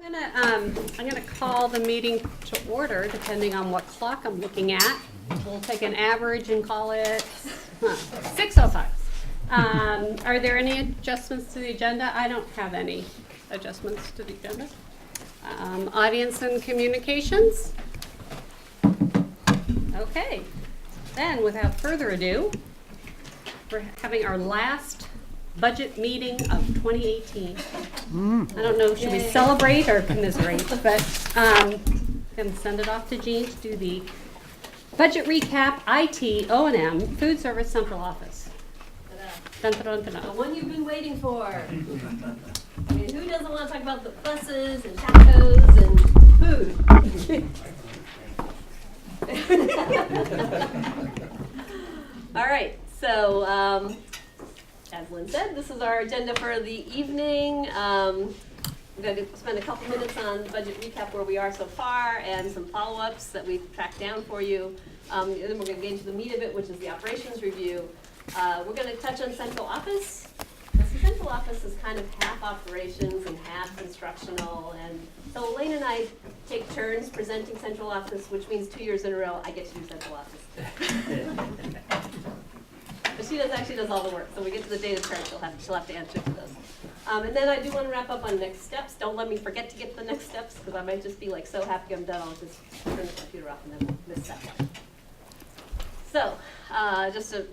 I'm gonna call the meeting to order, depending on what clock I'm looking at. We'll take an average and call it 6:05. Are there any adjustments to the agenda? I don't have any adjustments to the agenda. Audience and communications? Okay, then without further ado, we're having our last budget meeting of 2018. I don't know, should we celebrate or commiserate, but can send it off to Jean to do the budget recap, IT, O&M, food service central office. Dun, dun, dun, dun, The dun. one you've been waiting for. I mean, who doesn't want to talk about the buses and tacos and food? All right, so as Lynn said, this is our agenda for the evening. We're going to spend a couple minutes on the budget recap where we are so far and some follow-ups that we've tracked down for you. And then we're going to get into the meat of it, which is the operations review. We're going to touch on central office. The central office is kind of half operations and half instructional. And so Elaine and I take turns presenting central office, which means 2 years in a row I get to do central office. But she actually does all the work. So when we get to the data chart, she'll have to answer to those. And then I do want to wrap up on next steps. Don't let me forget to get the next steps, because I might just be like so happy I'm done, I'll just turn the computer off and then we'll miss that one. So just a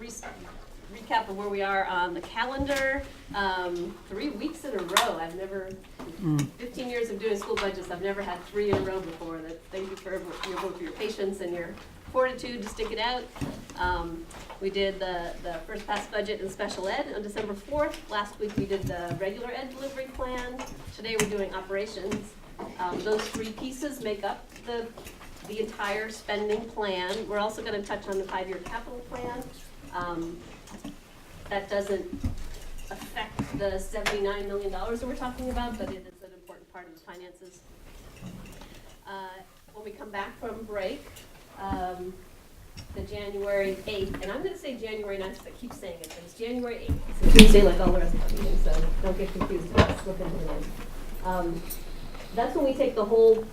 recap of where we are on the calendar. 3 weeks in a row. I've never, 15 years of doing school budgets, I've never had 3 in a row before. Thank you for your patience and your fortitude to stick it out. We did the first pass budget in special ed on December 4th. Last week we did the regular ed delivery plan. Today we're doing operations. Those 3 pieces make up the entire spending plan. We're also going to touch on the 5-year capital plan. That doesn't affect the $79 million that we're talking about, but it is an important part of the finances. When we come back from break, the January 8th, and I'm going to say January 9th because I keep saying it, but it's January 8th. It's a Tuesday like all the rest of the meetings, so don't get confused about it, slip into the name. That's when we take the whole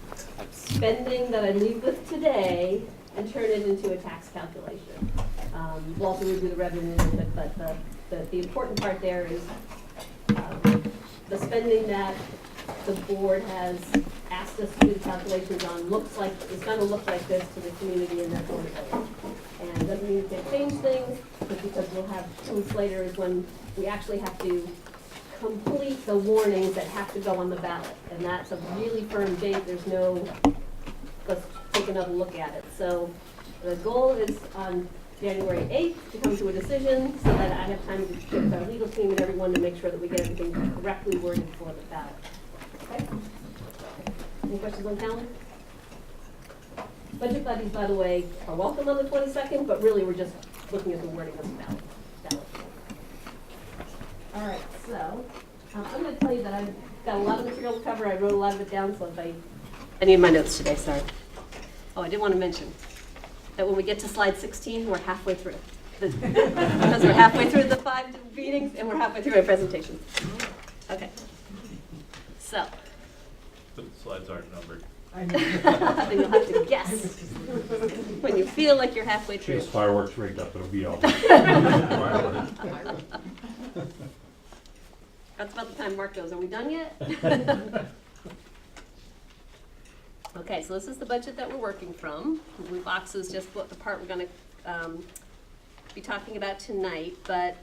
spending that I leave with today and turn it into a tax calculation. We'll also review the revenue, but the important part there is the spending that the board has asked us to do the calculations on is going to look like this to the community and their affordability. And it doesn't mean to change things, but because we'll have 2 weeks later is when we actually have to complete the warnings that have to go on the ballot. And that's a really firm date. There's no, let's take another look at it. So the goal is on January 8th to come to a decision so that I have time to get with our legal team and everyone to make sure that we get everything correctly worded for the ballot. Okay? Any questions on calendar? Budget buddies, by the way, are welcome on the 22nd, but really we're just looking at the wording of the ballot. All right, so I'm going to tell you that I've got a lot of material to cover. I wrote a lot of it down, so I need my notes today, sorry. Oh, I did want to mention that when we get to slide 16, we're halfway through. Because we're halfway through the 5 meetings and we're halfway through my presentation. Okay. So. The slides aren't numbered. Then you'll have to guess when you feel like you're halfway She through. has fireworks rigged up, it'll be all. That's about the time Mark goes, are we done yet? Okay, so this is the budget that we're working from. The blue box is just what the part we're going to be talking about tonight, but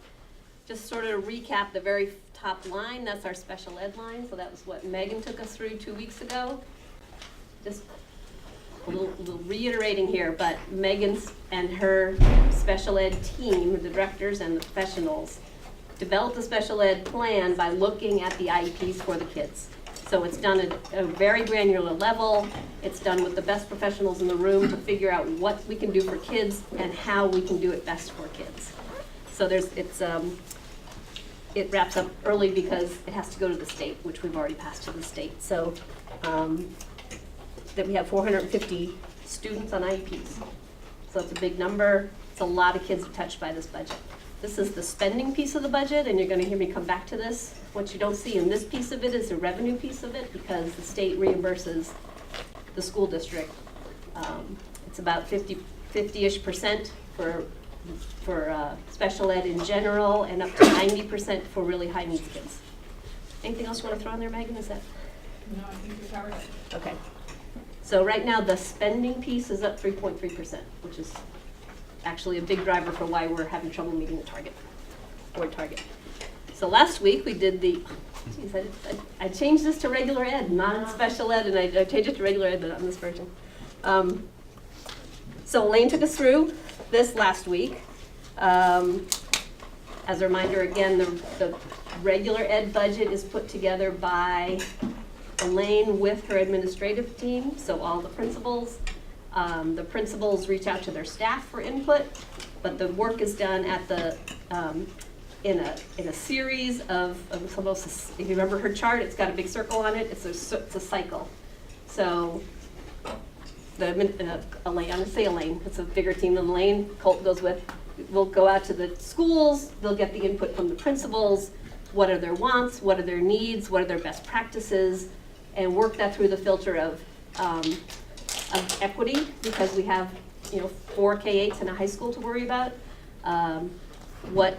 just sort of recap the very top line, that's our special ed line, so that was what Megan took us through 2 weeks ago. Just a little reiterating here, but Megan's and her special ed team, the directors and the professionals, developed a special ed plan by looking at the IEPs for the kids. So it's done at a very granular level. It's done with the best professionals in the room to figure out what we can do for kids and how we can do it best for kids. So it wraps up early because it has to go to the state, which we've already passed to the state. So that we have 450 students on IEPs. So it's a big number. It's a lot of kids touched by this budget. This is the spending piece of the budget, and you're gonna hear me come back to this. What you don't see in this piece of it is the revenue piece of it, because the state reimburses the school district. It's about 50-ish% for special ed in general, and up to 90% for really high needs kids. Anything else you wanna throw in there, Megan? Is that? No, I think we covered it. Okay. So right now, the spending piece is up 3.3%, which is actually a big driver for why we're having trouble meeting the target, board target. So last week, we did the, geez, I changed this to regular ed, not in special ed, and I changed it to regular ed, but not in this version. So Elaine took us through this last week. As a reminder, again, the regular ed budget is put together by Elaine with her administrative team, so all the principals. The principals reach out to their staff for input, but the work is done at the in a series of almost, if you remember her chart, it's got a big circle on it. It's a cycle. So Elaine, I'm gonna say Elaine. It's a bigger team than Elaine. Colt goes with. We'll go out to the schools. They'll get the input from the principals. What are their wants? What are their needs? What are their best practices? And work that through the filter of equity, because we have 4 K-8s and a high school to worry about. What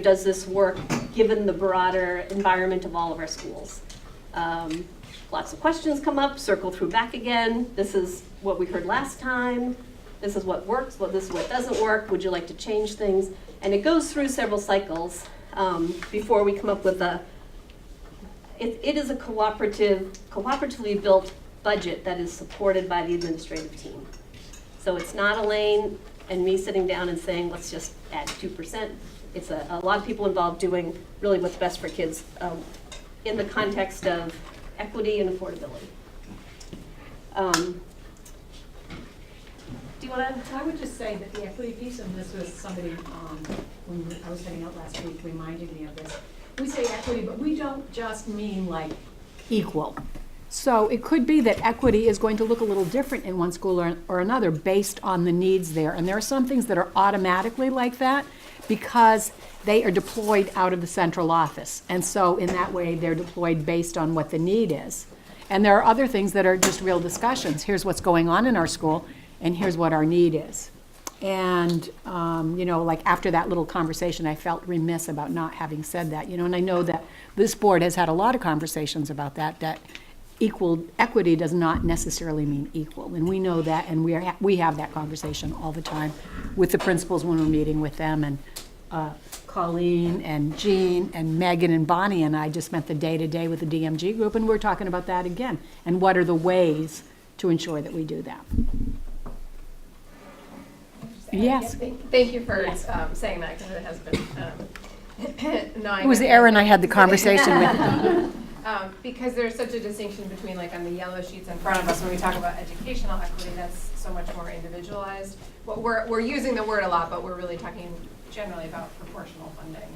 does this work given the broader environment of all of our schools? Lots of questions come up, circle through back again. This is what we heard last time. This is what works, this is what doesn't work. Would you like to change things? And it goes through several cycles before we come up with it is a cooperatively built budget that is supported by the administrative team. So it's not Elaine and me sitting down and saying, let's just add 2%. It's a lot of people involved doing really what's best for kids in the context of equity and affordability. Do you want to? I would just say that the equity piece, and this was somebody, when I was heading out last week, reminded me of this. We say equity, but we don't just mean like equal. So it could be that equity is going to look a little different in one school or another based on the needs there. And there are some things that are automatically like that because they are deployed out of the central office. And so in that way, they're deployed based on what the need is. And there are other things that are just real discussions. Here's what's going on in our school, and here's what our need is. And, like after that little conversation, I felt remiss about not having said that, and I know that this board has had a lot of conversations about that equity does not necessarily mean equal. And we know that, and we have that conversation all the time with the principals when we're meeting with them. And Colleen and Jean and Megan and Bonnie and I just spent the day-to-day with the DMG group, and we're talking about that again. And what are the ways to ensure that we do that? Yes. Thank you for saying that, because it has been gnawing. It was Erin I had the conversation with. Because there's such a distinction between, like, on the yellow sheets in front of us, when we talk about educational equity, that's so much more individualized. We're using the word a lot, but we're really talking generally about proportional funding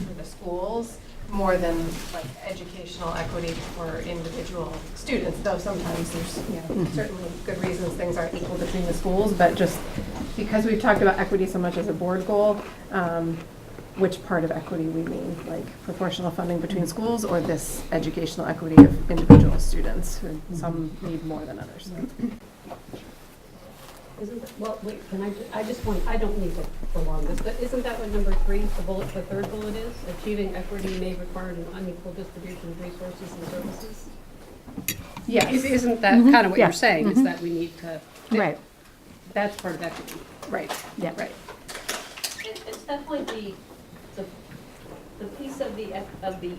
for the schools, more than like educational equity for individual students, though sometimes there's certainly good reasons things aren't equal between the schools, but just because we've talked about equity so much as a board goal, which part of equity we mean, like proportional funding between schools or this educational equity of individual students, who some need more than others. Isn't that, well, wait, I don't need to prolong this, but isn't that what number 3, the third bullet is? Achieving equity may require an unequal distribution of resources and services? Yes. Isn't that kind of what you're saying, is that we need to, Right. that's part of equity. Right. Yeah. Right. It's definitely the piece of the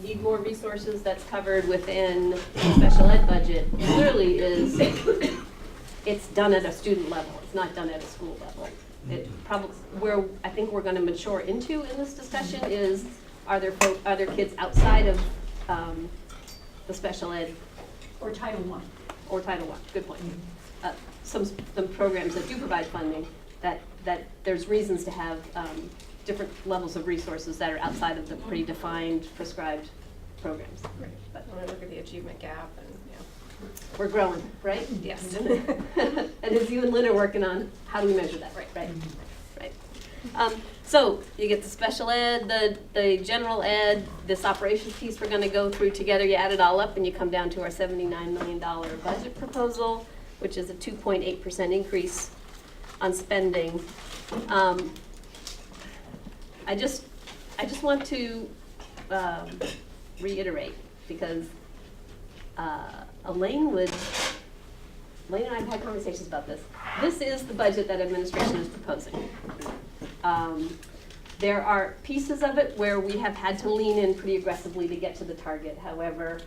need more resources that's covered within the special ed budget clearly is, it's done at a student level. It's not done at a school level. It probably, where I think we're going to mature into in this discussion is, are there kids outside of the special ed Or Title I. or Title I? Good point. Some programs that do provide funding, that there's reasons to have different levels of resources that are outside of the predefined prescribed programs. Right. But when I look at the achievement gap, and We're growing, right? yes. And as you and Lynn are working on, how do we measure that? Right. So you get the special ed, the general ed, this operations piece we're gonna go through together. You add it all up and you come down to our $79 million budget proposal, which is a 2.8% increase on spending. I just want to reiterate, because Elaine and I have had conversations about this. This is the budget that administration is proposing. There are pieces of it where we have had to lean in pretty aggressively to get to the target. However,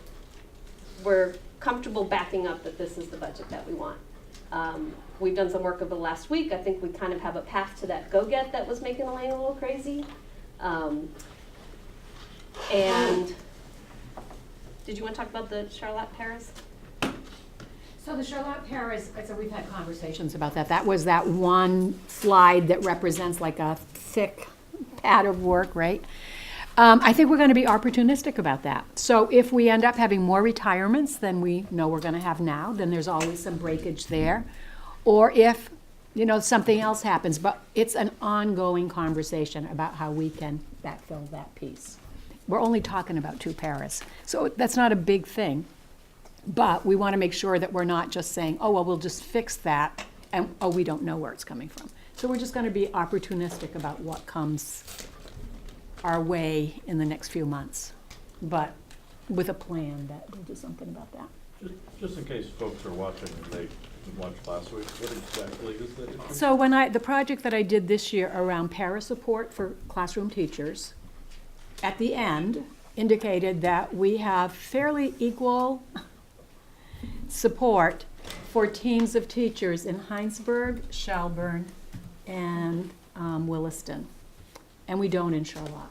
we're comfortable backing up that this is the budget that we want. We've done some work over the last week. I think we kind of have a path to that go-get that was making Elaine a little crazy. And did you want to talk about the Charlotte Paris? So the Charlotte Paris, so we've had conversations about that. That was that one slide that represents like a thick pad of work, right? I think we're going to be opportunistic about that. So if we end up having more retirements than we know we're going to have now, then there's always some breakage there. Or if, something else happens, but it's an ongoing conversation about how we can backfill that piece. We're only talking about 2 paras, so that's not a big thing. But we want to make sure that we're not just saying, oh, well, we'll just fix that, and, oh, we don't know where it's coming from. So we're just going to be opportunistic about what comes our way in the next few months, but with a plan that we'll do something about that. Just in case folks are watching and they didn't watch last week, what exactly is that issue? So the project that I did this year around para support for classroom teachers, at the end, indicated that we have fairly equal support for teams of teachers in Heinsberg, Shelburne, and Williston. And we don't in Charlotte.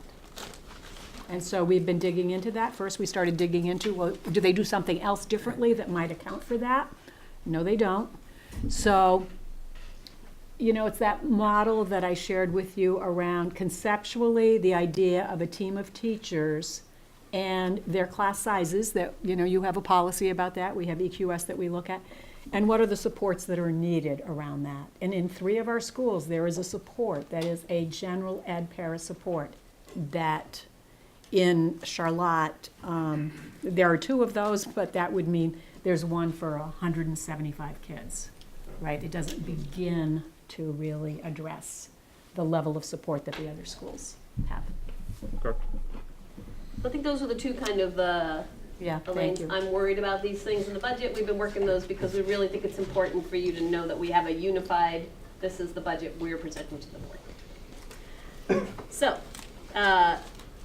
And so we've been digging into that. First, we started digging into, well, do they do something else differently that might account for that? No, they don't. So, it's that model that I shared with you around conceptually the idea of a team of teachers and their class sizes that, you have a policy about that. We have EQS that we look at. And what are the supports that are needed around that? And in 3 of our schools, there is a support that is a general ed para support that in Charlotte, there are 2 of those, but that would mean there's one for 175 kids, right? It doesn't begin to really address the level of support that the other schools have. Okay. I think those are the 2 kind of, Yeah, Elaine, thank you. I'm worried about these things in the budget. We've been working those because we really think it's important for you to know that we have a unified, this is the budget we're presenting to the board. So, I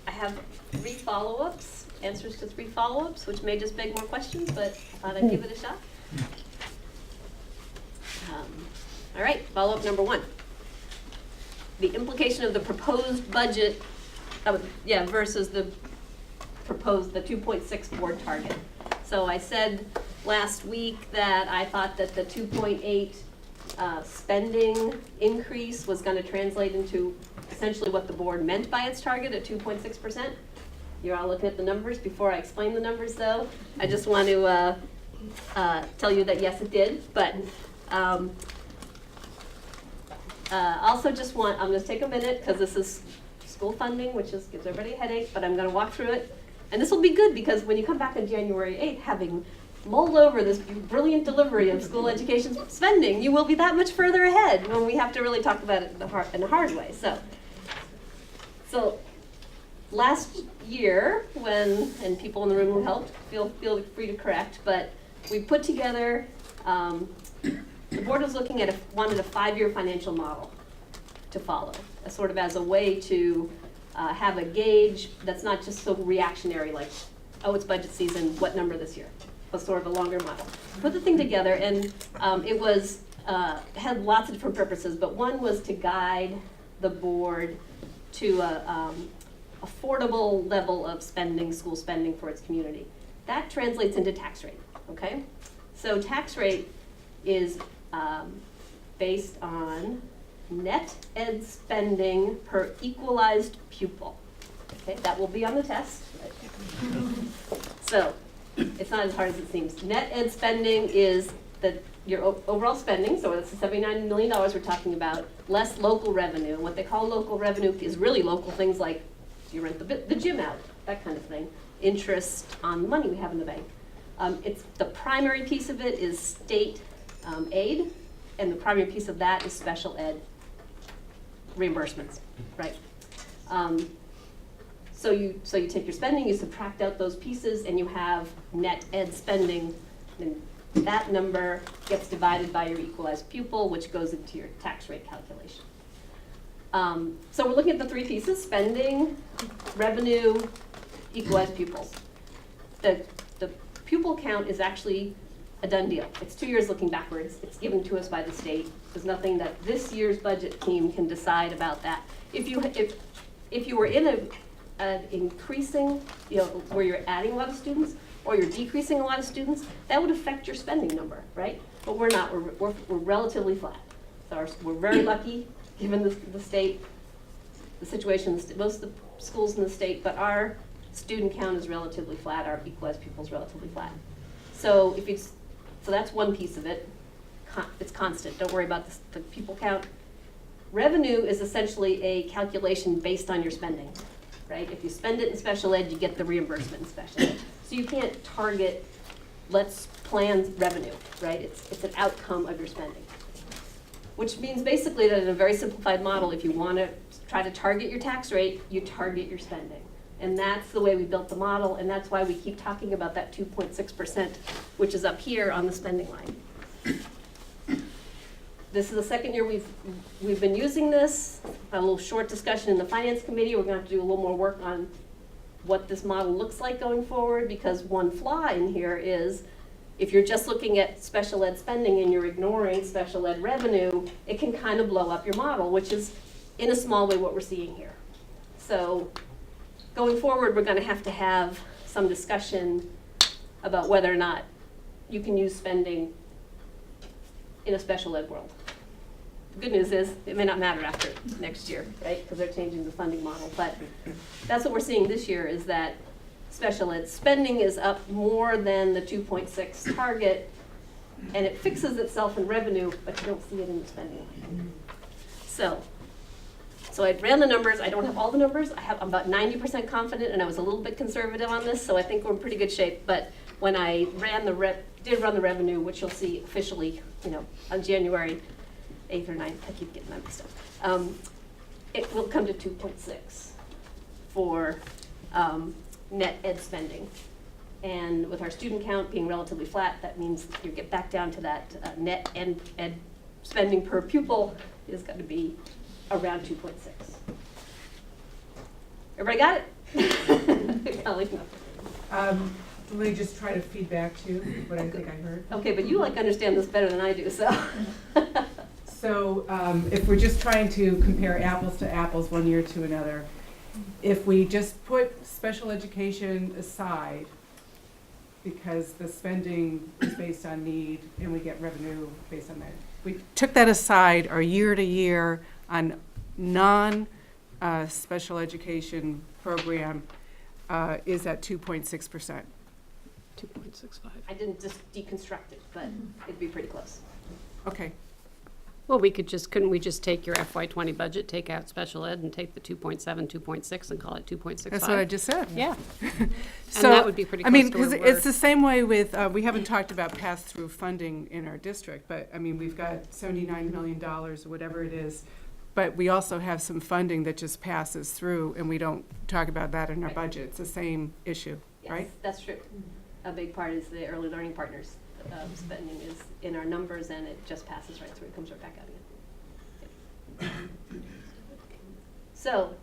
have 3 follow-ups, answers to 3 follow-ups, which may just beg more questions, but I thought I'd give it a shot. All right, follow-up number 1. The implication of the proposed budget, versus the 2.6 board target. So I said last week that I thought that the 2.8 spending increase was going to translate into essentially what the board meant by its target at 2.6%. You're all looking at the numbers. Before I explain the numbers, though, I just want to tell you that yes, it did. But also just I'm going to take a minute because this is school funding, which gives everybody a headache, but I'm going to walk through it. And this will be good because when you come back on January 8th, having mulled over this brilliant delivery of school education spending, you will be that much further ahead when we have to really talk about it in a hard way. So last year, and people in the room who helped, feel free to correct, but we put together, the board was looking at wanted a 5-year financial model to follow, sort of as a way to have a gauge that's not just so reactionary, like, oh, it's budget season, what number this year? But sort of a longer model. Put the thing together, and it was had lots of different purposes, but one was to guide the board to a affordable level of spending, school spending for its community. That translates into tax rate, okay? So tax rate is based on net ed spending per equalized pupil. Okay, that will be on the test. So it's not as hard as it seems. Net ed spending is your overall spending, so that's the $79 million we're talking about, less local revenue. And what they call local revenue is really local things like you rent the gym out, that kind of thing. Interest on the money we have in the bank. It's the primary piece of it is state aid, and the primary piece of that is special ed reimbursements, right? So you take your spending, you subtract out those pieces, and you have net ed spending, and that number gets divided by your equalized pupil, which goes into your tax rate calculation. So we're looking at the three pieces: spending, revenue, equalized pupils. The pupil count is actually a done deal. It's 2 years looking backwards. It's given to us by the state. There's nothing that this year's budget team can decide about that. If you were in an increasing, where you're adding a lot of students or you're decreasing a lot of students, that would affect your spending number, right? But we're not. We're relatively flat. So we're very lucky, given the state, the situation. Most of the schools in the state, but our student count is relatively flat. Our equalized pupils relatively flat. So so that's one piece of it. It's constant. Don't worry about the pupil count. Revenue is essentially a calculation based on your spending, right? If you spend it in special ed, you get the reimbursement in special ed. So you can't target, let's plan revenue, right? It's an outcome of your spending. Which means basically that in a very simplified model, if you want to try to target your tax rate, you target your spending. And that's the way we built the model, and that's why we keep talking about that 2.6%, which is up here on the spending line. This is the second year we've been using this. A little short discussion in the finance committee. We're going to have to do a little more work on what this model looks like going forward, because one flaw in here is if you're just looking at special ed spending and you're ignoring special ed revenue, it can kind of blow up your model, which is in a small way what we're seeing here. So going forward, we're going to have some discussion about whether or not you can use spending in a special ed world. The good news is it may not matter after next year, right? Because they're changing the funding model. But that's what we're seeing this year, is that special ed spending is up more than the 2.6 target, and it fixes itself in revenue, but you don't see it in the spending line. So I ran the numbers. I don't have all the numbers. I'm about 90% confident, and I was a little bit conservative on this, so I think we're in pretty good shape. But when I did run the revenue, which you'll see officially, on January 8th or 9th, I keep getting that mixed up, it will come to 2.6 for net ed spending. And with our student count being relatively flat, that means you get back down to that net ed spending per pupil is going to be around 2.6. Everybody got it? Let me just try to feed back to you what I think I heard. Okay, but you understand this better than I do, so. So if we're just trying to compare apples to apples one year to another, if we just put special education aside, because the spending is based on need and we get revenue based on that, we took that aside, our year to year on non-special education program is at 2.6%. 2.65. I didn't just deconstruct it, but it'd be pretty close. Okay. Well, couldn't we just take your FY20 budget, take out special ed, and take the 2.7, 2.6, and call it 2.65? That's what I just said. Yeah. So, and that would be pretty close to where because it's the same way with, we haven't talked about pass-through funding in our district, but, we've got $79 million, or whatever it is, but we also have some funding that just passes through, and we don't talk about that in our Right. budget. It's the same issue, Yes, right? that's true. A big part is the early learning partners. Spending is in our numbers, and it just passes right through. It comes right back out again. So,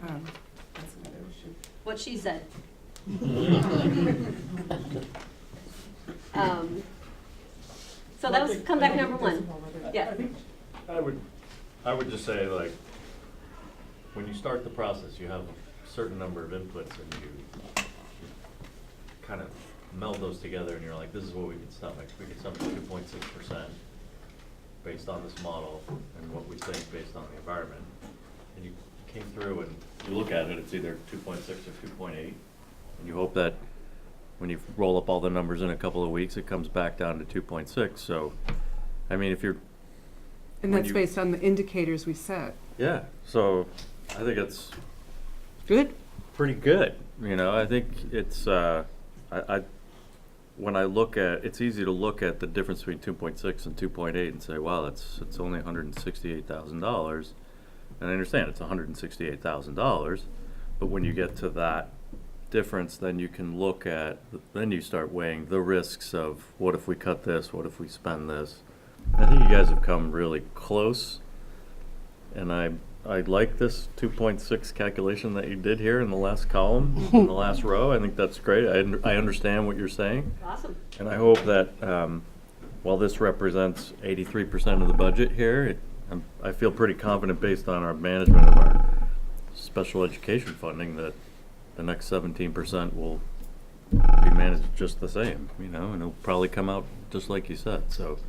That's another issue. what she said. So that was comeback number one. Yeah. I would just say, when you start the process, you have a certain number of inputs, and you kind of meld those together, and you're like, this is what we can stomach. We can stomach 2.6% based on this model and what we think based on the environment. And you came through and you look at it, it's either 2.6 or 2.8, and you hope that when you roll up all the numbers in a couple of weeks, it comes back down to 2.6. So, I mean, if you're, And when that's you- based on the indicators we set. yeah, so I think it's Good? pretty good. You know, I think it's, when I look at, it's easy to look at the difference between 2.6 and 2.8 and say, wow, it's only $168,000. And I understand it's $168,000, but when you get to that difference, then you can look at, then you start weighing the risks of what if we cut this, what if we spend this. I think you guys have come really close, and I like this 2.6 calculation that you did here in the last column, in the last row. I think that's great. I understand what you're saying. Awesome. And I hope that while this represents 83% of the budget here, I feel pretty confident based on our management of our special education funding that the next 17% will be managed just the same, you know, and it'll probably come out just like you said. So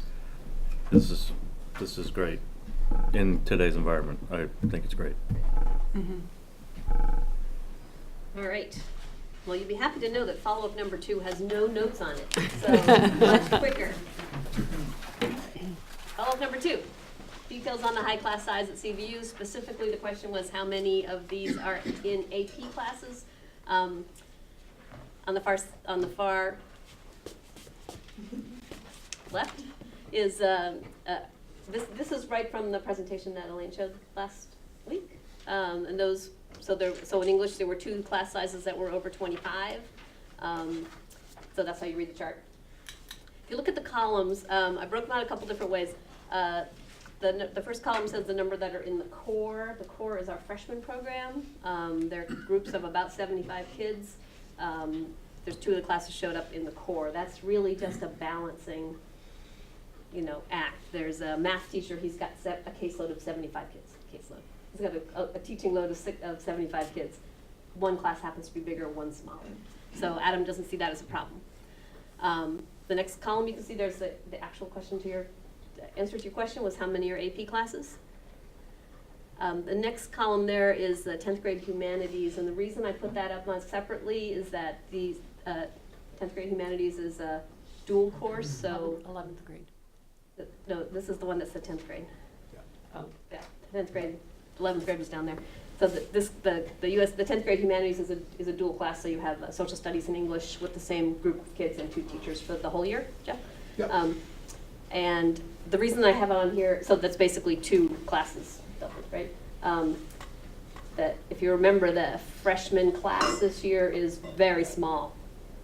this is great in today's environment. I think it's great. All right. Well, you'd be happy to know that follow-up number 2 has no notes on it, so much quicker. Follow-up number 2, details on the high class size at CVU. Specifically, the question was how many of these are in AP classes. On the far left is this is right from the presentation that Elaine showed last week, and those. So in English there were 2 class sizes that were over 25. So that's how you read the chart. If you look at the columns, I broke them out a couple different ways. The first column says the number that are in the core. The core is our freshman program. They're groups of about 75 kids. There's 2 of the classes showed up in the core. That's really just a balancing, you know, act. There's a math teacher. He's got a caseload of 75 kids. Caseload. He's got a teaching load of 75 kids. One class happens to be bigger, one smaller. So Adam doesn't see that as a problem. The next column you can see there's the actual question to the answer to your question was how many are AP classes. The next column there is the 10th grade humanities, and the reason I put that up on separately is that the 10th grade humanities is a dual course, so 11th grade. no, this is the one that's the 10th grade. Oh. Yeah, 10th grade, 11th grade was down there. So the 10th grade humanities is a dual class, so you have social studies and English with the same group of kids and 2 teachers for the whole year, Jeff? Yep. And the reason I have it on here, so that's basically 2 classes, right? That if you remember, the freshman class this year is very small.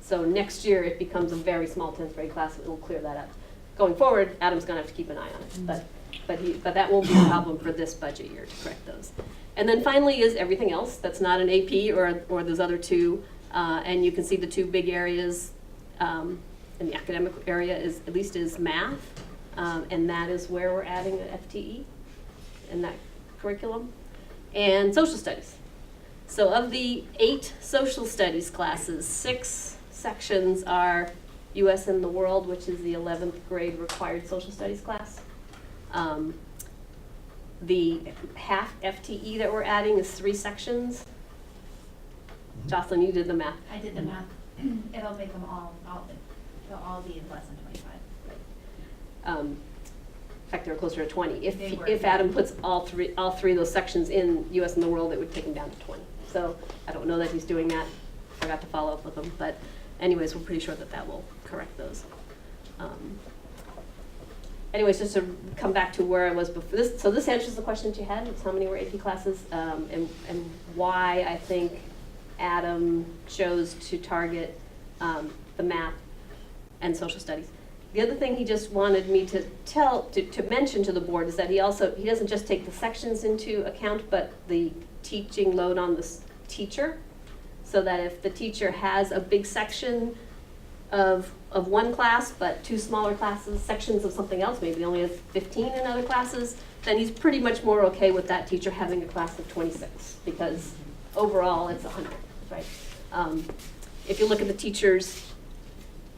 So next year it becomes a very small 10th grade class. It will clear that up. Going forward, Adam's going to have to keep an eye on it, but that won't be a problem for this budget year to correct those. And then finally is everything else that's not an AP or those other 2, and you can see the 2 big areas in the academic area is math, and that is where we're adding an FTE in that curriculum, and social studies. So of the 8 social studies classes, 6 sections are US and the World, which is the 11th grade required social studies class. The half FTE that we're adding is 3 sections. Jocelyn, you did the math. I did the math. It'll make them they'll all be in less than 25. In fact, they were closer to 20. They were, If yeah. Adam puts all three of those sections in US and the World, it would take him down to 20. So I don't know that he's doing that. Forgot to follow up with him, but anyways, we're pretty sure that will correct those. Anyways, just to come back to where I was before this, so this answers the question that you had. It's how many were AP classes, and why I think Adam chose to target the math and social studies. The other thing he just wanted me to mention to the board is that he doesn't just take the sections into account, but the teaching load on the teacher, so that if the teacher has a big section of one class, but 2 smaller sections of something else, maybe they only have 15 in other classes, then he's pretty much more okay with that teacher having a class of 26, because overall it's 100, right? If you look at the teachers,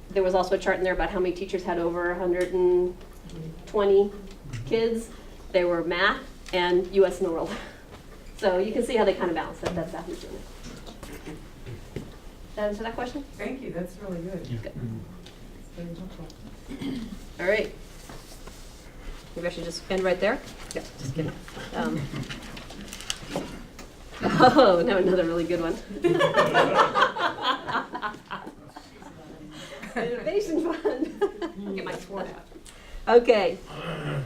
there was also a chart in there about how many teachers had over 120 kids. They were math and US and the World. So you can see how they kind of balance that. That's how he's doing it. that answer that question? Thank you, that's really good. Good. Very helpful. All right. Maybe I should just end right there? Yeah, just kidding. Oh, now another really good one. Innovation Fund. Get my sword out. Okay,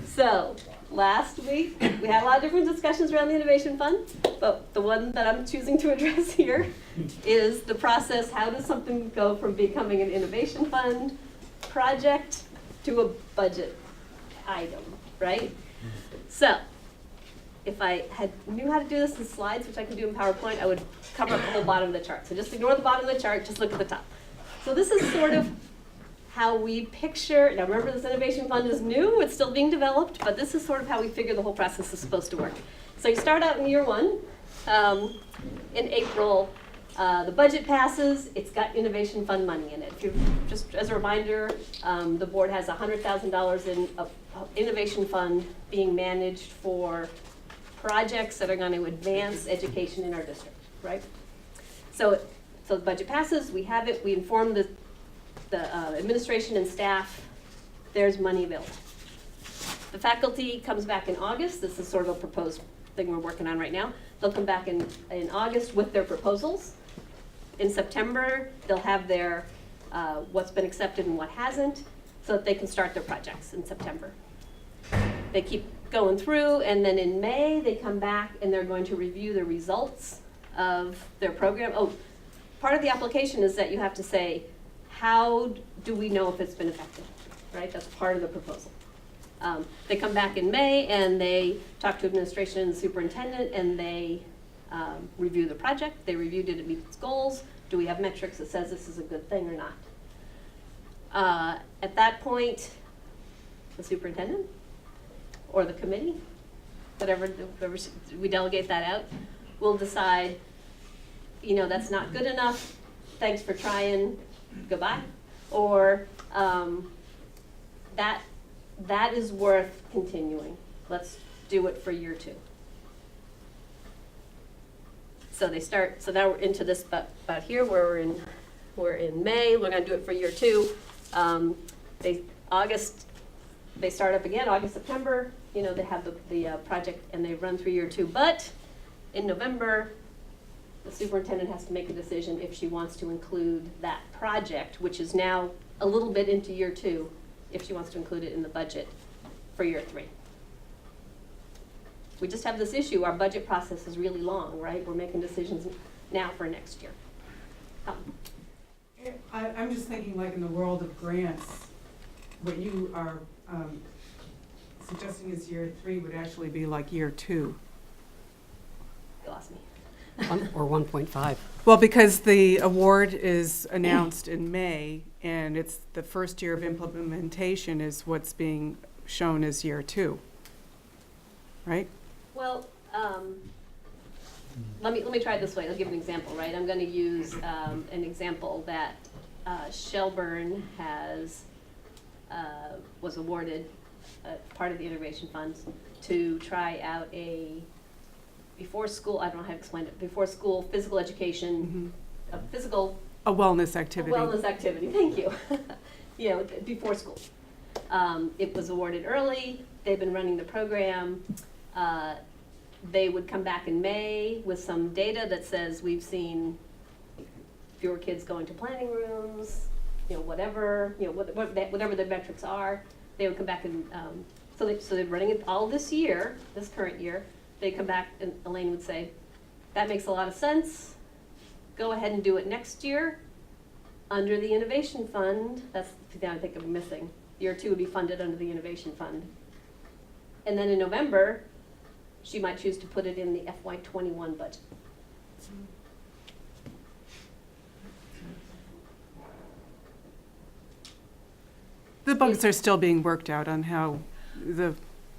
so last week, we had a lot of different discussions around the Innovation Fund, but the one that I'm choosing to address here is the process, how does something go from becoming an Innovation Fund project to a budget item, right? So, if I knew how to do this in slides, which I can do in PowerPoint, I would cover up the whole bottom of the chart. So just ignore the bottom of the chart, just look at the top. So this is sort of how we picture, now remember this Innovation Fund is new, it's still being developed, but this is sort of how we figure the whole process is supposed to work. So you start out in year one, in April, the budget passes, it's got Innovation Fund money in it. If you, just as a reminder, the board has $100,000 in Innovation Fund being managed for projects that are going to advance education in our district, right? So the budget passes, we have it, we inform the administration and staff, there's money available. The faculty comes back in August, this is sort of a proposed thing we're working on right now. They'll come back in August with their proposals. In September, they'll have their what's been accepted and what hasn't, so that they can start their projects in September. They keep going through, and then in May, they come back and they're going to review the results of their program. Oh, part of the application is that you have to say, how do we know if it's been effective, right? That's part of the proposal. They come back in May and they talk to administration and the superintendent and they review the project. They review, did it meet its goals? Do we have metrics that says this is a good thing or not? At that point, the superintendent or the committee, whatever we delegate that out, will decide, you know, that's not good enough, thanks for trying, goodbye, or that is worth continuing. Let's do it for year two. So they start, so now we're into this about here where we're in May, we're gonna do it for year two. They start up again, August, September, you know, they have the project and they run through year two, but in November, the superintendent has to make a decision if she wants to include that project, which is now a little bit into year two, if she wants to include it in the budget for year three. We just have this issue, our budget process is really long, right? We're making decisions now for next year. I'm just thinking, like, in the world of grants, what you are suggesting is year three would actually be like year two. You lost me. Or 1.5. Well, because the award is announced in May, and it's the first year of implementation is what's being shown as year two, right? Well, let me try it this way. I'll give an example, right? I'm going to use an example that Shelburne was awarded part of the Innovation Funds to try out a before school, I don't know how to explain it, before school physical education, A wellness activity. Wellness activity, thank you. You know, before school. It was awarded early, they've been running the program. They would come back in May with some data that says we've seen fewer kids going to planning rooms, you know, whatever the metrics are. They would come back and, so they're running it all this year, this current year. They come back and Elaine would say, that makes a lot of sense. Go ahead and do it next year under the Innovation Fund. That's the thing I think I'm missing. Year two would be funded under the Innovation Fund. And then in November, she might choose to put it in the FY21 budget. The bugs are still being worked out on how the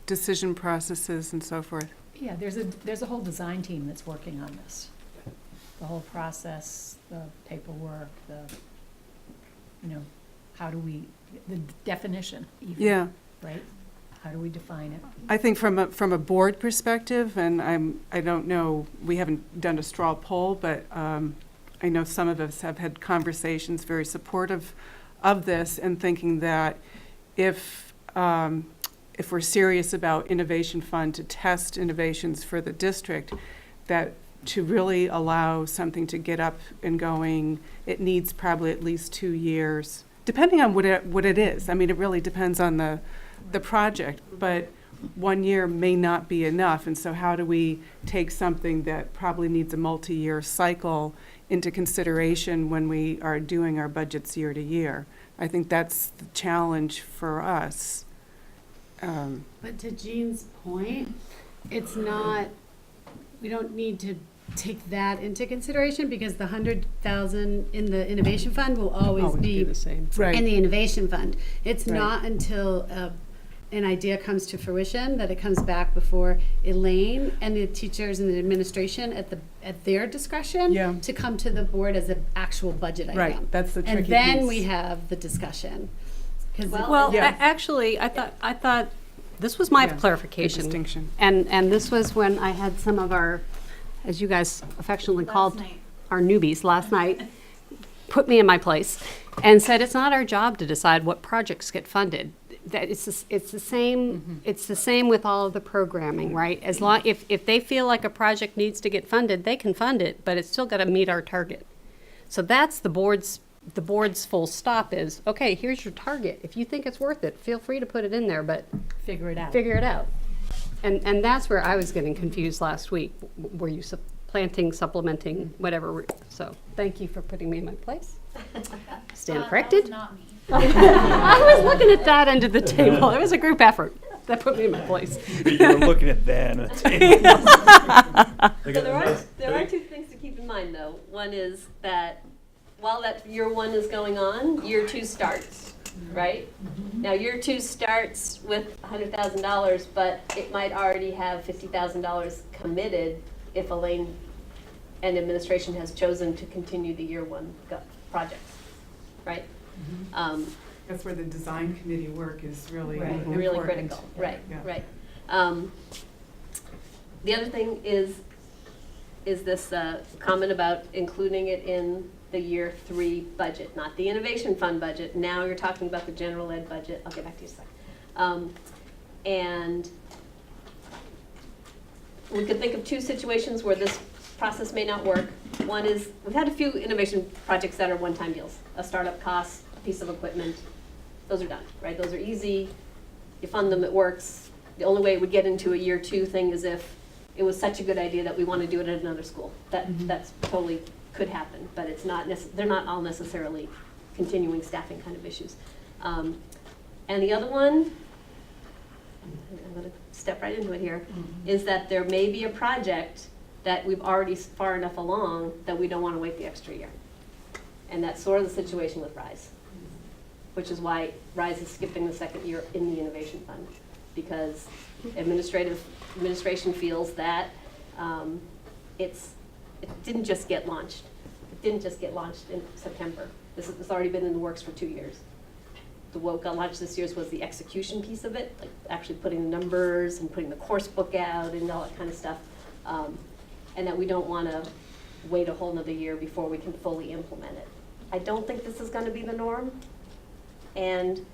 decision processes and so forth. Yeah, there's a whole design team that's working on this. The whole process, the paperwork, the definition even. Yeah. Right? How do we define it? I think from a board perspective, and I don't know, we haven't done a straw poll, but I know some of us have had conversations very supportive of this and thinking that if we're serious about innovation fund to test innovations for the district, that to really allow something to get up and going, it needs probably at least 2 years, depending on what it is. I mean, it really depends on the project, but 1 year may not be enough. And so how do we take something that probably needs a multi-year cycle into consideration when we are doing our budgets year to year? I think that's the challenge for us. But to Jean's point, it's not, we don't need to take that into consideration because the 100,000 in the innovation fund will always be the same. Right. in the innovation fund. It's Right. not until an idea comes to fruition that it comes back before Elaine and the teachers and the administration at their discretion Yeah. to come to the board as an actual budget item. Right, that's the tricky And then piece. we have the discussion. 'Cause Well, Yeah. Actually, I thought, this was my Yeah, clarification. the distinction. And this was when I had some of our, as you guys affectionately called, Last night. our newbies last night, put me in my place and said, it's not our job to decide what projects get funded. That it's the same, it's the same with all of the programming, right? As long, if they feel like a project needs to get funded, they can fund it, but it's still gotta meet our target. So that's the board's full stop is, okay, here's your target. If you think it's worth it, feel free to put it in there, but Figure it out. figure it out. And that's where I was getting confused last week. Were you supplementing, whatever? So thank you for putting me in my place. Stand corrected. That was not me. I was looking at that end of the table. It was a group effort that put me in my place. You were looking at that on the table. So there are two things to keep in mind, though. One is that while that year 1 is going on, year 2 starts, right? Now, year 2 starts with $100,000, but it might already have $50,000 committed if Elaine and administration has chosen to continue the year 1 projects, right? That's where the design committee work is really Right. important. Really critical, right, Yeah. right. The other thing is this comment about including it in the year 3 budget, not the innovation fund budget. Now you're talking about the general ed budget. I'll get back to you in a second. And we could think of 2 situations where this process may not work. One is, we've had a few innovation projects that are one-time deals, a startup cost, a piece of equipment. Those are done, right? Those are easy. You fund them, it works. The only way it would get into a year 2 thing is if it was such a good idea that we want to do it at another school. That's totally could happen, but it's not, they're not all necessarily continuing staffing kind of issues. And the other one, I'm going to step right into it here, is that there may be a project that we've already far enough along that we don't want to wait the extra year. And that's sort of the situation with RISE, which is why RISE is skipping the second year in the Innovation Fund, because administration feels that it didn't just get launched. It didn't just get launched in September. This has already been in the works for 2 years. The what got launched this year was the execution piece of it, like actually putting the numbers and putting the course book out and all that kind of stuff. And that we don't want to wait a whole nother year before we can fully implement it. I don't think this is going to be the norm. And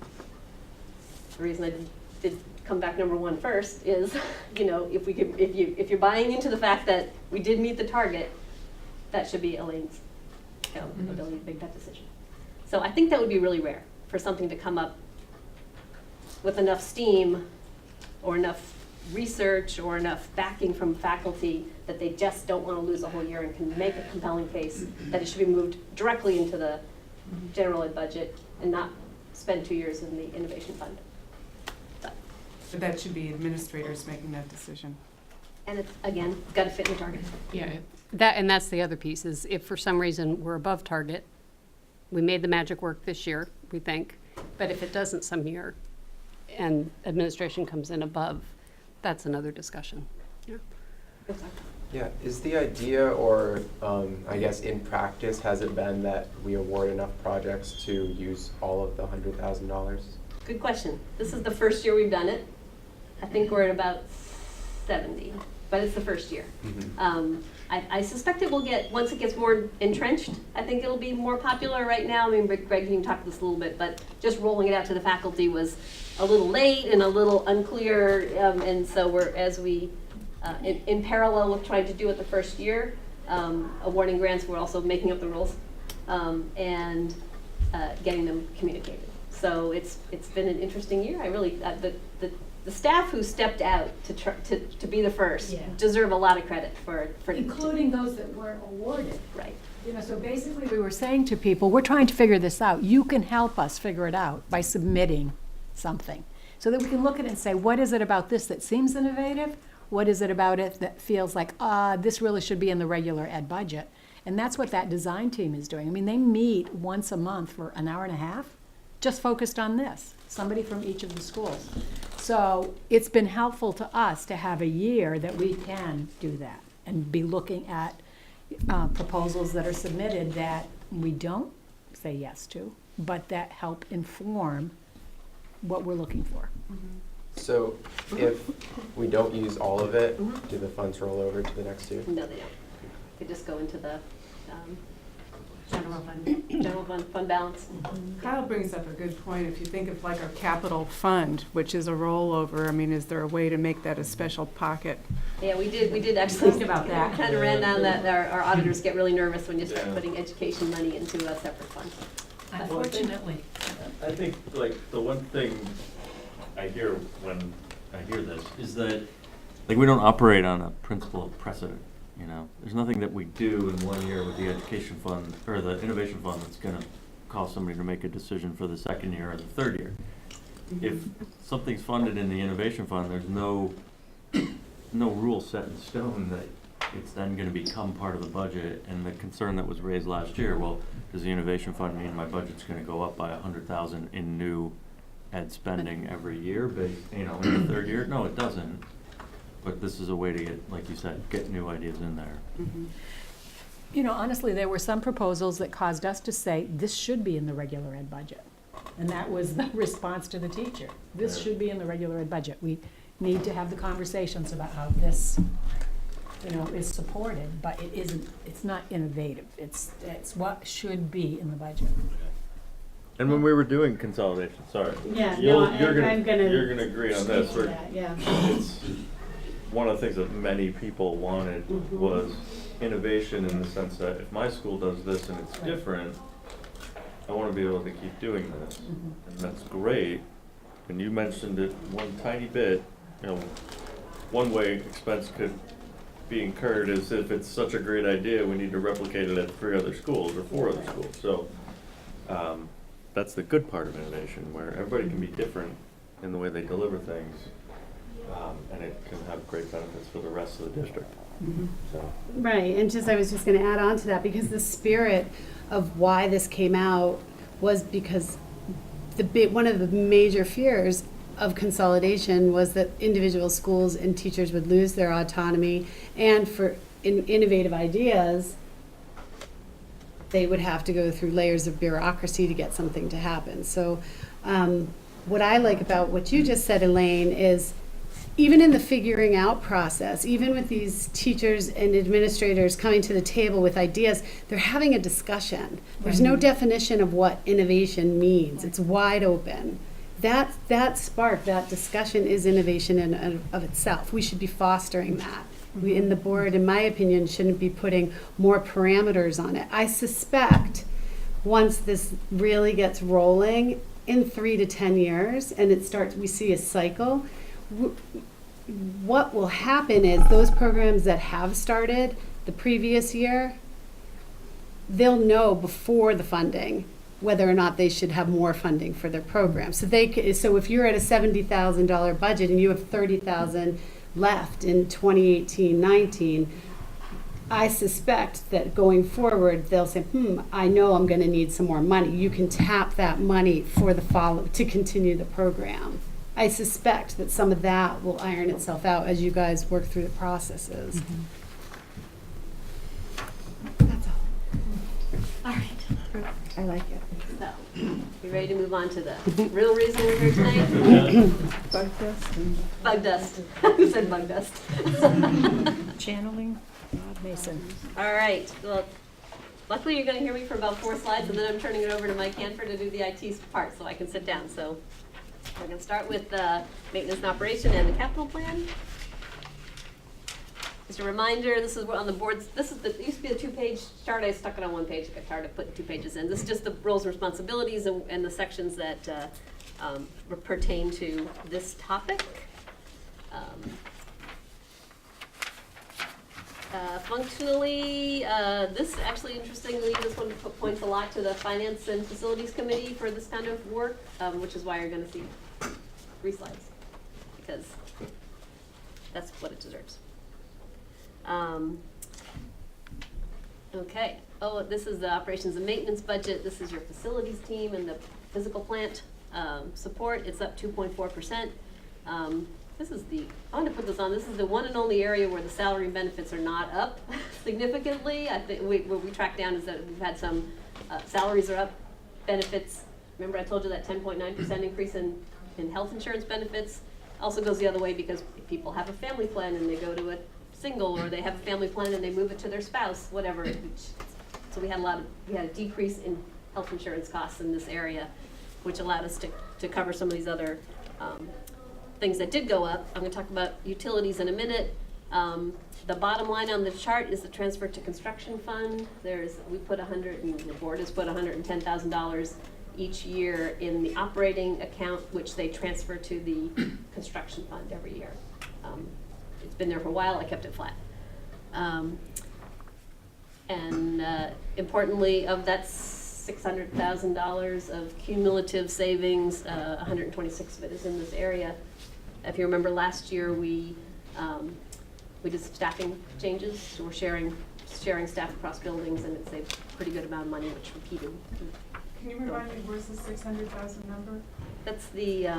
the reason I did come back number 1 first is, if you're buying into the fact that we did meet the target, that should be Elaine's ability to make that decision. So I think that would be really rare for something to come up with enough steam or enough research or enough backing from faculty that they just don't want to lose a whole year and can make a compelling case that it should be moved directly into the general ed budget and not spend 2 years in the innovation fund. But that should be administrators making that decision. And it's, again, got to fit in the target. Yeah, that's the other piece, is if for some reason we're above target, we made the magic work this year, we think, but if it doesn't some year and administration comes in above, that's another discussion. Yeah, is the idea, or I guess in practice, has it been that we award enough projects to use all of the $100,000? Good question. This is the first year we've done it. I think we're at about 70, but it's the first year. I suspect it will get, once it gets more entrenched, I think it'll be more popular right now. I mean, Greg can talk this a little bit, but just rolling it out to the faculty was a little late and a little unclear, and so in parallel with trying to do it the first year, awarding grants, we're also making up the rules, and getting them communicated. So it's been an interesting year. I really, the staff who stepped out to be the first deserve a lot of credit for Including those that weren't awarded. right. You know, so basically we were saying to people, we're trying to figure this out. You can help us figure it out by submitting something. So that we can look at it and say, what is it about this that seems innovative? What is it about it that feels like, this really should be in the regular ed budget? And that's what that design team is doing. I mean, they meet once a month for an hour and a half, just focused on this, somebody from each of the schools. So it's been helpful to us to have a year that we can do that and be looking at proposals that are submitted that we don't say yes to, but that help inform what we're looking for. So if we don't use all of it, do the funds roll over to the next year? No, they don't. They just go into the General fund. fund balance. Kyle brings up a good point. If you think of like our capital fund, which is a rollover, I mean, is there a way to make that a special pocket? Yeah, we did actually Think about that. kind of ran down that. Our auditors get really nervous when you start putting education money into a separate fund. Unfortunately. I think, like, the one thing I hear when I hear this is that, like, we don't operate on a principle of precedent, you know? There's nothing that we do in 1 year with the education fund, or the innovation fund, that's gonna cause somebody to make a decision for the second year or the third year. If something's funded in the innovation fund, there's no rule set in stone that it's then gonna become part of the budget. And the concern that was raised last year, well, does the innovation fund mean my budget's gonna go up by 100,000 in new ed spending every year, but, you know, in the third year? No, it doesn't. But this is a way to get, like you said, get new ideas in there. You know, honestly, there were some proposals that caused us to say, this should be in the regular ed budget. And that was the response to the teacher. This should be in the regular ed budget. We need to have the conversations about how this, you know, is supported, but it isn't, it's not innovative. It's what should be in the budget. And when we were doing consolidation, sorry. Yeah, You're I'm gonna gonna agree on this. speak to that, yeah. It's one of the things that many people wanted was innovation in the sense that if my school does this and it's different, I want to be able to keep doing this. And that's great. And you mentioned it one tiny bit, you know, one way expense could be incurred is if it's such a great idea, we need to replicate it at 3 other schools or 4 other schools. So that's the good part of innovation, where everybody can be different in the way they deliver things. And it can have great benefits for the rest of the district. So. Right, and I was just gonna add on to that, because the spirit of why this came out was because one of the major fears of consolidation was that individual schools and teachers would lose their autonomy, and for innovative ideas, they would have to go through layers of bureaucracy to get something to happen. So what I like about what you just said, Elaine, is even in the figuring out process, even with these teachers and administrators coming to the table with ideas, they're having a discussion. There's no definition of what innovation means. It's wide open. That spark, that discussion is innovation in of itself. We should be fostering that. We, in the board, in my opinion, shouldn't be putting more parameters on it. I suspect once this really gets rolling in 3 to 10 years and we see a cycle, what will happen is those programs that have started the previous year, they'll know before the funding whether or not they should have more funding for their program. So if you're at a $70,000 budget and you have $30,000 left in 2018-19, I suspect that going forward they'll say, I know I'm going to need some more money. You can tap that money for the to continue the program. I suspect that some of that will iron itself out as you guys work through the processes. That's all. All right. I like it. So, you ready to move on to the real reason we're here tonight? Bug dust. Bug dust. Who said bug dust? Channeling. Mason. All right, well, luckily you're gonna hear me for about 4 slides, and then I'm turning it over to Mike Hanford to do the IT part, so I can sit down. So we're gonna start with maintenance and operation and the capital plan. Just a reminder, this is on the boards, this is it used to be a 2-page chart, I stuck it on 1 page, I got tired of putting 2 pages in. This is just the roles and responsibilities and the sections that pertain to this topic. Functionally, this actually, interestingly, this one points a lot to the Finance and Facilities Committee for this kind of work, which is why you're going to see 3 slides, because that's what it deserves. Okay. Oh, this is the operations and maintenance budget. This is your facilities team and the physical plant support. It's up 2.4%. This is I want to put this on, this is the one and only area where the salary and benefits are not up significantly. I think what we track down is that we've had some, salaries are up, benefits, remember I told you that 10.9% increase in health insurance benefits. Also goes the other way because people have a family plan and they go to a single, or they have a family plan and they move it to their spouse, whatever. So we had a decrease in health insurance costs in this area, which allowed us to cover some of these other, things that did go up. I'm going to talk about utilities in a minute. The bottom line on the chart is the transfer to construction fund. The board has put $110,000 each year in the operating account, which they transfer to the construction fund every year. It's been there for a while. I kept it flat. Importantly, of that $600,000 of cumulative savings, 126 of it is in this area. If you remember last year, we did some staffing changes, so we're sharing staff across buildings, and it saved a pretty good amount of money, which repeated. Can you remind me, where's the 600,000 number? That's the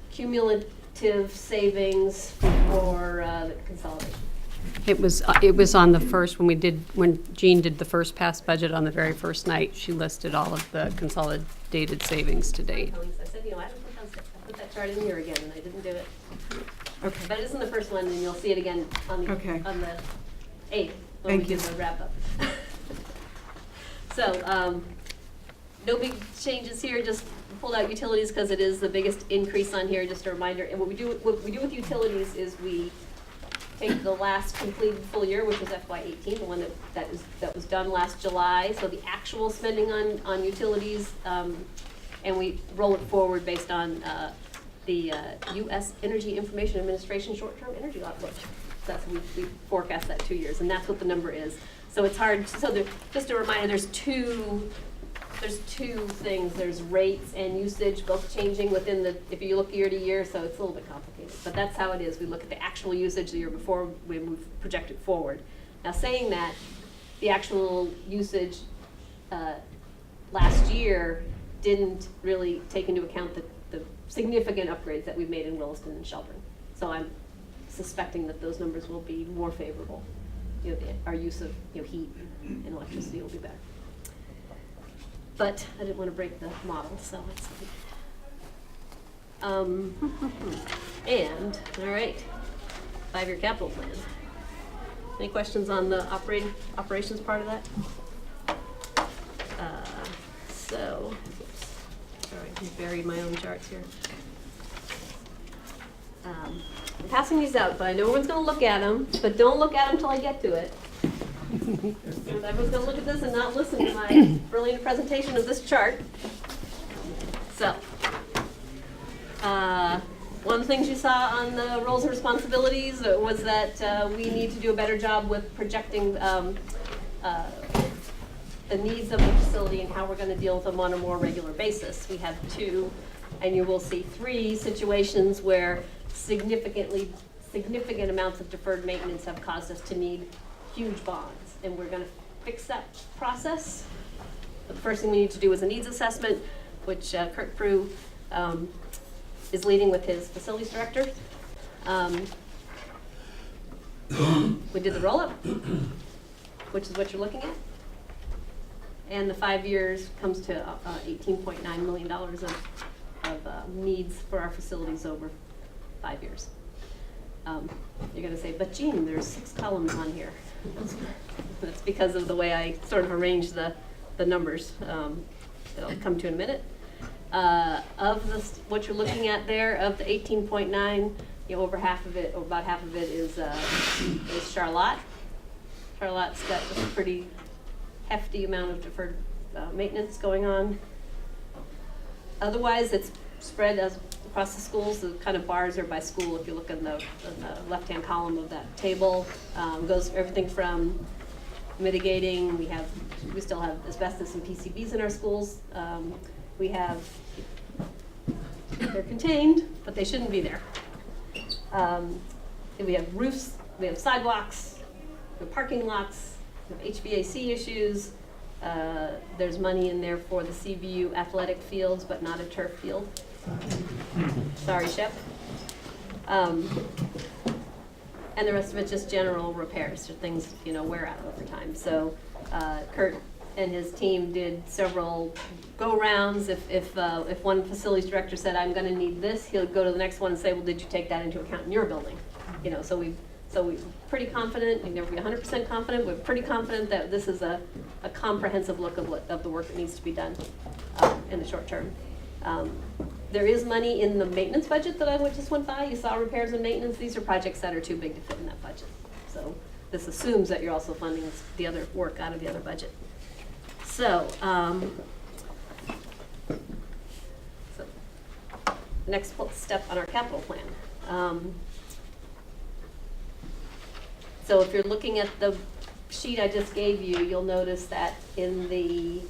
cumulative savings for the consolidation. It was on the first, when Jean did the first pass budget on the very first night, she listed all of the consolidated savings to date. I said, I put that chart in here again, and I didn't do it. Okay. But it is in the first one, and you'll see it again on the 8th when we do the wrap up. So, no big changes here, just pulled out utilities because it is the biggest increase on here, just a reminder. And what we do with utilities is we take the last completed full year, which was FY18, the one that was done last July, so the actual spending on utilities, and we roll it forward based on the U.S. Energy Information Administration short-term energy outlook. That's we forecast that 2 years, and that's what the number is. So it's hard. So just a reminder, there's two things. There's rates and usage both changing within if you look year to year, so it's a little bit complicated. But that's how it is. We look at the actual usage the year before, we project it forward. Now saying that, the actual usage last year didn't really take into account the significant upgrades that we've made in Williston and Shelburne. So I'm suspecting that those numbers will be more favorable. Our use of heat and electricity will be better. But I didn't want to break the model, so let's see. And, all right, 5-year capital plan. Any questions on the operations part of that? Sorry, I buried my own charts here. I'm passing these out, but I know everyone's going to look at them, but don't look at them until I get to it. Everyone's going to look at this and not listen to my brilliant presentation of this chart. So, one of the things you saw on the roles and responsibilities was that we need to do a better job with projecting the needs of the facility and how we're going to deal with them on a more regular basis. We have 2, and you will see 3 situations where significant amounts of deferred maintenance have caused us to need huge bonds, and we're going to fix that process. The first thing we need to do is a needs assessment, which Kurt Prue is leading with his facilities director. We did the roll-up, which is what you're looking at. And the 5 years comes to $18.9 million of needs for our facilities over 5 years. You're gonna say, but Jean, there's 6 columns on here. That's because of the way I sort of arranged the numbers that I'll come to in a minute. Of this, what you're looking at there, of the 18.9, over half of it, or about half of it is Charlotte. Charlotte's got a pretty hefty amount of deferred maintenance going on. Otherwise, it's spread across the schools. The kind of bars are by school. If you look in the left-hand column of that table, goes everything from mitigating. We still have asbestos and PCBs in our schools. They're contained, but they shouldn't be there. We have roofs. We have sidewalks. We have parking lots. We have HVAC issues. There's money in there for the CVU athletic fields, but not a turf field. Sorry, Shep. And the rest of it's just general repairs, or things wear out over time. So Kurt and his team did several go-rounds. If one facilities director said, I'm going to need this, he'll go to the next one and say, well, did you take that into account in your building? So we're pretty confident. You can never be 100% confident. We're pretty confident that this is a comprehensive look of the work that needs to be done in the short term. There is money in the maintenance budget that I just went by. You saw repairs and maintenance. These are projects that are too big to fit in that budget. So this assumes that you're also funding the other work out of the other budget. So, next step on our capital plan. So if you're looking at the sheet I just gave you, you'll notice that in the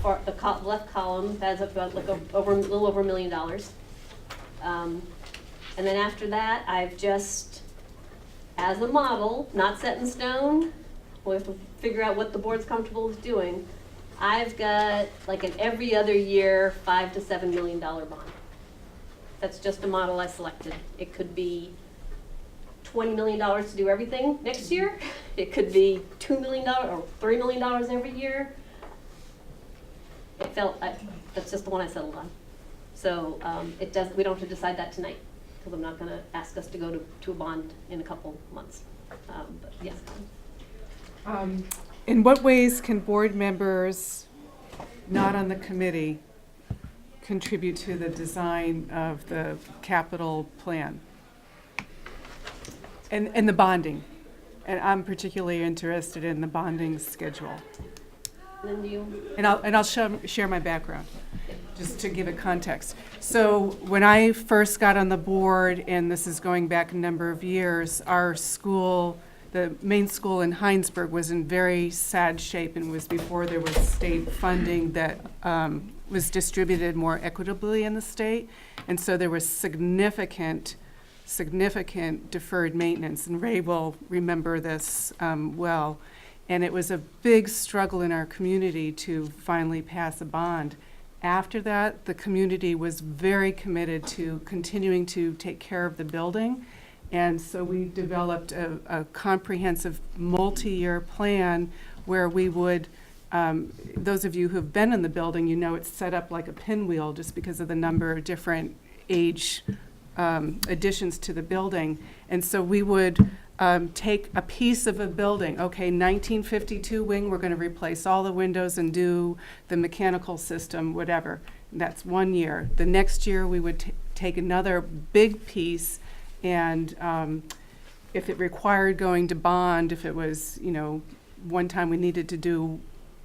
left column, that's about a little over $1 million. And then after that, I've just, as a model, not set in stone, we'll have to figure out what the board's comfortable with doing. I've got like an every other year $5 to $7 million bond. That's just a model I selected. It could be $20 million to do everything next year. It could be $2 million or $3 million every year. That's just the one I settled on. So we don't have to decide that tonight, because I'm not going to ask us to go to a bond in a couple months. But yes. In what ways can board members not on the committee contribute to the design of the capital plan? And the bonding. And I'm particularly interested in the bonding schedule. And then you. And I'll share my background, just to give it context. So when I first got on the board, and this is going back a number of years, our school, the main school in Heinsberg, was in very sad shape, and was before there was state funding that was distributed more equitably in the state. And so there was significant deferred maintenance, and Ray will remember this well. And it was a big struggle in our community to finally pass a bond. After that, the community was very committed to continuing to take care of the building. And so we developed a comprehensive multi-year plan where we would, those of you who have been in the building, it's set up like a pinwheel just because of the number of different age additions to the building. And so we would take a piece of a building. Okay, 1952 wing, we're going to replace all the windows and do the mechanical system, whatever. That's 1 year. The next year we would take another big piece, and if it required going to bond, if it was, one time we needed to do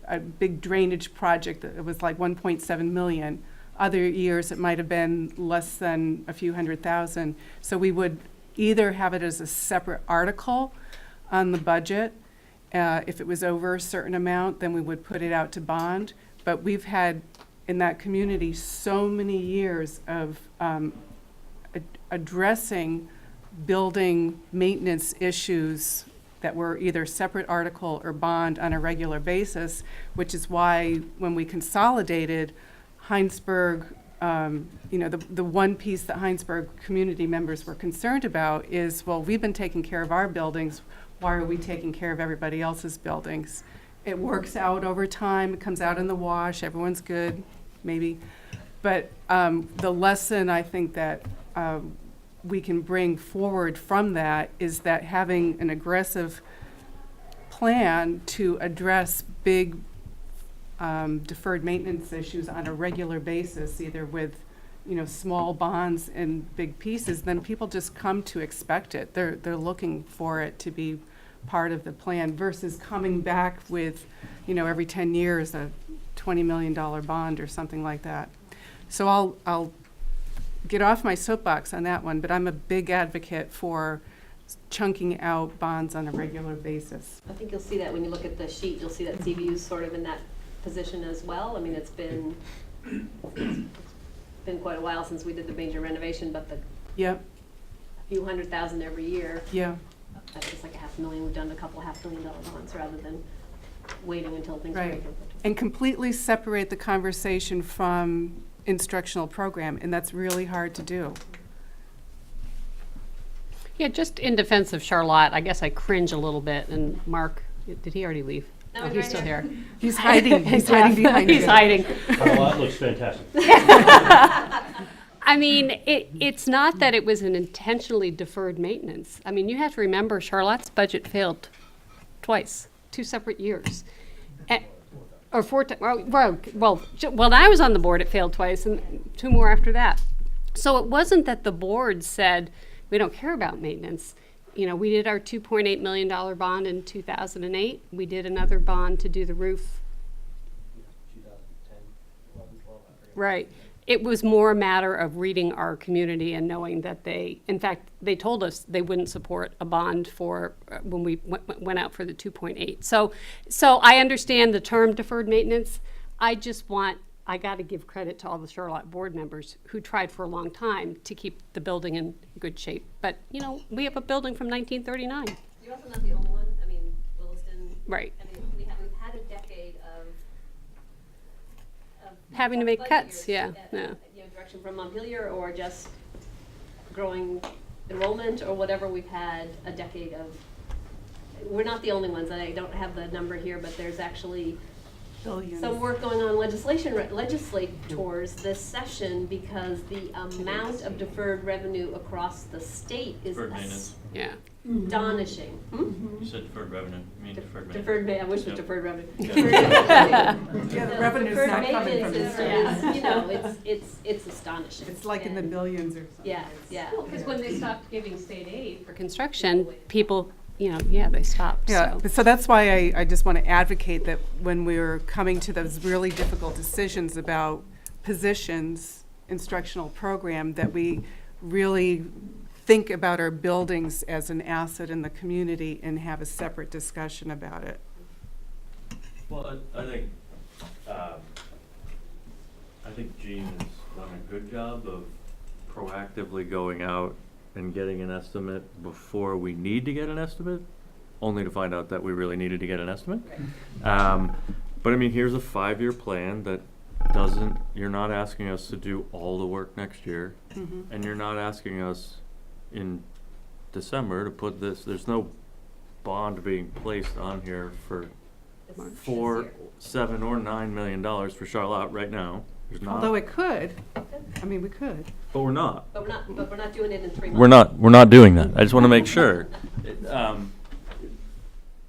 a big drainage project that was like 1.7 million. Other years it might have been less than a few $100,000. So we would either have it as a separate article on the budget. If it was over a certain amount, then we would put it out to bond. But we've had in that community so many years of addressing building maintenance issues that were either separate article or bond on a regular basis, which is why when we consolidated Heinsberg, the one piece that Heinsberg community members were concerned about is, well, we've been taking care of our buildings, why are we taking care of everybody else's buildings? It works out over time, it comes out in the wash, everyone's good, maybe. But the lesson I think that we can bring forward from that is that having an aggressive plan to address big deferred maintenance issues on a regular basis, either with, small bonds and big pieces, then people just come to expect it. They're looking for it to be part of the plan versus coming back with, every 10 years, a $20 million bond or something like that. So I'll get off my soapbox on that one, but I'm a big advocate for chunking out bonds on a regular basis. I think you'll see that when you look at the sheet, you'll see that CVU's sort of in that position as well. I mean, it's been quite a while since we did the major renovation, but Yep, a few $100,000 every year. yeah, I think it's like $500,000. We've done a couple $500,000 bonds rather than waiting until things Right. break. and completely separate the conversation from instructional program, and that's really hard to do. Yeah, just in defense of Charlotte, I guess I cringe a little bit, and Mark, did he already leave? No, Oh, he's he's right still here. here. He's hiding, he's hiding behind you. He's hiding. Oh, that looks fantastic. I mean, it's not that it was an intentionally deferred maintenance. I mean, you have to remember Charlotte's budget failed twice, 2 separate years. Or 4 times. When I was on the board, it failed twice, and 2 more after that. So it wasn't that the board said, we don't care about maintenance. We did our $2.8 million bond in 2008. We did another bond to do the roof. 2010, 11, 12, Right. It was more a matter of reading our community and knowing that in fact, they told us they wouldn't support a bond for when we went out for the 2.8. So I understand the term deferred maintenance. I got to give credit to all the Charlotte board members who tried for a long time to keep the building in good shape. But, we have a building from 1939. You're also not the only one. I mean, Williston. Right. I mean, we've had a decade of Having to make budget cuts, years, yeah. direction from Montpelier or just growing enrollment or whatever. We've had a decade of. We're not the only ones. I don't have the number here, but there's actually some work going on legislators this session because the amount of deferred revenue across the state is Deferred maintenance. Yeah. astonishing. You said deferred revenue, I mean deferred maintenance. Deferred, I wish it was Yep. deferred revenue. Yeah, the revenue's Deferred not coming from maintenance this. it's astonishing. It's like in the And- billions or something. Yeah, yeah. Because when they stopped giving state aid for construction, people, they stopped. Yeah, So. so that's why I just want to advocate that when we're coming to those really difficult decisions about positions, instructional program, that we really think about our buildings as an asset in the community and have a separate discussion about it. Well, I think Jean has done a good job of proactively going out and getting an estimate before we need to get an estimate, only to find out that we really needed to get an estimate. But I mean, here's a 5-year plan that you're not asking us to do all the work next year, and you're not asking us in December to put there's no bond being placed on here for $4, $7, or $9 million for Charlotte right now. There's not. Although it could, we could. But we're not. But we're not doing it in 3 months. We're not doing that. I just want to make sure.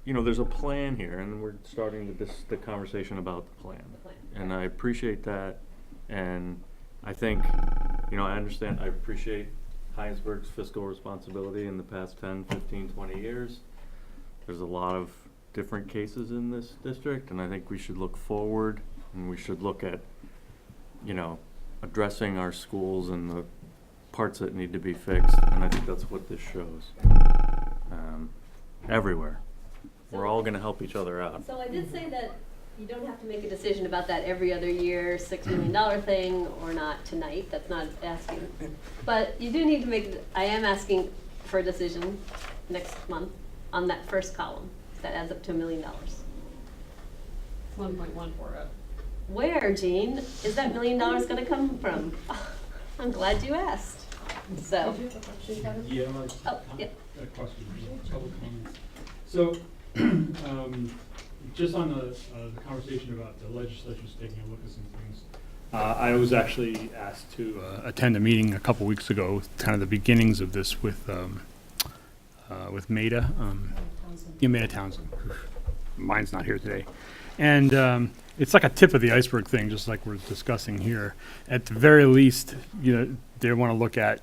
There's a plan here, and we're starting the conversation about the plan. And I appreciate that, and I think, I understand, I appreciate Heinsberg's fiscal responsibility in the past 10, 15, 20 years. There's a lot of different cases in this district, and I think we should look forward, and we should look at, addressing our schools and the parts that need to be fixed, and I think that's what this shows. Everywhere. We're all going to help each other out. So I did say that you don't have to make a decision about that every other year, $6 million thing or not tonight. That's not asking. But you do need to I am asking for a decision next month on that first column. That adds up to $1 million. 1.1 for it. Where, Jean, is that $1 million going to come from? I'm glad you asked. So, Yeah, oh, yeah. a question, public comments. So, just on the conversation about the legislature's taking a look at some things, I was actually asked to attend a meeting a couple weeks ago, kind of the beginnings of this with Maida, Maida Townsend. Mine's not here today. And it's like a tip of the iceberg thing, just like we're discussing here. At the very least, they want to look at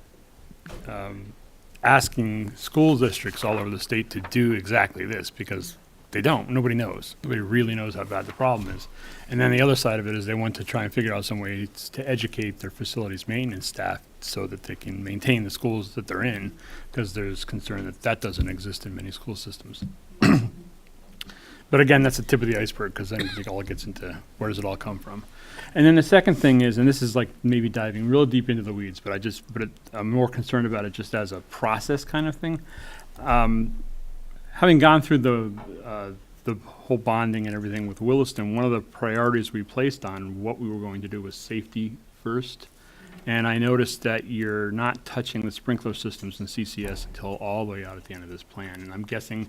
asking school districts all over the state to do exactly this, because they don't. Nobody knows. Nobody really knows how bad the problem is. And then the other side of it is they want to try and figure out some ways to educate their facilities maintenance staff so that they can maintain the schools that they're in, because there's concern that that doesn't exist in many school systems. But again, that's the tip of the iceberg, because then it all gets into where does it all come from. And then the second thing is, and this is like maybe diving real deep into the weeds, but I'm more concerned about it just as a process kind of thing. Having gone through the whole bonding and everything with Williston, one of the priorities we placed on what we were going to do was safety first. And I noticed that you're not touching the sprinkler systems in CCS until all the way out at the end of this plan. And I'm guessing,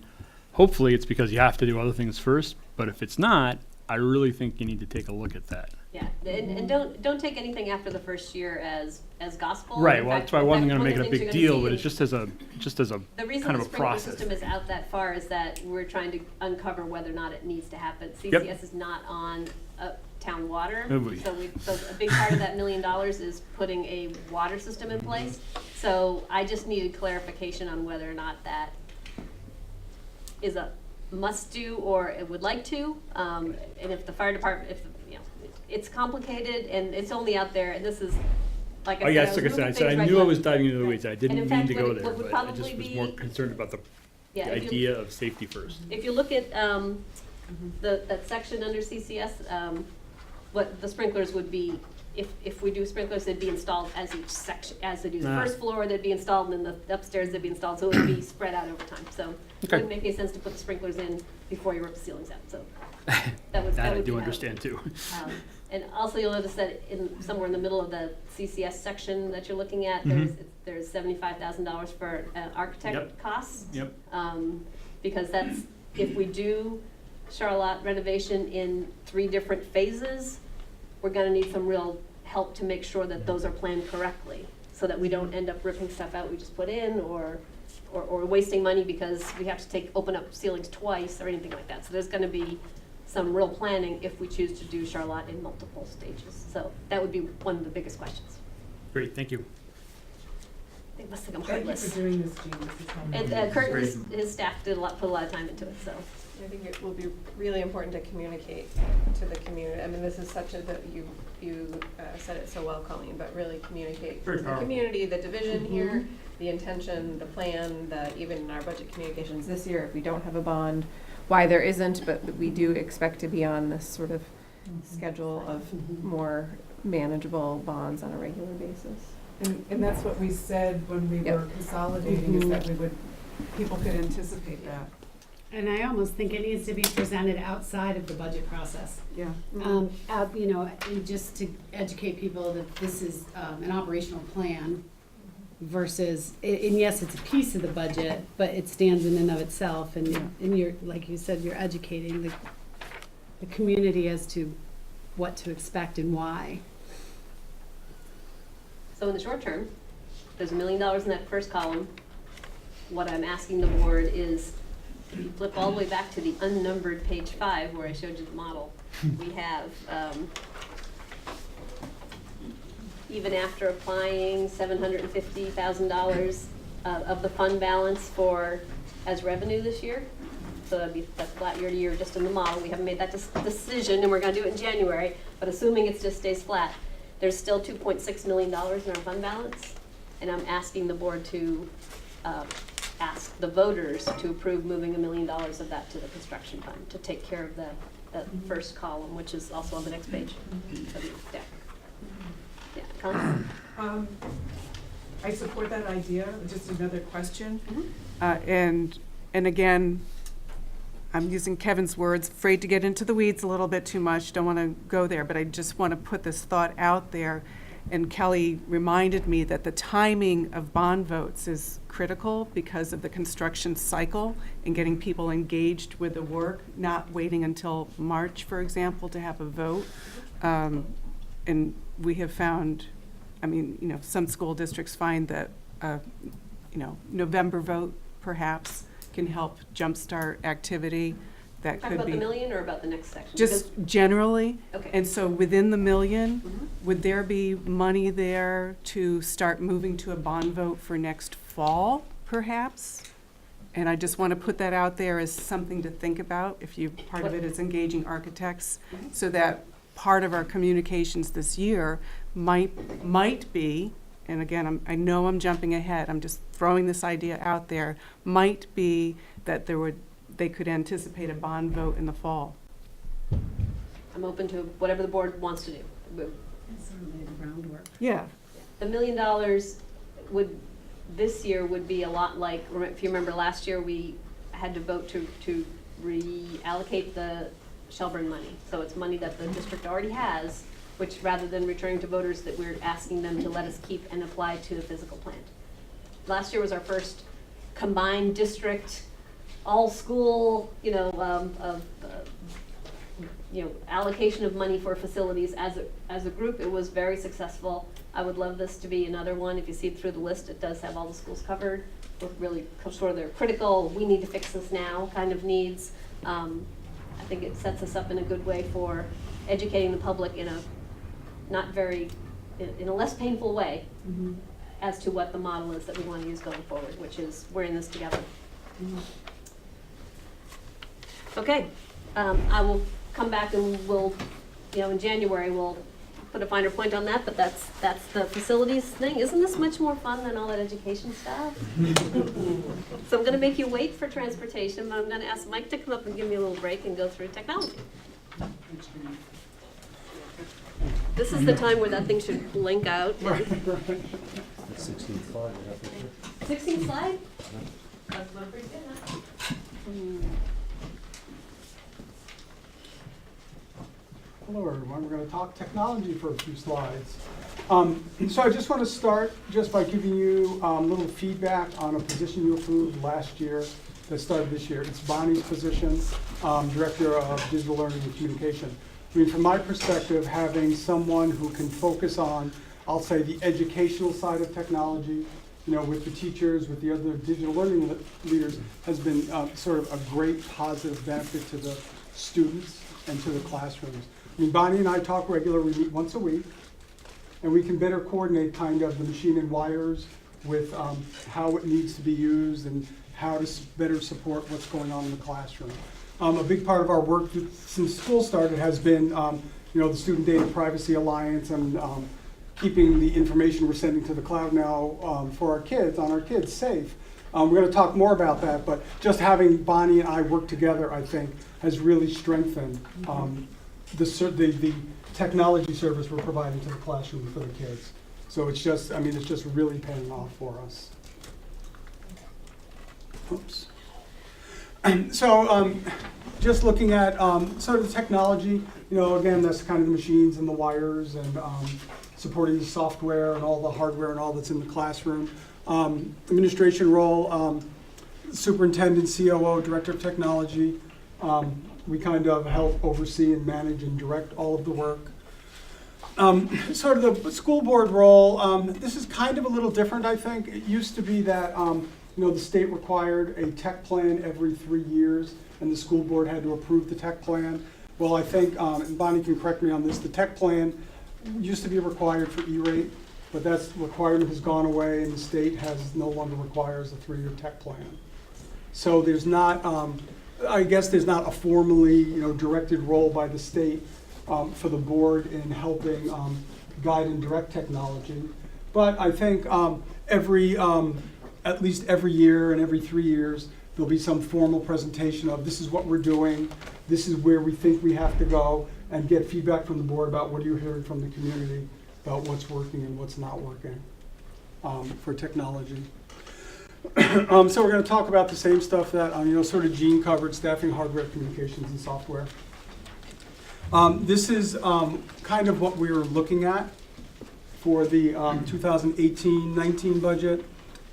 hopefully it's because you have to do other things first, but if it's not, I really think you need to take a look at that. Yeah, and don't take anything after the first year as gospel. Right, In well, fact- that's why I in wasn't fact, gonna one make of it a the big things you're deal, gonna but see it's just as a The reason kind the of a sprinkler process. system is out that far is that we're trying to uncover whether or not it needs to happen. Yep. CCS is not on town water, Oh, boy. so a big part of that $1 million is putting a water system in place. So I just needed clarification on whether or not that is a must-do or it would like to. And if the fire department, it's complicated and it's only out there, and this is, like I Oh, said, yeah, I was like I moving said, I things knew I right was along. diving into the Right. weeds. I And didn't in mean fact, to what go it- there, what would but I just probably was be- more concerned about the Yeah, if you- idea of safety first. If you look at that section under CCS, what the sprinklers would be, if we do sprinklers, they'd be installed as each section, as they do the first floor, they'd be installed, and then the upstairs, they'd be installed, so it would be spread out over time. So it Okay. wouldn't make any sense to put the sprinklers in before you rip the ceilings out, so that would That I be do how- understand too. And also you'll notice that somewhere in the middle of the CCS section that you're looking at, there's $75,000 for architect Yep. costs. Yep. Because that's, if we do Charlotte renovation in 3 different phases, we're gonna need some real help to make sure that those are planned correctly, so that we don't end up ripping stuff out we just put in, or wasting money because we have to open up ceilings twice or anything like that. So there's gonna be some real planning if we choose to do Charlotte in multiple stages. So that would be one of the biggest questions. Great, thank you. They must think I'm Thank you heartless. for doing this, Jean. This is helpful. And Kurt, Great. his staff put a lot of time into it, so. I think it will be really important to communicate to the community. I mean, this is such a, you said it so well, Colleen, but really communicate Very to the powerful. community, the division here, the intention, the plan, even in our budget communications this year, if we don't have a bond, why there isn't, but we do expect to be on this sort of schedule of more manageable bonds on a regular basis. And that's what we said when we Yep. were consolidating, is that people could anticipate that. And I almost think it needs to be presented outside of the budget process. Yeah. And just to educate people that this is an operational plan versus, and yes, it's a piece of the budget, but it stands in and of itself. And you're, like you said, you're educating the community as to what to expect and why. So in the short term, there's $1 million in that first column. What I'm asking the board is, flip all the way back to the unnumbered page 5 where I showed you the model. We have, even after applying $750,000 of the fund balance as revenue this year, so that's flat year to year just in the model. We haven't made that decision, and we're going to do it in January, but assuming it just stays flat, there's still $2.6 million in our fund balance, and I'm asking the board to ask the voters to approve moving $1 million of that to the construction fund to take care of that first column, which is also on the next page of the deck. Yeah, Colin? I support that idea. Just another question. And again, I'm using Kevin's words, afraid to get into the weeds a little bit too much, don't want to go there, but I just want to put this thought out there. And Kelly reminded me that the timing of bond votes is critical because of the construction cycle and getting people engaged with the work, not waiting until March, for example, to have a vote. and we have found, I mean, you know, some school districts find that, you know, November vote perhaps can help jumpstart activity. That Talk could about the be million or about the next section? just generally. Okay. And so within the million, Mhm. would there be money there to start moving to a bond vote for next fall, perhaps? And I just want to put that out there as something to think about, if you, part of it is engaging architects, Mhm. so that part of our communications this year might be, and again, I know I'm jumping ahead, I'm just throwing this idea out there, might be that they could anticipate a bond vote in the fall. I'm open to whatever the board wants to do. Certainly the groundwork. Yeah. The $1 million would, this year would be a lot like, if you remember last year, we had to vote to reallocate the Shelburne money. So it's money that the district already has, which rather than returning to voters, that we're asking them to let us keep and apply to the physical plant. Last year was our first combined district, all school, allocation of money for facilities as a group. It was very successful. I would love this to be another one. If you see it through the list, it does have all the schools covered with really sort of their critical, we need to fix this now kind of needs. I think it sets us up in a good way for educating the public in a in a less painful way as to what the model is that we want to use going forward, which is we're in this together. Okay, I will come back and we'll, in January, we'll put a finer point on that, but that's the facilities thing. Isn't this much more fun than all that education stuff? So I'm gonna make you wait for transportation, but I'm gonna ask Mike to come up and give me a little break and go through technology. This is the time where that thing should blink out. 16 slide. 16 slide? That's not pretty good, huh? Hello, everyone. We're going to talk technology for a few slides. So I just want to start just by giving you a little feedback on a position you approved last year that started this year. It's Bonnie's position, Director of Digital Learning and Communication. I mean, from my perspective, having someone who can focus on, I'll say, the educational side of technology, with the teachers, with the other digital learning leaders, has been sort of a great positive benefit to the students and to the classrooms. I mean, Bonnie and I talk regularly, we meet once a week, and we can better coordinate kind of the machine and wires with how it needs to be used and how to better support what's going on in the classroom. A big part of our work since school started has been, the Student Data Privacy Alliance and keeping the information we're sending to the cloud now for our kids, on our kids, safe. We're going to talk more about that, but just having Bonnie and I work together, I think, has really strengthened the technology service we're providing to the classroom for the kids. So it's just really paying off for us. Oops. So just looking at sort of the technology, again, that's kind of the machines and the wires and supporting the software and all the hardware and all that's in the classroom. Administration role, superintendent, COO, director of technology. We kind of help oversee and manage and direct all of the work. Sort of the school board role, this is kind of a little different, I think. It used to be that the state required a tech plan every 3 years, and the school board had to approve the tech plan. Well, I think, and Bonnie can correct me on this, the tech plan used to be required for E-rate, but that requirement has gone away, and the state no longer requires a 3-year tech plan. So there's not, I guess there's not a formally, directed role by the state for the board in helping guide and direct technology. But I think at least every year and every 3 years, there'll be some formal presentation of this is what we're doing, this is where we think we have to go, and get feedback from the board about what you're hearing from the community about what's working and what's not working for technology. So we're going to talk about the same stuff that sort of Jean covered: staffing, hardware, communications, and software. This is kind of what we were looking at for the 2018-19 budget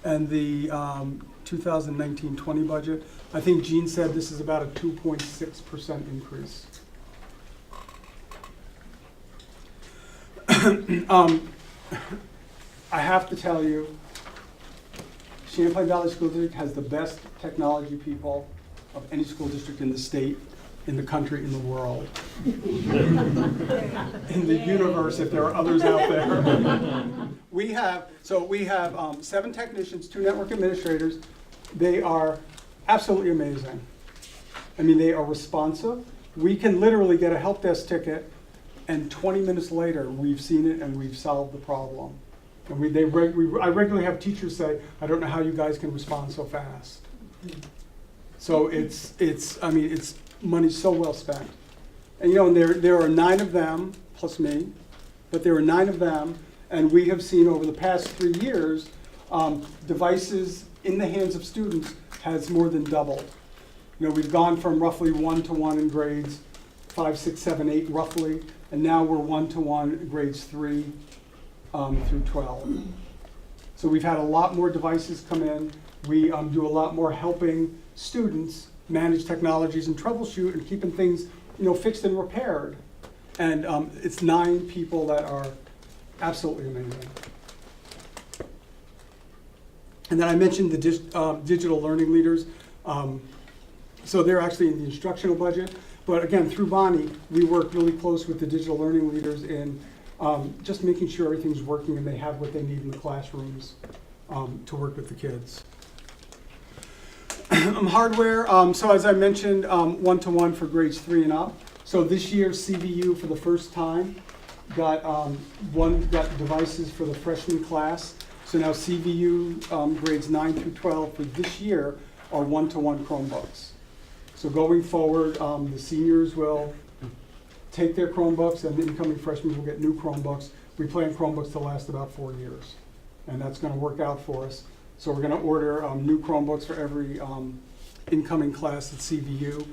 and the 2019-20 budget. I think Jean said this is about a 2.6% increase. I have to tell you, Champlain Valley School District has the best technology people of any school district in the state, in the country, in the world. In the universe, if there are others out there. We have 7 technicians, 2 network administrators. They are absolutely amazing. I mean, they are responsive. We can literally get a help desk ticket, and 20 minutes later, we've seen it and we've solved the problem. And I regularly have teachers say, I don't know how you guys can respond so fast. So it's money so well spent. And there are 9 of them, plus me, but there are 9 of them, and we have seen over the past 3 years, devices in the hands of students has more than doubled. We've gone from roughly 1-to-1 in grades 5, 6, 7, 8 roughly, and now we're 1-to-1 in grades 3 through 12. So we've had a lot more devices come in. We do a lot more helping students manage technologies and troubleshoot and keeping things fixed and repaired. And it's 9 people that are absolutely amazing. And then I mentioned the digital learning leaders. So they're actually in the instructional budget. But again, through Bonnie, we work really close with the digital learning leaders in just making sure everything's working and they have what they need in the classrooms to work with the kids. Hardware, so as I mentioned, 1-to-1 for grades 3 and up. So this year, CVU for the first time got devices for the freshman class. So now CVU grades 9 through 12 for this year are 1-to-1 Chromebooks. So going forward, the seniors will take their Chromebooks and the incoming freshmen will get new Chromebooks. We plan Chromebooks to last about 4 years, and that's going to work out for us. So we're going to order new Chromebooks for every incoming class at CVU.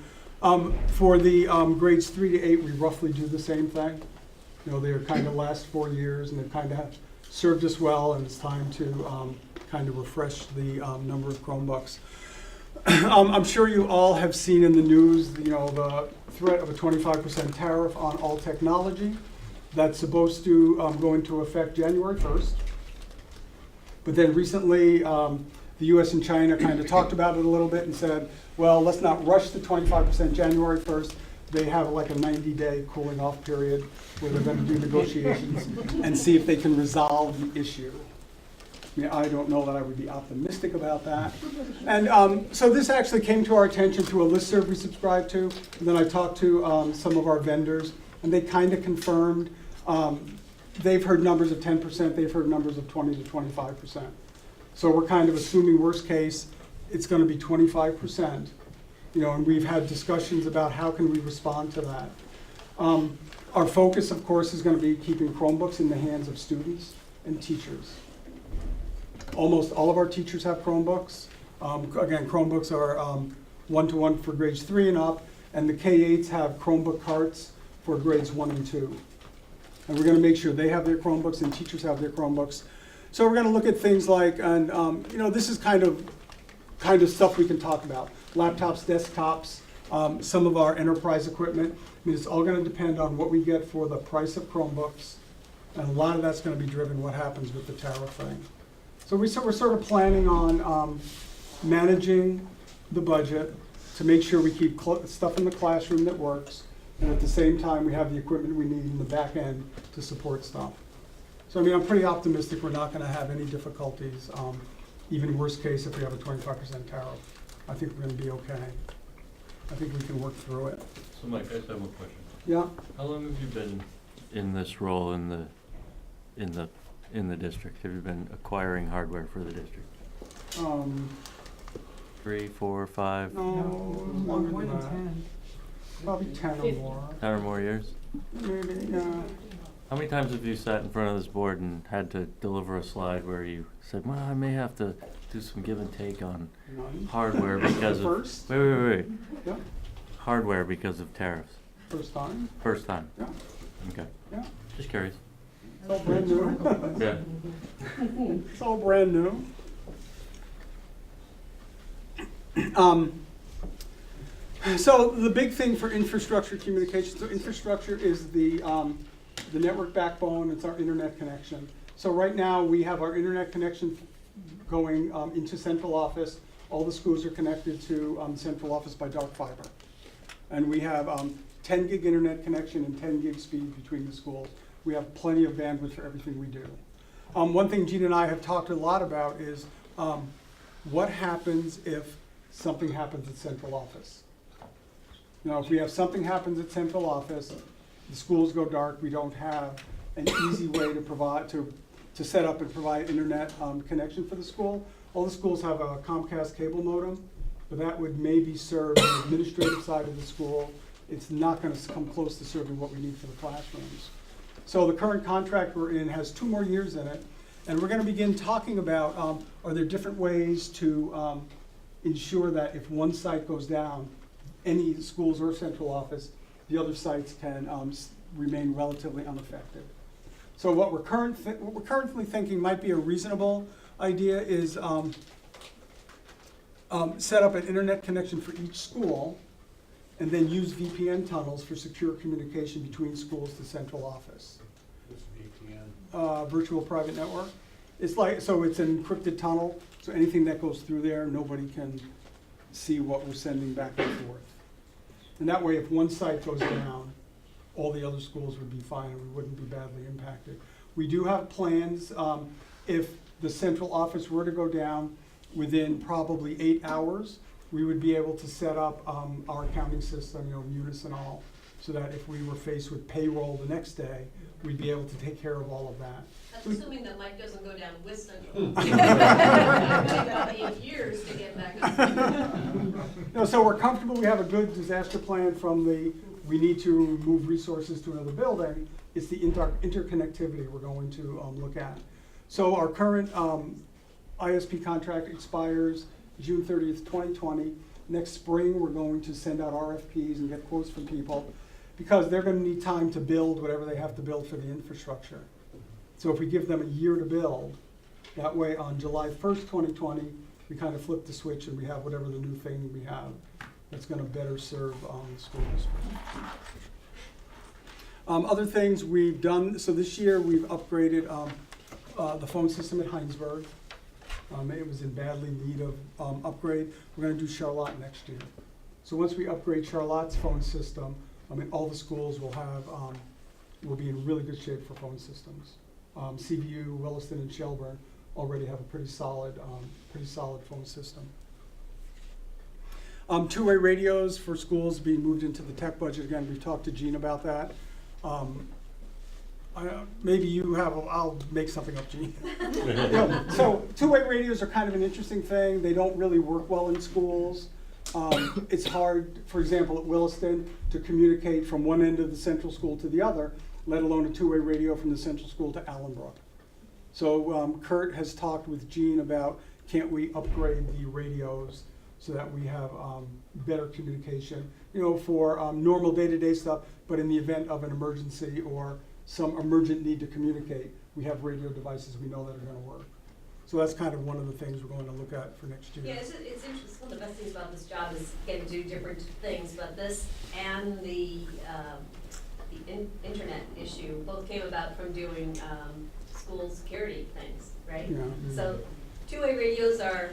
For the grades 3 to 8, we roughly do the same thing. They're kind of last 4 years, and they've kind of served us well, and it's time to kind of refresh the number of Chromebooks. I'm sure you all have seen in the news, the threat of a 25% tariff on all technology. That's supposed to go into effect January 1st. But then recently, the US and China kind of talked about it a little bit and said, well, let's not rush the 25% January 1st. They have like a 90-day cooling off period where they're going to do negotiations and see if they can resolve the issue. I don't know that I would be optimistic about that. And so this actually came to our attention through a listserv we subscribed to. And then I talked to some of our vendors, and they kind of confirmed. They've heard numbers of 10%, they've heard numbers of 20 to 25%. So we're kind of assuming worst case, it's going to be 25%. And we've had discussions about how can we respond to that. Our focus, of course, is going to be keeping Chromebooks in the hands of students and teachers. Almost all of our teachers have Chromebooks. Again, Chromebooks are 1-to-1 for grades 3 and up, and the K-8s have Chromebook carts for grades 1 and 2. And we're going to make sure they have their Chromebooks and teachers have their Chromebooks. So we're going to look at things like, and this is kind of stuff we can talk about. Laptops, desktops, some of our enterprise equipment. I mean, it's all going to depend on what we get for the price of Chromebooks, and a lot of that's going to be driven what happens with the tariff thing. So we're sort of planning on managing the budget to make sure we keep stuff in the classroom that works, and at the same time we have the equipment we need in the back end to support stuff. So I'm pretty optimistic we're not going to have any difficulties, even worst case if we have a 25% tariff. I think we're going to be okay. I think we can work through it. So Mike, I just have one question. Yeah. How long have you been in this role in the district? Have you been acquiring hardware for the district? 3, 4, 5? No, longer than that. Probably 10 or more. 10 or more years? Maybe, How many times have you sat in front of this board and had to deliver a slide where you said, well, I may have to do some give and take on none. hardware because of... First? Wait. Yeah. Hardware because of tariffs. First time. First time? Yeah. Okay. Yeah. Just curious. It's all brand new. Yeah. It's all brand new. So the big thing for infrastructure communications, so infrastructure is the the network backbone, it's our internet connection. So right now, we have our internet connection going into central office. All the schools are connected to central office by dark fiber. And we have 10 gig internet connection and 10 gig speed between the schools. We have plenty of bandwidth for everything we do. One thing Gene and I have talked a lot about is what happens if something happens at central office. Now, if we have something happens at central office, the schools go dark, we don't have an easy way to provide, to set up and provide internet connection for the school. All the schools have a Comcast cable modem, but that would maybe serve the administrative side of the school. It's not gonna come close to serving what we need for the classrooms. So the current contract we're in has 2 more years in it, and we're gonna begin talking about, are there different ways to ensure that if one site goes down, any schools or central office, the other sites can remain relatively unaffected. So what we're currently thinking might be a reasonable idea is set up an internet connection for each school and then use VPN tunnels for secure communication between schools to central office. What's VPN? Virtual private network. It's like, so it's an encrypted tunnel, so anything that goes through there, nobody can see what we're sending back and forth. And that way, if one site goes down, all the other schools would be fine and we wouldn't be badly impacted. We do have plans, if the central office were to go down within probably 8 hours, we would be able to set up our accounting system, Munis and all, so that if we were faced with payroll the next day, we'd be able to take care of all of that. That's assuming that Mike doesn't go down with Central. It took about 8 years to get back. No, so we're comfortable, we have a good disaster plan from we need to move resources to another building. It's the interconnectivity we're going to look at. So our current ISP contract expires June 30th, 2020. Next spring, we're going to send out RFPs and get quotes from people because they're going to need time to build whatever they have to build for the infrastructure. So if we give them a year to build, that way on July 1st, 2020, we kind of flip the switch and we have whatever the new thing we have that's going to better serve the school district. Other things we've done, so this year we've upgraded the phone system at Heinsberg. It was in badly need of upgrade. We're going to do Charlotte next year. So once we upgrade Charlotte's phone system, all the schools will have will be in really good shape for phone systems. CVU, Williston, and Shelburne already have a pretty solid phone system. Two-way radios for schools being moved into the tech budget. Again, we've talked to Gene about that. Maybe you have, I'll make something up, Gene. So two-way radios are kind of an interesting thing. They don't really work well in schools. It's hard, for example, at Williston to communicate from one end of the central school to the other, let alone a two-way radio from the central school to Allenbrook. So Kurt has talked with Gene about, can't we upgrade the radios so that we have better communication, for normal day-to-day stuff, but in the event of an emergency or some emergent need to communicate, we have radio devices we know that are going to work. So that's kind of one of the things we're going to look at for next year. Yeah, it's interesting. One of the best things about this job is getting to do different things, but this and the internet issue both came about from doing school security things, right? Yeah. So two-way radios are,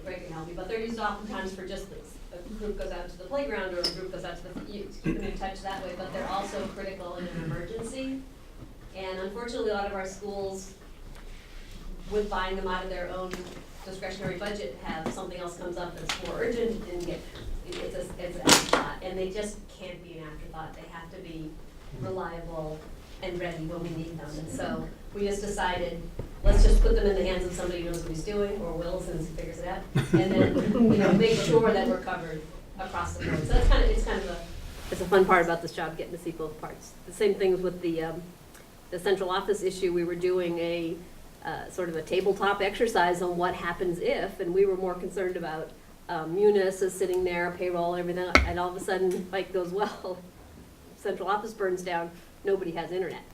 Greg can help me, but they're used oftentimes for just this. A group goes out to the playground or a group goes out to the, you keep them in touch that way, but they're also critical in an emergency. And unfortunately, a lot of our schools, with buying them out of their own discretionary budget, have something else comes up that's more urgent and it's an afterthought. And they just can't be an afterthought. They have to be reliable and ready when we need them. And so we just decided, let's just put them in the hands of somebody who knows what he's doing, or will, since he figures it out, and then make sure that we're covered across the board. So that's it's a fun part about this job, getting to see both parts. The same things with the central office issue. We were doing a sort of a tabletop exercise on what happens if, and we were more concerned about Munis is sitting there, payroll, everything, and all of a sudden, Mike goes, well, central office burns down, nobody has internet,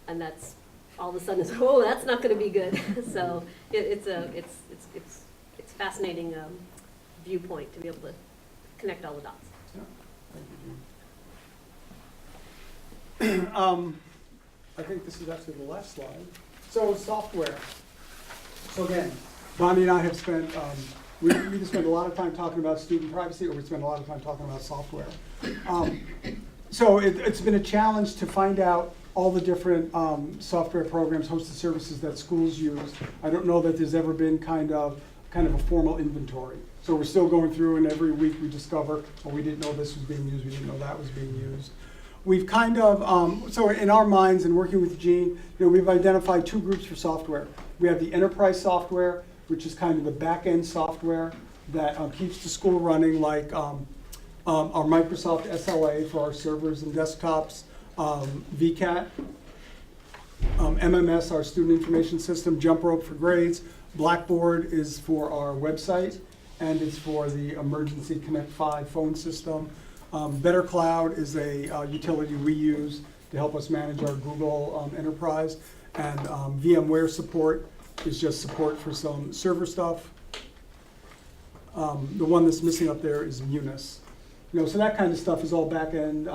and that's all of a sudden, oh, that's not going to be good. So it's fascinating viewpoint to be able to connect all the dots. Yeah. Thank you, I think this is actually the last slide. So software. So again, Bonnie and I have spent, we either spend a lot of time talking about student privacy or we spend a lot of time talking about software. So it's been a challenge to find out all the different software programs, hosted services that schools use. I don't know that there's ever been kind of a formal inventory. So we're still going through, and every week we discover, well, we didn't know this was being used, we didn't know that was being used. We've kind of, so in our minds and working with Gene, we've identified two groups for software. We have the enterprise software, which is kind of the back-end software that keeps the school running, like our Microsoft SLA for our servers and desktops, VCAT, MMS, our student information system, Jump Rope for grades, Blackboard is for our website, and it's for the Emergency Connect 5 phone system. Better Cloud is a utility we use to help us manage our Google Enterprise. And VMware support is just support for some server stuff. The one that's missing up there is Munis. So that kind of stuff is all back-end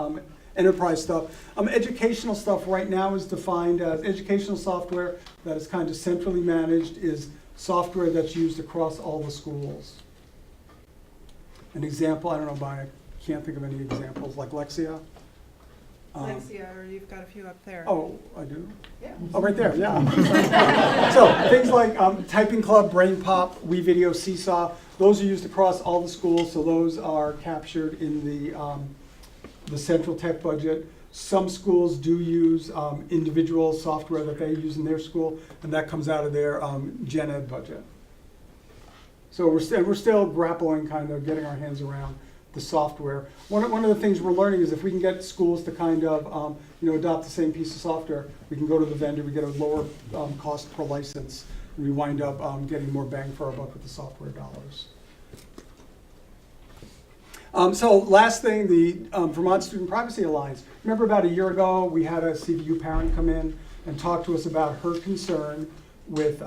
enterprise stuff. Educational stuff right now is defined as educational software that is kind of centrally managed is software that's used across all the schools. An example, I don't know, Bonnie, I can't think of any examples, like Lexia. Lexia, or you've got a few up there. Oh, I do? Yeah. Oh, right there, yeah. So things like Typing Club, Brain Pop, WeVideo, Seesaw, those are used across all the schools, so those are captured in the central tech budget. Some schools do use individual software that they use in their school, and that comes out of their gen ed budget. So we're still grappling, kind of getting our hands around the software. One of the things we're learning is if we can get schools to kind of adopt the same piece of software, we can go to the vendor, we get a lower cost per license, and we wind up getting more bang for our buck with the software dollars. So last thing, the Vermont Student Privacy Alliance. Remember about a year ago, we had a CVU parent come in and talk to us about her concern with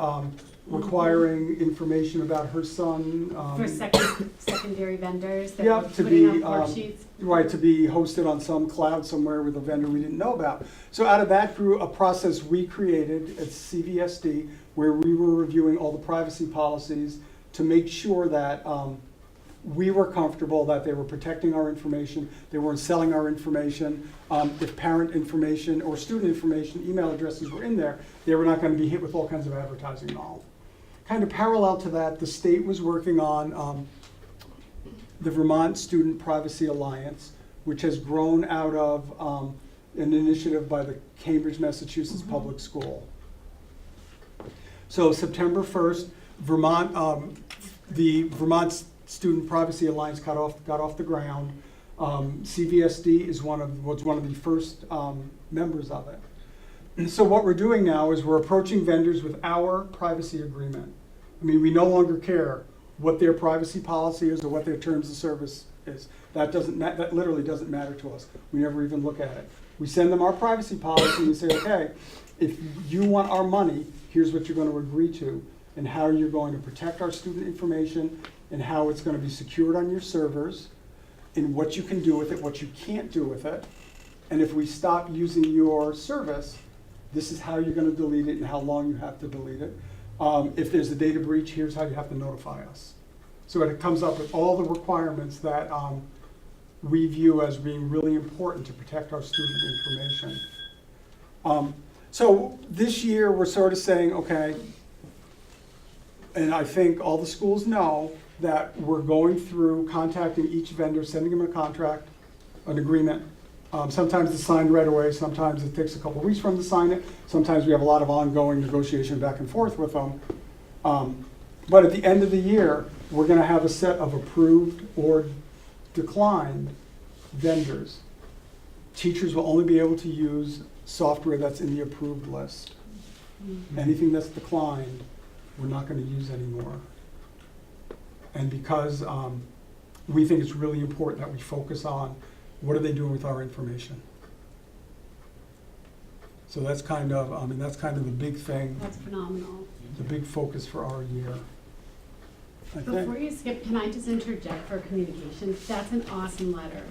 requiring information about her son. For secondary vendors that Yep, were to putting be, up worksheets. right, to be hosted on some cloud somewhere with a vendor we didn't know about. So out of that grew a process we created at CVSD where we were reviewing all the privacy policies to make sure that we were comfortable that they were protecting our information, they weren't selling our information. If parent information or student information, email addresses were in there, they were not going to be hit with all kinds of advertising and all. Kind of parallel to that, the state was working on the Vermont Student Privacy Alliance, which has grown out of an initiative by the Cambridge, Massachusetts Public School. So September 1st, the Vermont Student Privacy Alliance got off the ground. CVSD was one of the first members of it. And so what we're doing now is we're approaching vendors with our privacy agreement. I mean, we no longer care what their privacy policy is or what their terms of service is. That literally doesn't matter to us. We never even look at it. We send them our privacy policy and say, okay, if you want our money, here's what you're going to agree to and how you're going to protect our student information and how it's going to be secured on your servers and what you can do with it, what you can't do with it. And if we stop using your service, this is how you're going to delete it and how long you have to delete it. If there's a data breach, here's how you have to notify us. So it comes up with all the requirements that we view as being really important to protect our student information. So this year we're sort of saying, okay, and I think all the schools know that we're going through contacting each vendor, sending them a contract, an agreement. Sometimes it's signed right away, sometimes it takes a couple weeks for them to sign it, sometimes we have a lot of ongoing negotiation back and forth with them. But at the end of the year, we're going to have a set of approved or declined vendors. Teachers will only be able to use software that's in the approved list. Anything that's declined, we're not going to use anymore. And because we think it's really important that we focus on what are they doing with our information. So that's kind of, that's kind of the big thing. That's phenomenal. The big focus for our year. Before you skip, can I just interject for communication? That's an awesome letter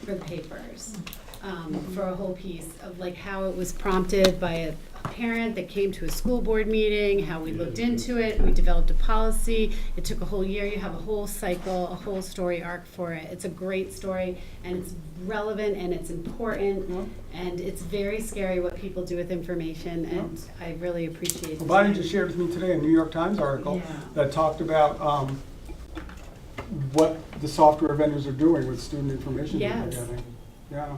for the papers. for a whole piece of like how it was prompted by a parent that came to a school board meeting, how we looked into it, we developed a policy. It took a whole year. You have a whole cycle, a whole story arc for it. It's a great story, and it's relevant, and it's important, and it's very scary what people do with information, and I really appreciate Well, Bonnie it. just shared with me today a New York Times article Yeah. that talked about what the software vendors are doing with student information that Yes. they're getting. Yeah,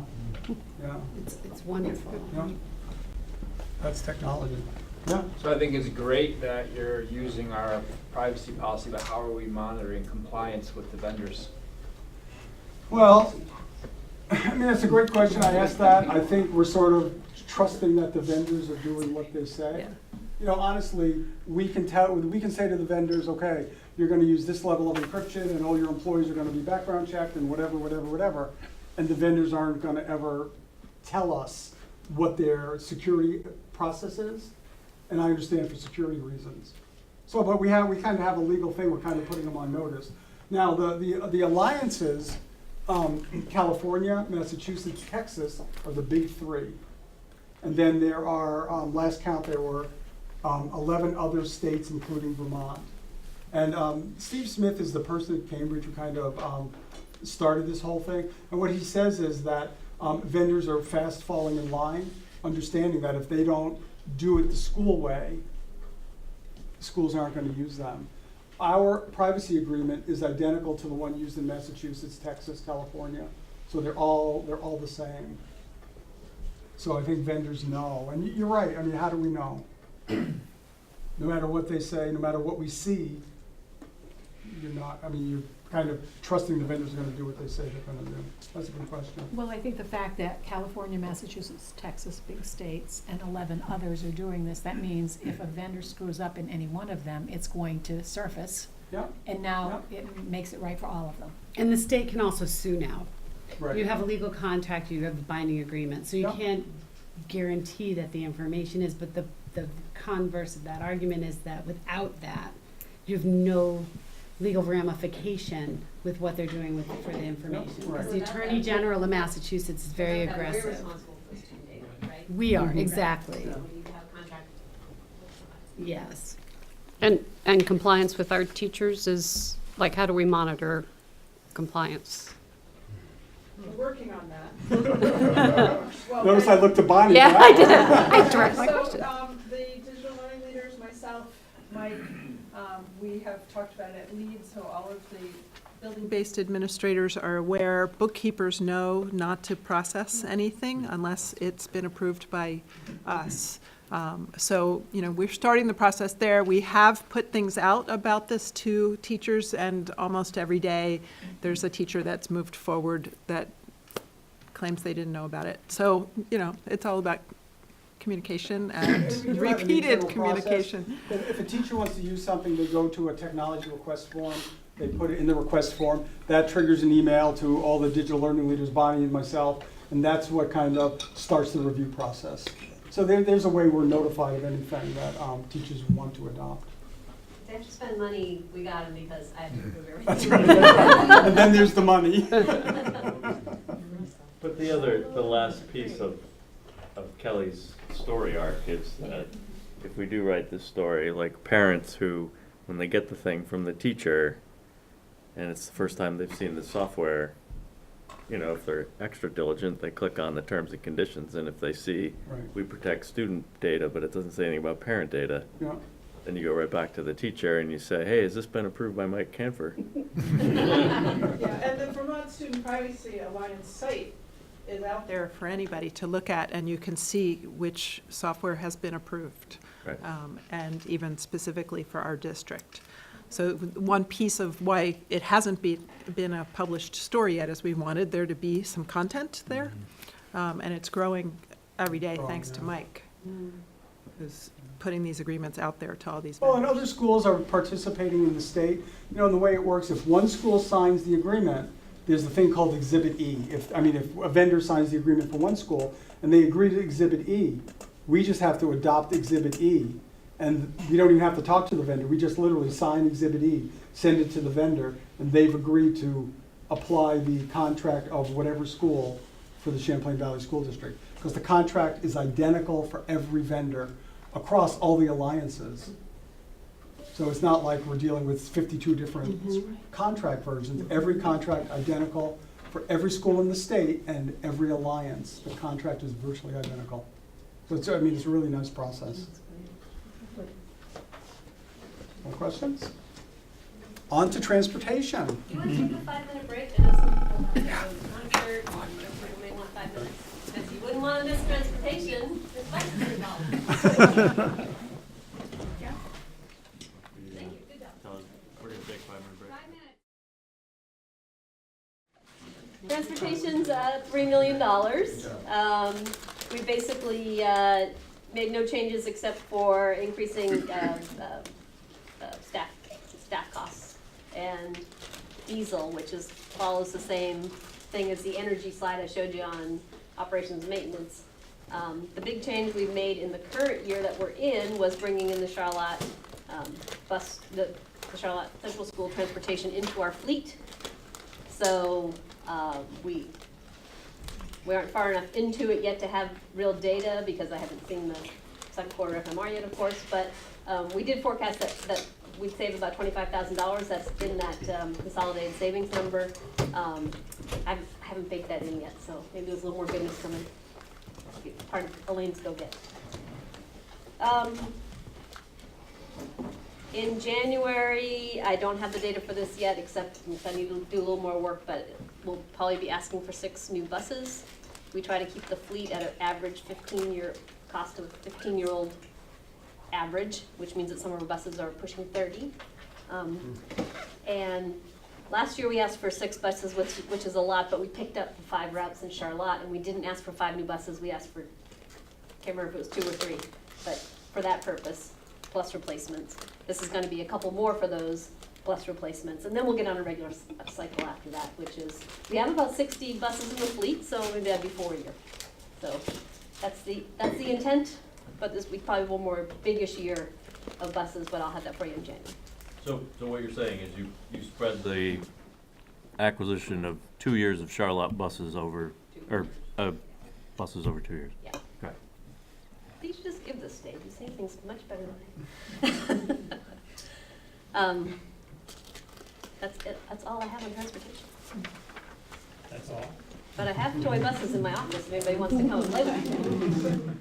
yeah, It's wonderful. yeah. That's technology. Yeah. So I think it's great that you're using our privacy policy, but how are we monitoring compliance with the vendors? Well, I mean, that's a great question. I asked that. I think we're sort of trusting that the vendors are doing what they say. You know, honestly, we can say to the vendors, okay, you're gonna use this level of encryption and all your employees are gonna be background checked and whatever. And the vendors aren't gonna ever tell us what their security process is. And I understand for security reasons. So, but we kind of have a legal thing, we're kind of putting them on notice. Now, the alliances, California, Massachusetts, Texas are the big three. And then there are, last count, there were 11 other states, including Vermont. And Steve Smith is the person at Cambridge who kind of started this whole thing. And what he says is that vendors are fast falling in line, understanding that if they don't do it the school way, schools aren't going to use them. Our privacy agreement is identical to the one used in Massachusetts, Texas, California. So they're all the same. So I think vendors know. And you're right. I mean, how do we know? No matter what they say, no matter what we see, you're not, I mean, you're kind of trusting the vendors are going to do what they say they're going to do. That's a good question. Well, I think the fact that California, Massachusetts, Texas, big states, and 11 others are doing this, that means if a vendor screws up in any one of them, it's going to surface. Yeah. And now it makes it right for all of them. And the state can also sue now. Right. You have a legal contract, you have a binding agreement, so you Yeah. can't guarantee that the information is, but the converse of that argument is that without that, you have no legal ramification with what they're doing for the information. Right. Because the Attorney General of Massachusetts is very We're aggressive. responsible for the student data, right? We are, Mhm. exactly, So we need to have a contract with somebody. yes. And compliance with our teachers is, like, how do we monitor compliance? We're working on that. Well, Notice I looked to Bonnie. Yeah, for I that. did. I direct my So, question. the digital learning leaders, myself, Mike, we have talked about it at LEAD, so all of the building-based administrators are aware. Bookkeepers know not to process anything unless it's been approved by us. So, you know, we're starting the process there. We have put things out about this to teachers, and almost every day, there's a teacher that's moved forward that claims they didn't know about it. So, you know, it's all about communication and We do have an repeated internal process. communication. If a teacher wants to use something, they go to a technology request form, they put it in the request form, that triggers an email to all the digital learning leaders, Bonnie and myself, and that's what kind of starts the review process. So there's a way we're notified of anything that teachers want to adopt. If they have to spend money, we got them because I have to approve everything. That's right. And then there's the money. But the last piece of Kelly's story arc is that if we do write this story, like parents who, when they get the thing from the teacher, and it's the first time they've seen the software, you know, if they're extra diligent, they click on the terms and conditions, and if they see Right. we protect student data, but it doesn't say anything about parent data, Yeah. then you go right back to the teacher and you say, hey, has this been approved by Mike Canfor? Yeah, and the Vermont Student Privacy Alliance site is out there for anybody to look at, and you can see which software has been approved, Right. and even specifically for our district. So one piece of why it hasn't been a published story yet is we wanted there to be some content there, and it's growing every day thanks to Mike, who's putting these agreements out there to all these Well, and vendors. other schools are participating in the state. You know, and the way it works, if one school signs the agreement, there's a thing called Exhibit E. If a vendor signs the agreement for one school and they agree to Exhibit E, we just have to adopt Exhibit E. And we don't even have to talk to the vendor. We just literally sign Exhibit E, send it to the vendor, and they've agreed to apply the contract of whatever school for the Champlain Valley School District, because the contract is identical for every vendor across all the alliances. So it's not like we're dealing with 52 different contract versions. Every contract identical for every school in the state and every alliance. The contract is virtually identical. So it's, I mean, it's a really nice process. More questions? On to transportation. Do you want to take a 5-minute break? I know some people have to go to concert, and people may want 5 minutes. Because you wouldn't want to miss transportation, there's buses involved. Thank you, good job. We're gonna take a 5-minute break. 5 minutes. Transportation's $3 million. We basically made no changes except for increasing staff costs and diesel, which follows the same thing as the energy slide I showed you on operations and maintenance. The big change we've made in the current year that we're in was bringing in the Charlotte the Charlotte Central School transportation into our fleet. So we aren't far enough into it yet to have real data because I haven't seen the second quarter FMR yet, of course, but we did forecast that we'd save about $25,000. That's in that consolidated savings number. I haven't baked that in yet, so maybe there's a little more goodness coming. Part of Elaine's go-get. In January, I don't have the data for this yet, except I need to do a little more work, but we'll probably be asking for 6 new buses. We try to keep the fleet at an average 15-year cost of a 15-year-old average, which means that some of our buses are pushing 30. And last year we asked for 6 buses, which is a lot, but we picked up 5 routes in Charlotte, and we didn't ask for 5 new buses. We asked for, can't remember if it was 2 or 3, but for that purpose, plus replacements. This is going to be a couple more for those, plus replacements, and then we'll get on a regular cycle after that, which is, we have about 60 buses in the fleet, so maybe that'd be 4 a year. So that's the intent, but this week probably one more biggish year of buses, but I'll have that for you in January. So what you're saying is you spread the acquisition of 2 years of Charlotte buses over, buses over 2 years? Yeah. Okay. You should just give this stage. You say things much better than I do. That's it. That's all I have on transportation. That's all? But I have toy buses in my office if anybody wants to come and play with me.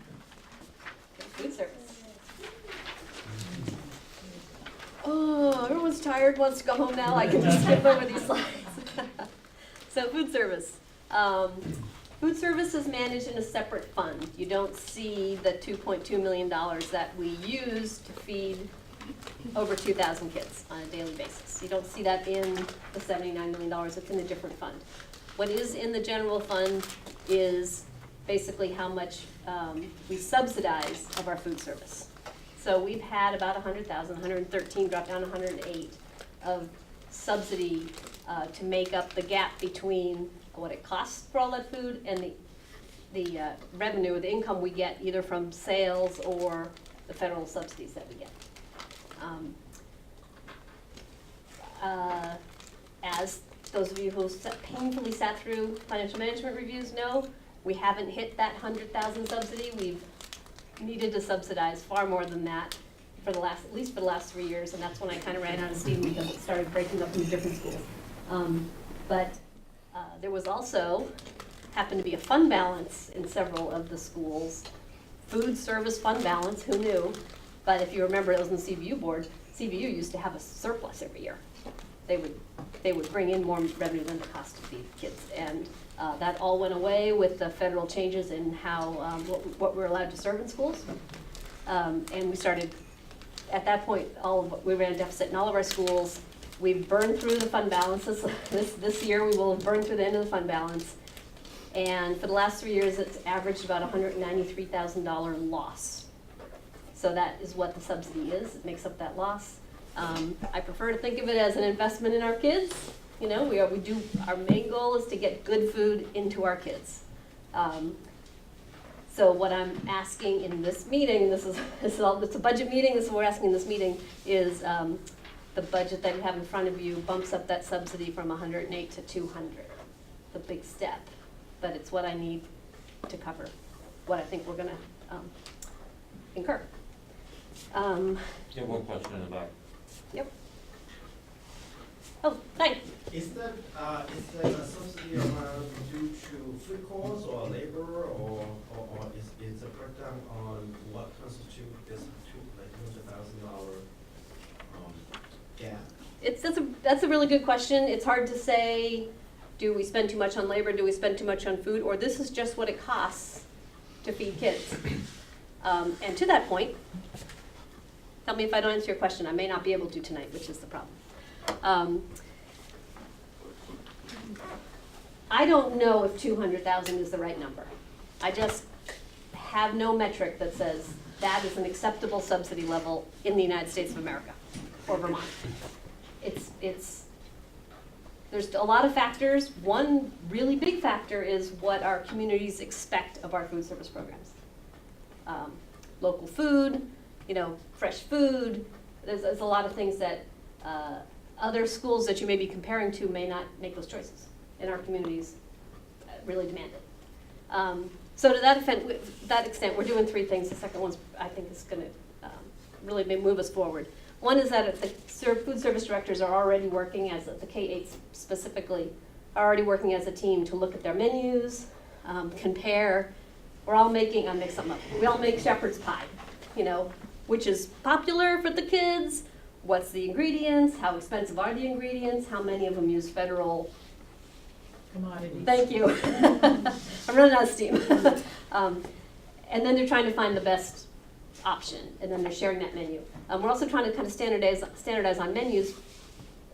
Food service. Oh, everyone's tired, wants to go home now. I can just skip over these slides. So food service. Food service is managed in a separate fund. You don't see the $2.2 million that we use to feed over 2,000 kids on a daily basis. You don't see that in the $79 million. It's in a different fund. What is in the general fund is basically how much we subsidize of our food service. So we've had about 100,000, 113, dropped down to 108 of subsidy to make up the gap between what it costs for all that food and the revenue or the income we get either from sales or the federal subsidies that we get. As those of you who painfully sat through financial management reviews know, we haven't hit that 100,000 subsidy. We've needed to subsidize far more than that for the last, at least for the last 3 years, and that's when I kind of ran out of steam because it started breaking up into different schools. There was also, happened to be a fund balance in several of the schools, food service fund balance, who knew? But if you remember, it was on the CVU board. CVU used to have a surplus every year. They would bring in more revenue than the cost to feed kids, and that all went away with the federal changes in how what we're allowed to serve in schools. And we started at that point. We ran a deficit in all of our schools. We've burned through the fund balances. This year we will have burned through the end of the fund balance. And for the last 3 years, it's averaged about $193,000 loss. So that is what the subsidy is. It makes up that loss. I prefer to think of it as an investment in our kids. You know, our main goal is to get good food into our kids. So what I'm asking in this meeting, it's a budget meeting, this is what we're asking in this meeting, is the budget that you have in front of you bumps up that subsidy from 108 to 200. It's a big step. but it's what I need to cover what I think we're gonna incur. Yeah, one question in the back. Yep. Oh, hi. Is the subsidy amount due to food costs or labor, or is a breakdown on what constitutes this $200,000 gap? That's a really good question. It's hard to say, do we spend too much on labor, do we spend too much on food, or this is just what it costs to feed kids. And to that point, tell me if I don't answer your question. I may not be able to tonight, which is the problem. I don't know if 200,000 is the right number. I just have no metric that says that is an acceptable subsidy level in the United States of America or Vermont. There's a lot of factors. One really big factor is what our communities expect of our food service programs. Local food, fresh food. There's a lot of things that other schools that you may be comparing to may not make those choices. In our communities, really demand it. So to that extent, we're doing three things. The second one's, I think, is going to really move us forward. One is that the food service directors are already working as the K-8s specifically, are already working as a team to look at their menus, compare. We're all making, I make something up, we all make shepherd's pie, which is popular for the kids, what's the ingredients, how expensive are the ingredients, how many of them use federal Commodities. Thank you. I'm running out of steam. And then they're trying to find the best option, and then they're sharing that menu. We're also trying to kind of standardize on menus.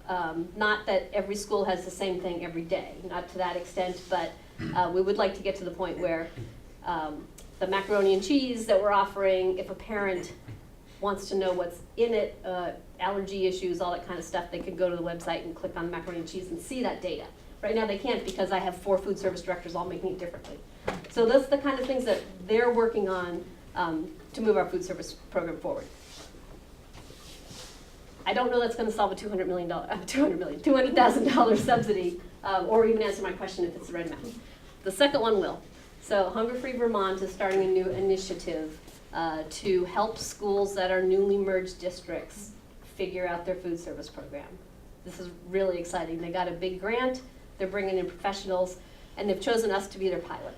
Not that every school has the same thing every day, not to that extent, but we would like to get to the point where the macaroni and cheese that we're offering, if a parent wants to know what's in it, allergy issues, all that kind of stuff, they can go to the website and click on macaroni and cheese and see that data. Right now they can't because I have 4 food service directors all making it differently. So that's the kind of things that they're working on to move our food service program forward. I don't know that's going to solve a $200,000 subsidy, or even answer my question if it's the right amount. The second one will. So Hunger Free Vermont is starting a new initiative to help schools that are newly merged districts figure out their food service program. This is really exciting. They got a big grant. They're bringing in professionals, and they've chosen us to be their pilot.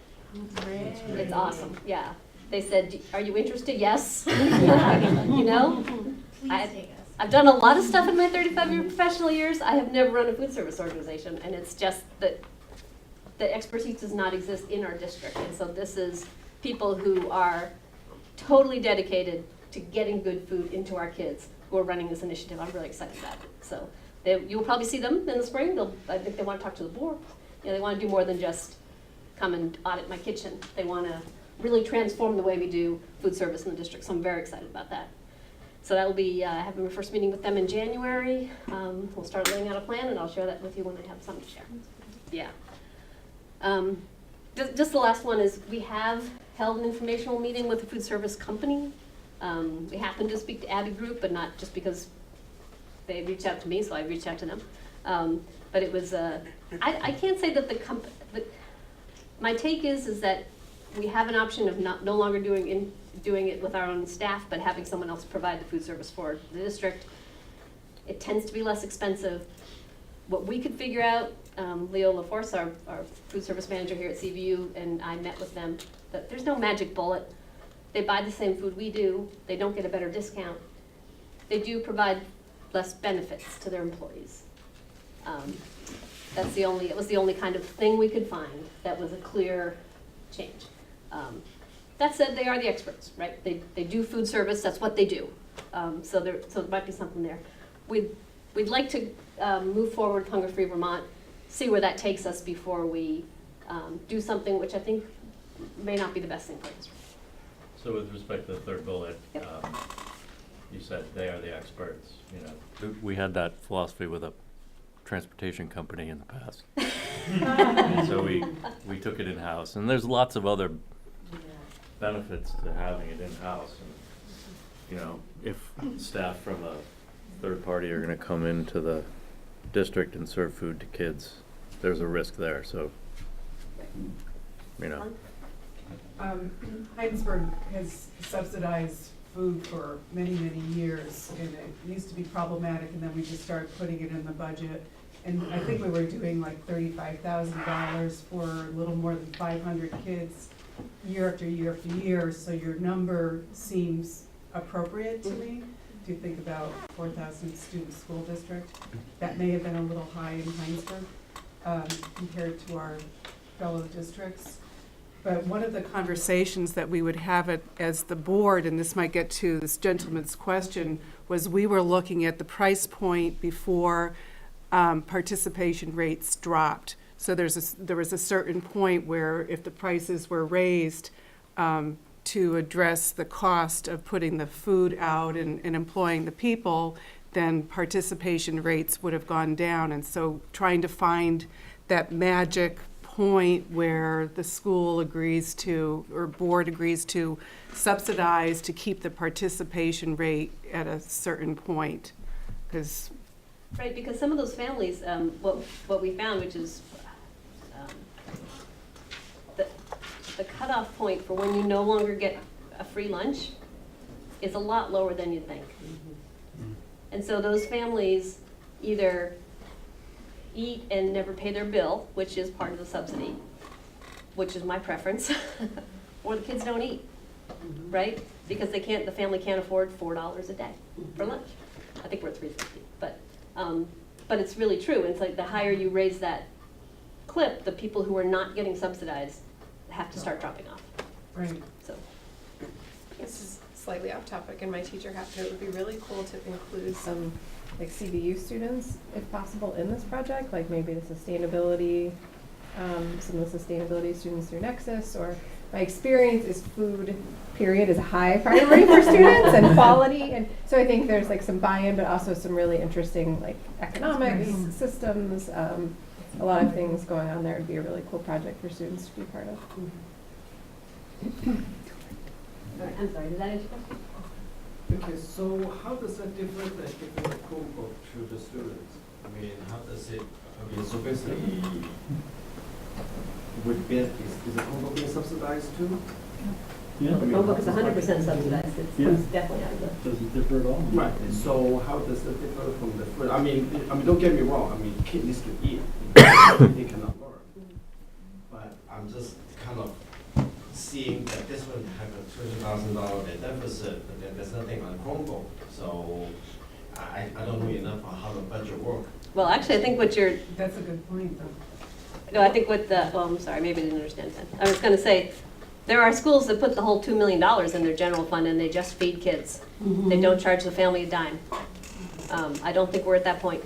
Great. It's awesome, yeah. They said, are you interested? Yes. Please take us. I've done a lot of stuff in my 35-year professional years. I have never run a food service organization, and it's just that the expertise does not exist in our district. And so this is people who are totally dedicated to getting good food into our kids who are running this initiative. I'm really excited about it. So you'll probably see them in the spring. I think they want to talk to the board. They want to do more than just come and audit my kitchen. They want to really transform the way we do food service in the district. So I'm very excited about that. So that will be having my first meeting with them in January. We'll start laying out a plan, and I'll share that with you when I have something to share. Yeah. Just the last one is we have held an informational meeting with a food service company. We happened to speak to Abbey Group, but not just because they reached out to me, so I reached out to them. But it was, I can't say that my take is that we have an option of no longer doing it with our own staff, but having someone else provide the food service for the district. It tends to be less expensive. What we could figure out, Leo LaForce, our food service manager here at CVU, and I met with them, that there's no magic bullet. They buy the same food we do. They don't get a better discount. They do provide less benefits to their employees. It was the only kind of thing we could find that was a clear change. That said, they are the experts, right? They do food service, that's what they do. So there might be something there. We'd like to move forward with Hunger Free Vermont, see where that takes us before we do something which I think may not be the best thing for us. So with respect to the third bullet, Yep. You said they are the experts. We had that philosophy with a transportation company in the past. And so we took it in-house, and there's lots of other benefits to having it in-house. And, if staff from a third party are going to come into the district and serve food to kids, there's a risk there. So you know. Heinsberg has subsidized food for many, many years, and it used to be problematic, and then we just started putting it in the budget. And I think we were doing like $35,000 for a little more than 500 kids year after year after year, so your number seems appropriate to me. Do you think about 4,000 student school district? That may have been a little high in Heinsberg compared to our fellow districts. But one of the conversations that we would have as the board, and this might get to this gentleman's question, was we were looking at the price point before participation rates dropped. So there was a certain point where if the prices were raised to address the cost of putting the food out and employing the people, then participation rates would have gone down. And so trying to find that magic point where the school agrees to, or board agrees to subsidize to keep the participation rate at a certain point. Because Right, because some of those families, what we found, which is the cutoff point for when you no longer get a free lunch is a lot lower than you'd think. And so those families either eat and never pay their bill, which is part of the subsidy, which is my preference, or the kids don't eat, right? Because the family can't afford $4 a day for lunch. I think we're at $3.50, but it's really true. It's like the higher you raise that clip, the people who are not getting subsidized have to start dropping off. right. So, This is slightly off topic, and my teacher happened, it would be really cool to include some like CVU students, if possible, in this project, like maybe the sustainability, some of the sustainability students through Nexus, or my experience is food, period, is a high priority for students, and quality, and so I think there's like some buy-in, but also some really interesting like economics, systems, a lot of things going on there. It would be a really cool project for students to be part of. all right, I'm sorry, did that answer your question? Okay, so how does that differ, like, giving a Chromebook to the students? I mean, how does it, I mean, so basically, is the Chromebook being subsidized too? The Chromebook is 100% subsidized. It's definitely out of the. Doesn't differ at all. Right, and so how does that differ from the food? I mean, don't get me wrong, I mean, kid needs to eat, he cannot learn. But I'm just kind of seeing that this one have a $200,000 deficit, but then there's nothing on Chromebook. So I don't know enough on how the budget works. Well, actually, I think what you're, That's a good point, though. no, I think what the, well, I'm sorry, maybe I didn't understand that. I was going to say, there are schools that put the whole $2 million in their general fund and they just feed kids. They don't charge the family a dime. I don't think we're at that point.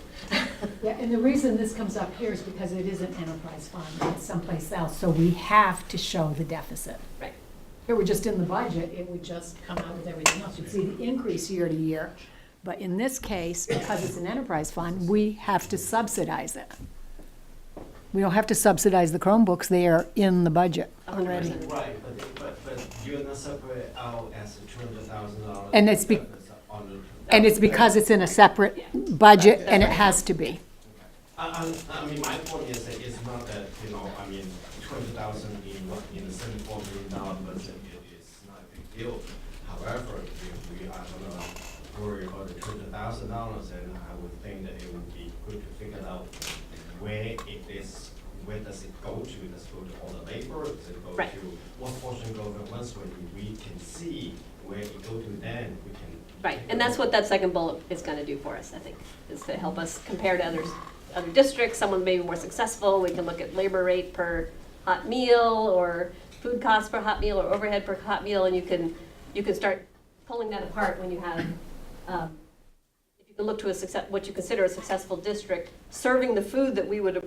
Yeah, and the reason this comes up here is because it is an enterprise fund, it's someplace else, so we have to show the deficit. Right. If it were just in the budget, it would just come out with everything else. You'd see the increase year to year. But in this case, because it's an enterprise fund, we have to subsidize it. We don't have to subsidize the Chromebooks, they are in the budget already. 100%. Right, but you're not separate out as a $200,000. And it's And it's because it's in a separate Yeah. budget, and it has to be. I mean, my point is that it's not that, you know, I mean, 200,000 in the $74 million budget, it is not a big deal. However, if we are gonna worry about the $200,000, then I would think that it would be good to figure out where it is, where does it go to? Does it go to all the labor? Does it go Right. to, what portion go to once when we can see where it go to, then we can. Right, and that's what that second bullet is going to do for us, I think, is to help us compare to other districts, someone maybe more successful. We can look at labor rate per hot meal, or food cost per hot meal, or overhead per hot meal, and you can start pulling that apart when you have, if you can look to what you consider a successful district, serving the food that we would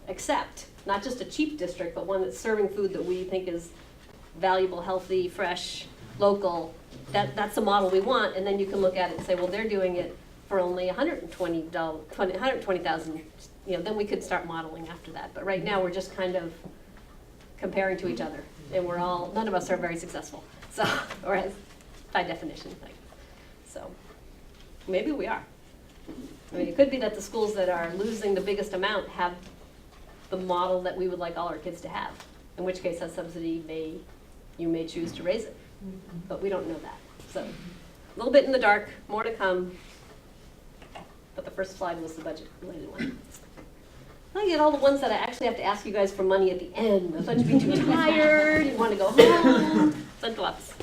accept, not just a cheap district, but one that's serving food that we think is valuable, healthy, fresh, local. That's the model we want, and then you can look at it and say, well, they're doing it for only $120,000. You know, then we could start modeling after that. But right now, we're just kind of comparing to each other, and none of us are very successful. So, or as by definition, like, so maybe we are. I mean, it could be that the schools that are losing the biggest amount have the model that we would like all our kids to have. in which case that subsidy you may choose to raise it. But we don't know that. So a little bit in the dark, more to come. But the first slide was the budget-related one. I get all the ones that I actually have to ask you guys for money at the end. A bunch of you too tired, you want to go home. Send lots.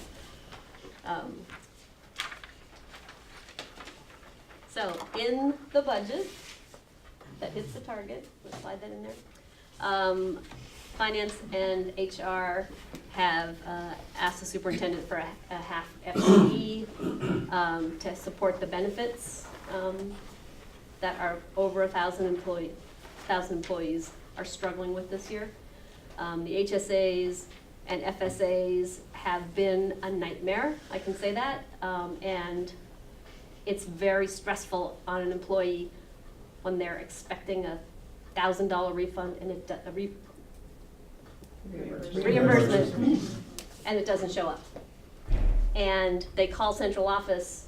So in the budget that hits the target, let's slide that in there. Finance and HR have asked the superintendent for a half FTE to support the benefits that are over 1,000 employees are struggling with this year. The HSAs and FSAs have been a nightmare, I can say that, and it's very stressful on an employee when they're expecting a $1,000 refund and reimbursement, and it doesn't show up. And they call central office,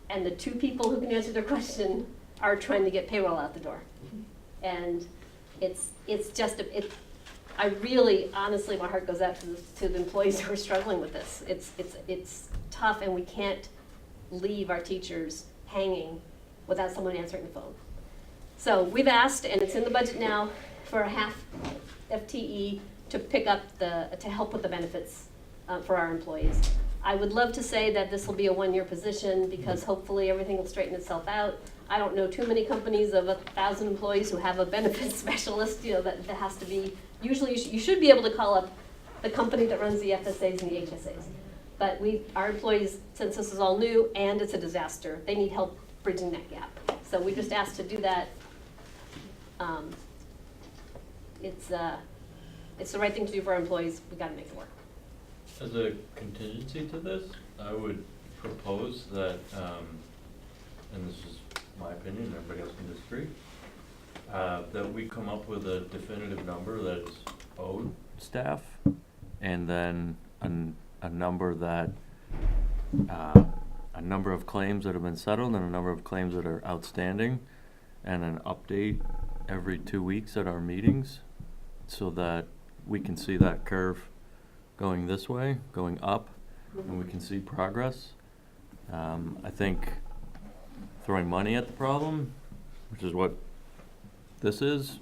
and the two people who can answer their question are trying to get payroll out the door. And it's just, I really, honestly, my heart goes out to the employees who are struggling with this. It's tough, and we can't leave our teachers hanging without someone answering the phone. So we've asked, and it's in the budget now, for a half FTE to pick up to help with the benefits for our employees. I would love to say that this will be a one-year position because hopefully everything will straighten itself out. I don't know too many companies of 1,000 employees who have a benefits specialist, that has to be, usually you should be able to call up the company that runs the FSAs and the HSAs. But our employees, since this is all new and it's a disaster, they need help bridging that gap. So we just asked to do that. It's the right thing to do for our employees. We got to make it work. As a contingency to this, I would propose that, and this is my opinion, everybody else can disagree, that we come up with a definitive number that is owed staff, and then a number that, a number of claims that have been settled and a number of claims that are outstanding, and an update every 2 weeks at our meetings so that we can see that curve going this way, going up, and we can see progress. I think throwing money at the problem, which is what this is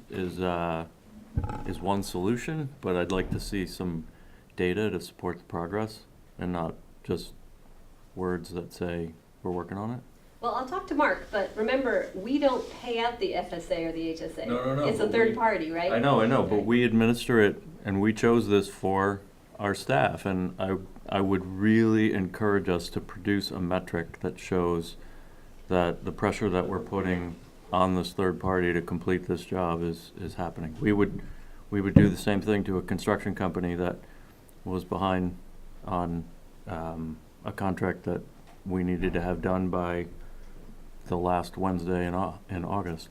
one solution, but I'd like to see some data to support the progress and not just words that say we're working on it. Well, I'll talk to Mark, but remember, we don't pay out the FSA or the HSA. No. It's a third party, right? I know, but we administer it, and we chose this for our staff, and I would really encourage us to produce a metric that shows that the pressure that we're putting on this third party to complete this job is happening. We would do the same thing to a construction company that was behind on a contract that we needed to have done by the last Wednesday in August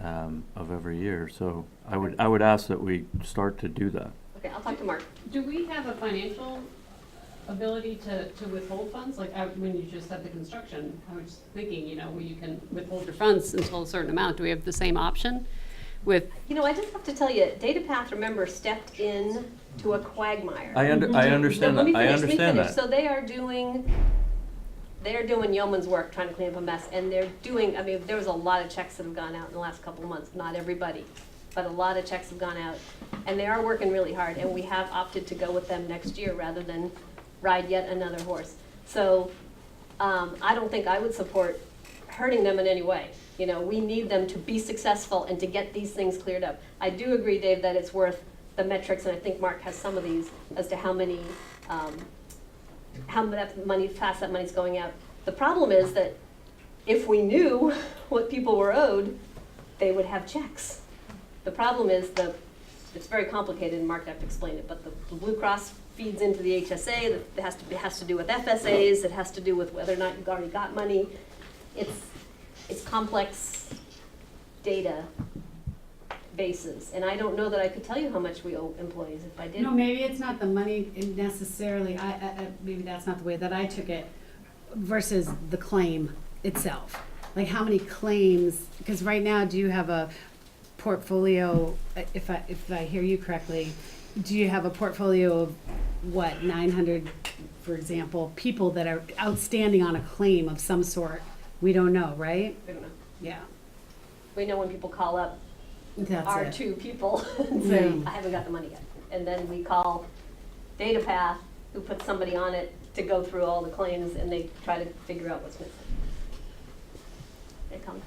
of every year. So I would ask that we start to do that. Okay, I'll talk to Mark. Do we have a financial ability to withhold funds? Like when you just said the construction, I was thinking, where you can withhold your funds until a certain amount. Do we have the same option with? I just have to tell you, DataPath, remember, stepped in to a quagmire. I understand that. I understand that. So they are doing yeoman's work trying to clean up a mess, and they're doing, there was a lot of checks that have gone out in the last couple of months, not everybody, but a lot of checks have gone out, and they are working really hard, and we have opted to go with them next year rather than ride yet another horse. So I don't think I would support hurting them in any way. We need them to be successful and to get these things cleared up. I do agree, Dave, that it's worth the metrics, and I think Mark has some of these, as to how many, how fast that money's going out. The problem is that if we knew what people were owed, they would have checks. The problem is it's very complicated, and Mark would have to explain it, but the Blue Cross feeds into the HSA, that has to do with FSAs, it has to do with whether or not you've already got money. It's complex data bases, and I don't know that I could tell you how much we owe employees if I did. No, maybe it's not the money necessarily, maybe that's not the way that I took it, versus the claim itself. Like how many claims, because right now, do you have a portfolio, if I hear you correctly, do you have a portfolio of, what, 900, for example, people that are outstanding on a claim of some sort? We don't know, right? We don't know. Yeah. We know when people call up That's our it. 2 people and say, Mm. I haven't got the money yet. And then we call DataPath, who puts somebody on it to go through all the claims, and they try to figure out what's missing. They come.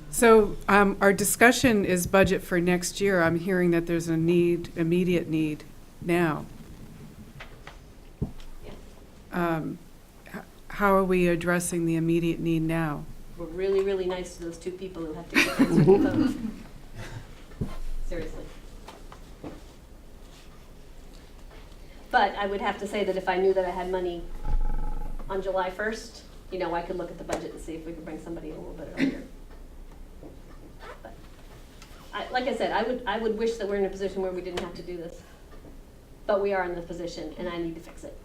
So our discussion is budget for next year. I'm hearing that there's a need, immediate need now. How are we addressing the immediate need now? We're really, really nice to those 2 people who have to get answer the phone. Seriously. But I would have to say that if I knew that I had money on July 1st, you know, I could look at the budget and see if we could bring somebody in a little bit earlier. But like I said, I would wish that we're in a position where we didn't have to do this. But we are in the position, and I need to fix it.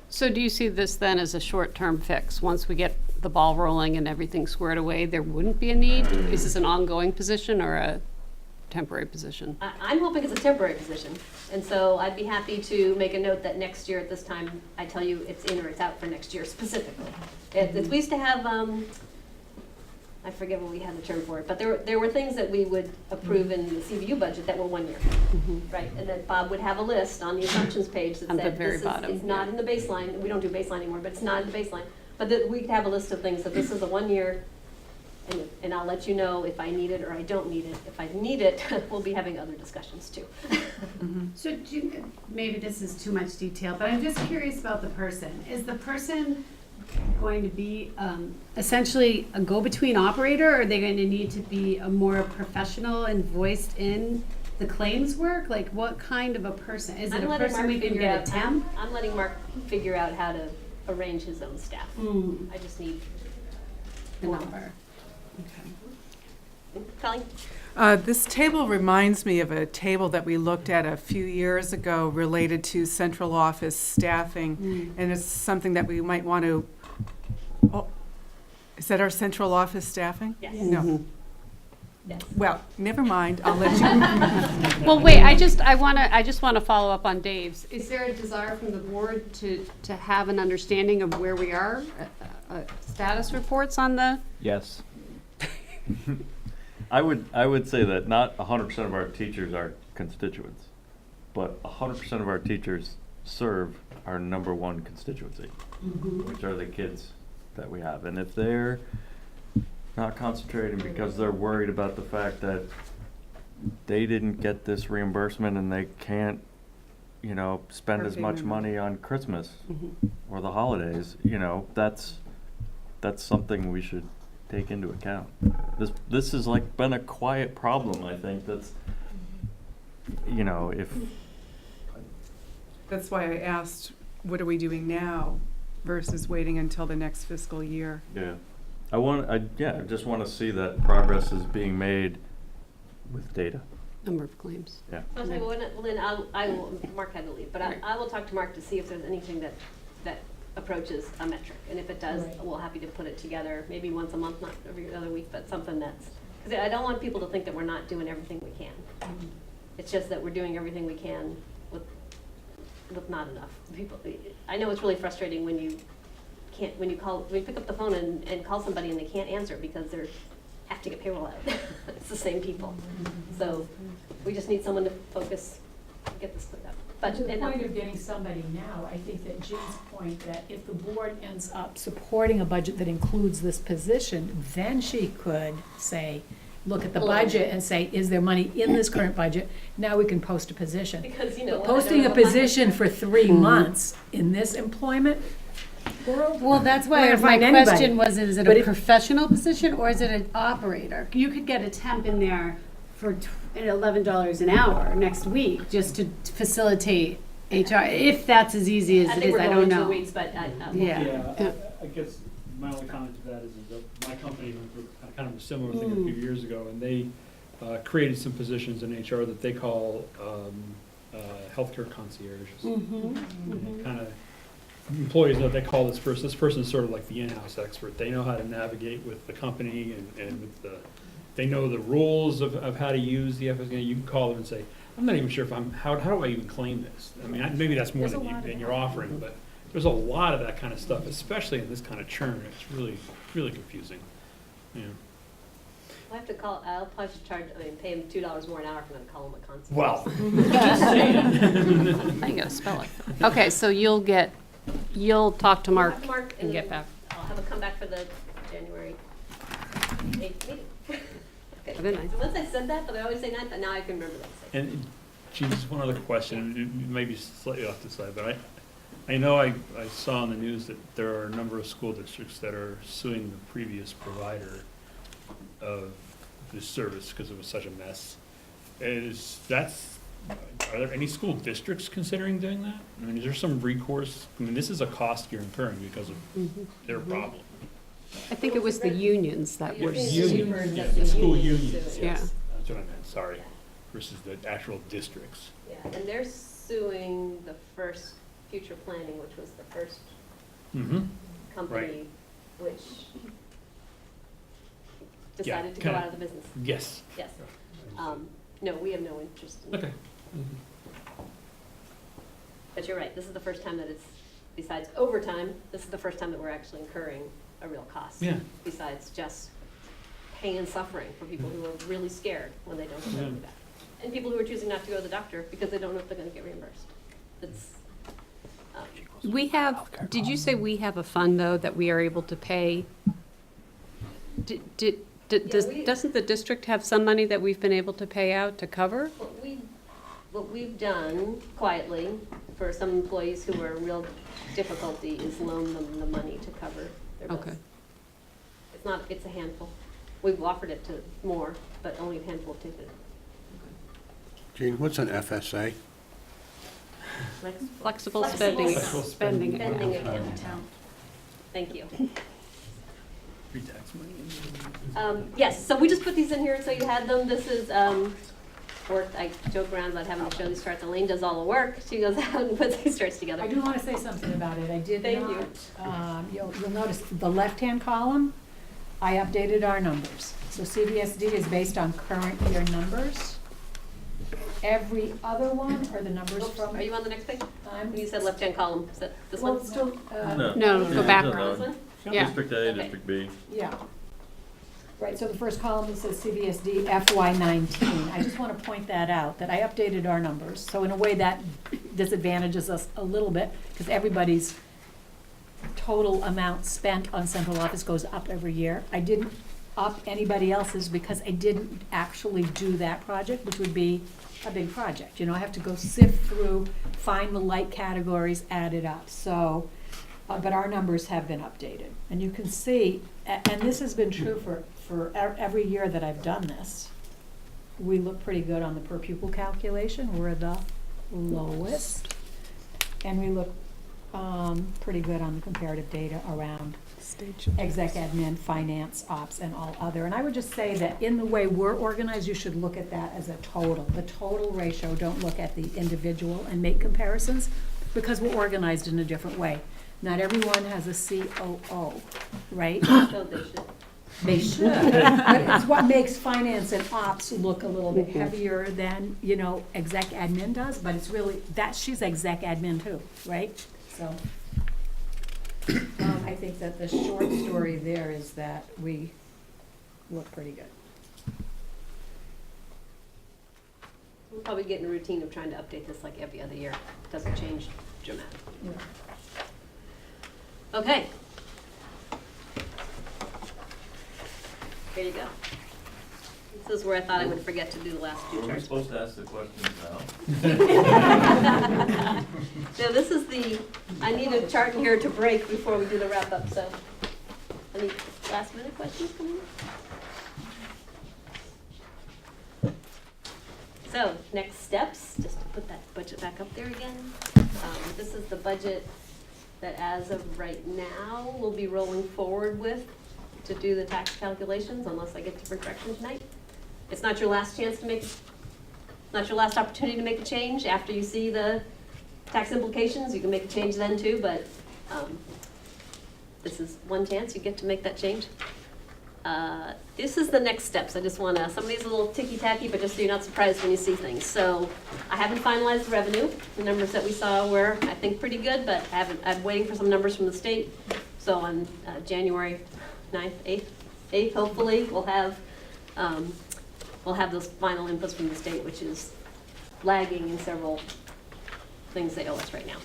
So do you see this then as a short-term fix? Once we get the ball rolling and everything squared away, there wouldn't be a need? Is this an ongoing position or a temporary position? I'm hoping it's a temporary position. And so I'd be happy to make a note that next year at this time, I tell you it's in or it's out for next year specifically. We used to have, I forget what we had the term for it, but there were things that we would approve in the CVU budget that were 1 year, right? And then Bob would have a list on the assumptions page that At the said, very this is, bottom, it's not in the baseline, we don't do baseline anymore, but it's not in the baseline. But that we'd have a list of things that this is a 1 year, and I'll let you know if I need it or I don't need it. If I need it, we'll be having other discussions too. So maybe this is too much detail, but I'm just curious about the person. Is the person going to be essentially a go-between operator, or are they going to need to be a more professional and voiced in the claims work? Like, what kind of a person? Is it a person we can get a temp? I'm letting Mark figure out how to arrange his own staff. I just need The number. Colleen? This table reminds me of a table that we looked at a few years ago related to central office staffing. And it's something that we might want to, is that our central office staffing? Yes. No. Yes. Well, never mind, I'll let you. Well, wait, I just want to follow up on Dave's. Is there a desire from the board to have an understanding of where we are? Status reports on the? Yes. I would say that not 100% of our teachers are constituents, but 100% of our teachers serve our #1 constituency, which are the kids that we have. And if they're not concentrating because they're worried about the fact that they didn't get this reimbursement and they can't, spend as much money on Christmas or the holidays, that's something we should take into account. This has been a quiet problem, I think, that's, if. That's why I asked, what are we doing now versus waiting until the next fiscal year? Yeah. I just want to see that progress is being made with data. Number of claims. Yeah. Well, Lynn, I will, Mark had to leave, but I will talk to Mark to see if there's anything that approaches a metric. And if it does, we'll happy to put it together, maybe once a month, not every other week, but something that's, because I don't want people to think that we're not doing everything we can. It's just that we're doing everything we can with not enough people. I know it's really frustrating when you pick up the phone and call somebody and they can't answer because they have to get payroll out. It's the same people. So we just need someone to focus, get this cleared up. But to the point of getting somebody now, I think that Jim's point that if the board ends up supporting a budget that includes this position, then she could say, look at the budget and say, is there money in this current budget? Now we can post a position. Because, But posting a position for 3 months in this employment world? Well, that's We're why gonna my find anybody. question was, is it But a if- professional position or is it an operator? You could get a temp in there for $11 an hour next week just to facilitate HR, if that's as easy as I it think is, we're I going don't into the know. weeds, but Yeah. I guess my only comment to that is that my company went through kind of a similar thing a few years ago, and they created some positions in HR that they call healthcare concierges. Kind of employees know they call this person. This person is sort of like the in-house expert. They know how to navigate with the company and with they know the rules of how to use the FSA. You can call them and say, I'm not even sure if how do I even claim this? I mean, maybe that's more than you're offering, but there's a lot of that kind of stuff, especially in this kind of churn. It's really, really confusing. Yeah. I have to call, I'll probably charge, pay him $2 more an hour if I'm gonna call him a consultant. Well, I gotta spell it. Okay, so you'll talk to Mark and get back. I'll have him come back for the January 8th meeting. Okay. Very nice. So once I said that, but I always say 9th, but now I can remember that. and geez, just one other question, it may be slightly off the side, but I know I saw on the news that there are a number of school districts that are suing the previous provider of this service because it was such a mess. Are there any school districts considering doing that? I mean, is there some recourse? I mean, this is a cost you're incurring because of their problem. I think it was the unions that were. Unions, yeah, the school unions, Yeah. yes, that's what I meant, sorry, versus the actual districts. Yeah, and they're suing the first Future Planning, which was the first company which decided to go out of the business. Yes. Yes. No, we have no interest in it. Okay. But you're right, this is the first time that it's, besides overtime, this is the first time that we're actually incurring a real cost. Yeah. Besides just pain and suffering for people who are really scared when they don't have their money back. And people who are choosing not to go to the doctor because they don't know if they're gonna get reimbursed. It's, We have, did you say we have a fund, though, that we are able to pay? Doesn't the district have some money that we've been able to pay out to cover? what we've done quietly for some employees who are in real difficulty is loan them the money to cover their bills. Okay. It's a handful. We've offered it to more, but only a handful have taken it. Gene, what's an FSA? Flexible spending Spending account. account. Thank you. Pre-tax money. Yes, so we just put these in here so you had them. This is work. I joke around about having to show these charts. Elaine does all the work. She goes out and puts these charts together. I do want to say something about it. I did Thank not, you'll notice the left-hand column, I updated our numbers. So CVSD is based on current year numbers. Every other one are the numbers from. Are you on the next page? You said left-hand column. Is that this Well, one? it's still, No, go back. This one? Yeah. District A, Okay. District B. yeah. Right, so the first column, it says CVSD FY19. I just want to point that out, that I updated our numbers. So in a way that disadvantages us a little bit, because everybody's total amount spent on central office goes up every year. I didn't up anybody else's because I didn't actually do that project, which would be a big project. You know, I have to go sift through, find the like categories, add it up. So, but our numbers have been updated. And you can see, and this has been true for every year that I've done this, we look pretty good on the per pupil calculation. We're the lowest. And we look pretty good on the comparative data around exec admin, finance, ops, and all other. And I would just say that in the way we're organized, you should look at that as a total. The total ratio, don't look at the individual and make comparisons, because we're organized in a different way. Not everyone has a COO, right? So they should. They should, but it's what makes finance and ops look a little bit heavier than, you know, exec admin does, but it's really, she's exec admin too, right? So, I think that the short story there is that we look pretty good. We'll probably get in a routine of trying to update this like every other year. It doesn't change dramatically. Yeah. Okay. Here you go. This is where I thought I would forget to do the last two Were we charts. supposed to ask the questions now? So this is I need a chart here to break before we do the wrap up, so. Any last minute questions coming in? So, next steps, just to put that budget back up there again. This is the budget that as of right now, we'll be rolling forward with to do the tax calculations unless I get different direction tonight. It's not your last chance to not your last opportunity to make a change. After you see the tax implications, you can make a change then too, but this is one chance you get to make that change. This is the next steps. I just want to, some of these are a little ticky-tacky, but just so you're not surprised when you see things. So I haven't finalized the revenue. The numbers that we saw were, I think, pretty good, but I'm waiting for some numbers from the state. So on January 9th, 8th, hopefully, we'll have those final inputs from the state, which is lagging in several things they owe us right now.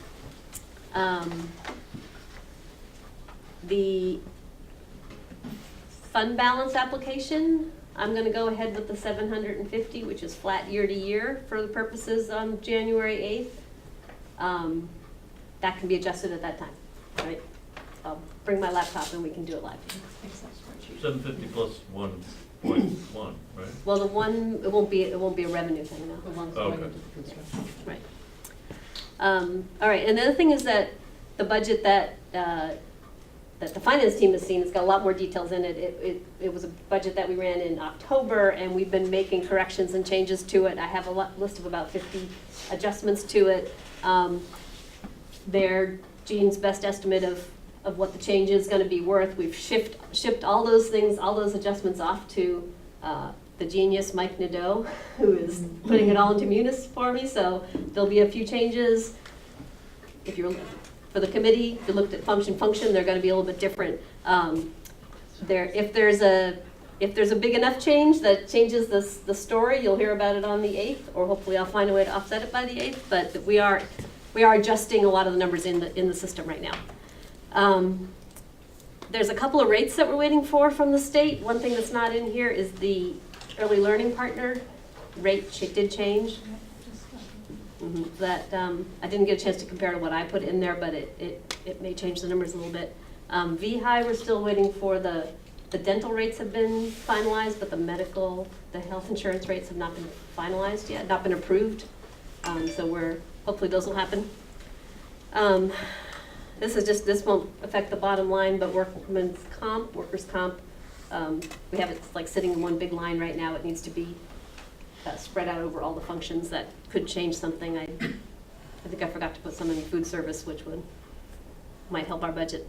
The fund balance application, I'm gonna go ahead with the 750, which is flat year to year for the purposes on January 8th. That can be adjusted at that time, right? I'll bring my laptop and we can do it live. 750 plus 1.1, right? Well, it won't be a revenue thing now. The one's going Okay. into the construction. Right. All right, and the other thing is that the budget that the finance team has seen, it's got a lot more details in it. It was a budget that we ran in October, and we've been making corrections and changes to it. I have a list of about 50 adjustments to it. They're Jean's best estimate of what the change is going to be worth. We've shipped all those things, all those adjustments off to the genius Mike Nadeau, who is putting it all into Munis for me. So there'll be a few changes. If you're for the committee, if you looked at function, they're going to be a little bit different. If there's a big enough change that changes the story, you'll hear about it on the 8th, or hopefully I'll find a way to offset it by the 8th. But we are adjusting a lot of the numbers in the system right now. There's a couple of rates that we're waiting for from the state. One thing that's not in here is the early learning partner rate did change. That I didn't get a chance to compare to what I put in there, but it may change the numbers a little bit. VHI, we're still waiting for the dental rates have been finalized, but the health insurance rates have not been finalized yet, not been approved. So hopefully those will happen. This won't affect the bottom line, but workers' comp, we have it like sitting in one big line right now. It needs to be spread out over all the functions that could change something. I think I forgot to put some in food service, which might help our budget.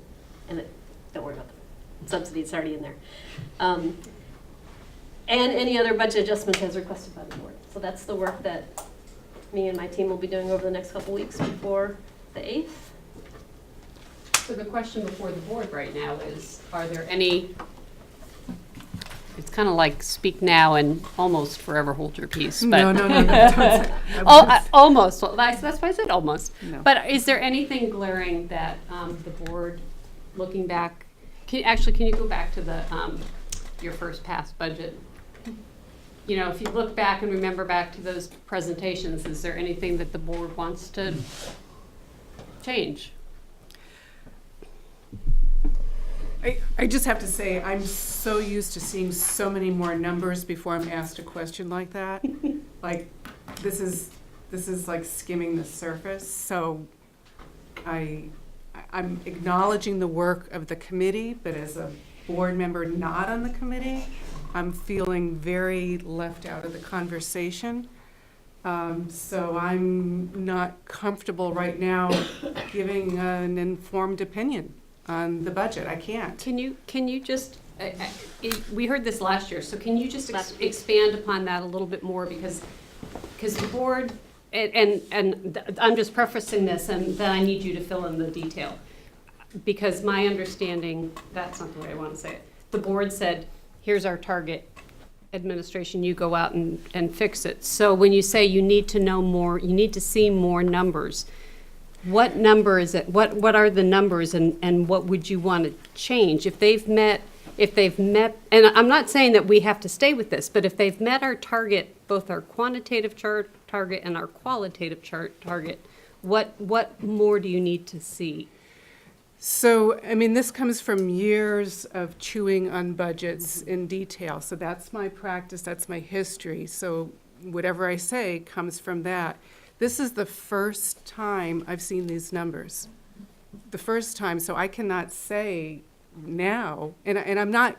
And don't worry about the subsidy, it's already in there. And any other budget adjustments as requested by the board. So that's the work that me and my team will be doing over the next couple weeks before the 8th. So the question before the board right now is, are there any, it's kind of like speak now and almost forever hold your peace. But No. Don't say- almost. Well, that's why I said almost. No. But is there anything glaring that the board, looking back, can you go back to your first past budget? You know, if you look back and remember back to those presentations, is there anything that the board wants to change? I just have to say, I'm so used to seeing so many more numbers before I'm asked a question like that. Like, this is like skimming the surface. So I'm acknowledging the work of the committee, but as a board member not on the committee, I'm feeling very left out of the conversation. So I'm not comfortable right now giving an informed opinion on the budget. I can't. Can you just, we heard this last year, so can you just expand upon that a little bit more? Because the board, and I'm just prefacing this, and then I need you to fill in the detail. Because my understanding, that's not the way I want to say it. The board said, here's our target. Administration, you go out and fix it. So when you say you need to know more, you need to see more numbers, what number is it? What are the numbers, and what would you want to change? If they've met, and I'm not saying that we have to stay with this, but if they've met our target, both our quantitative target and our qualitative target, what more do you need to see? So, I mean, this comes from years of chewing on budgets in detail. So that's my practice, that's my history. So whatever I say comes from that. This is the first time I've seen these numbers. The first time, so I cannot say now, and I'm not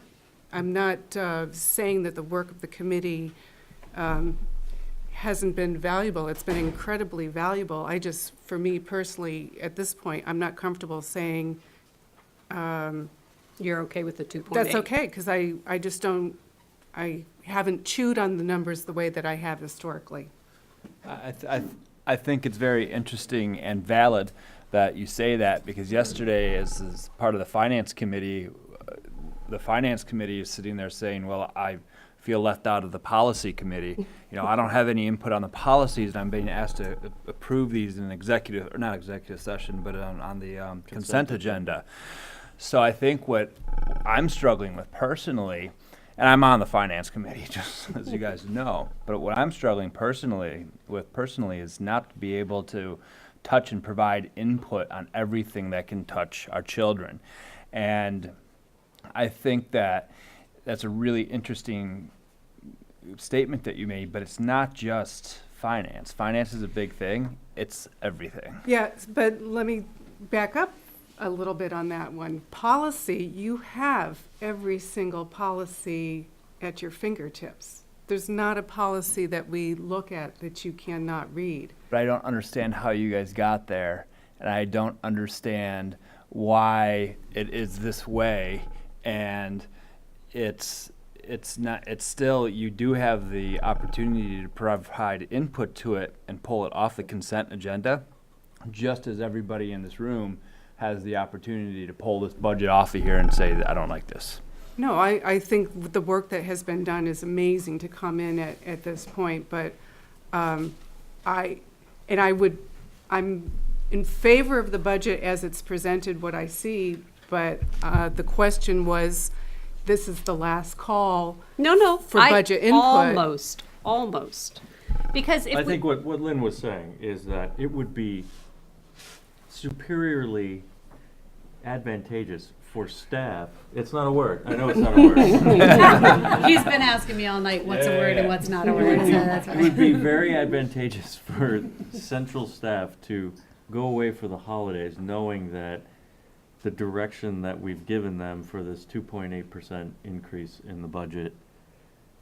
saying that the work of the committee hasn't been valuable. It's been incredibly valuable. For me personally, at this point, I'm not comfortable saying You're okay with the 2.8? That's okay, because I just don't, I haven't chewed on the numbers the way that I have historically. I think it's very interesting and valid that you say that, because yesterday, as part of the finance committee is sitting there saying, well, I feel left out of the policy committee. You know, I don't have any input on the policies, and I'm being asked to approve these in executive, or not executive session, but on the consent agenda. So I think what I'm struggling with personally, and I'm on the finance committee, just as you guys know, but what I'm struggling personally is not to be able to touch and provide input on everything that can touch our children. And I think that that's a really interesting statement that you made, but it's not just finance. Finance is a big thing. It's everything. Yeah, but let me back up a little bit on that one. Policy, you have every single policy at your fingertips. There's not a policy that we look at that you cannot read. But I don't understand how you guys got there, and I don't understand why it is this way. And it's still, you do have the opportunity to provide input to it and pull it off the consent agenda, just as everybody in this room has the opportunity to pull this budget off of here and say that I don't like this. No, I think the work that has been done is amazing to come in at this point, but I'm in favor of the budget as it's presented, what I see, but the question was, this is the last call. No, for budget input. Almost. Because if I think what Lynn was saying is that it would be superiorly advantageous for staff. It's not a word. I know it's not a word. He's been asking me all night what's a word and what's not a word. So that's It would be very advantageous for central staff to go away for the holidays knowing that the direction that we've given them for this 2.8% increase in the budget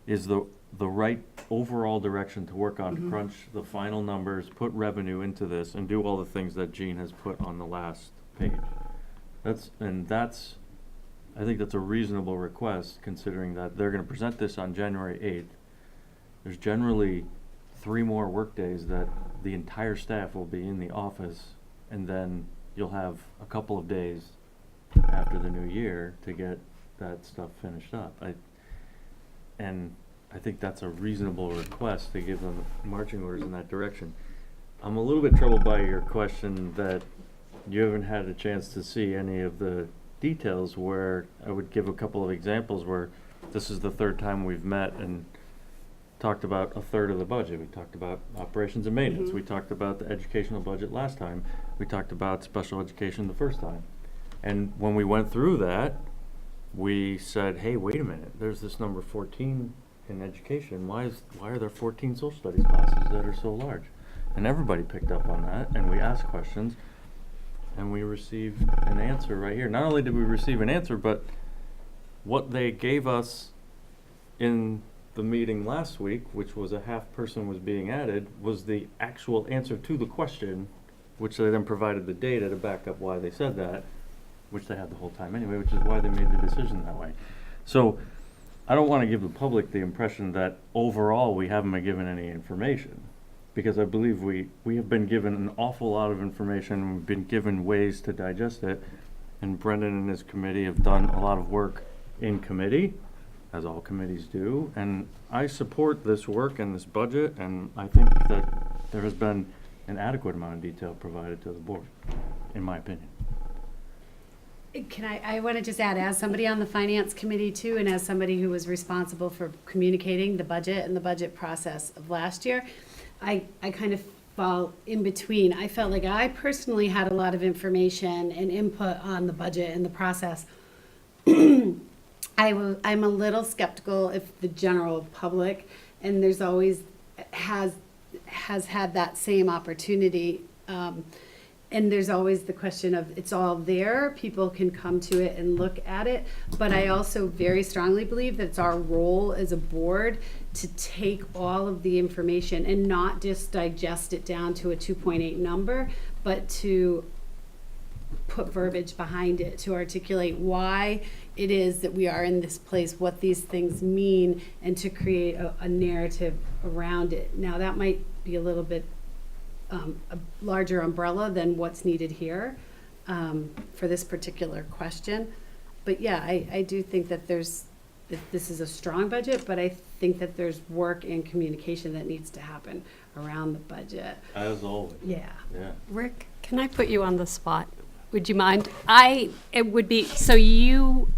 is the right overall direction to work on, to crunch the final numbers, put revenue into this, and do all the things that Jean has put on the last page. I think that's a reasonable request, considering that they're going to present this on January 8th. There's generally 3 more work days that the entire staff will be in the office, and then you'll have a couple of days after the new year to get that stuff finished up. I think that's a reasonable request to give them marching orders in that direction. I'm a little bit troubled by your question that you haven't had a chance to see any of the details, where I would give a couple of examples where this is the 3rd time we've met and talked about a third of the budget. We talked about operations and maintenance. We talked about the educational budget last time. We talked about special education the first time. And when we went through that, we said, hey, wait a minute, there's this number 14 in education. Why are there 14 social studies classes that are so large? And everybody picked up on that, and we asked questions, and we received an answer right here. Not only did we receive an answer, but what they gave us in the meeting last week, which was a half person was being added, was the actual answer to the question, which they then provided the data to back up why they said that, which they had the whole time anyway, which is why they made the decision that way. So I don't want to give the public the impression that overall we haven't been given any information, because I believe we have been given an awful lot of information. We've been given ways to digest it, and Brendan and his committee have done a lot of work in committee, as all committees do, and I support this work and this budget, and I think that there has been an adequate amount of detail provided to the board, in my opinion. I want to just add, as somebody on the finance committee too, and as somebody who was responsible for communicating the budget and the budget process of last year, I kind of fall in between. I felt like I personally had a lot of information and input on the budget and the process. I'm a little skeptical if the general public, and there's always has had that same opportunity, and there's always the question of it's all there, people can come to it and look at it, but I also very strongly believe that it's our role as a board to take all of the information and not just digest it down to a 2.8 number, but to put verbiage behind it to articulate why it is that we are in this place, what these things mean, and to create a narrative around it. Now, that might be a little bit a larger umbrella than what's needed here for this particular question. But yeah, I do think that this is a strong budget, but I think that there's work and communication that needs to happen around the budget. As always. Yeah. Yeah. Rick, can I put you on the spot? Would you mind? It would be, so you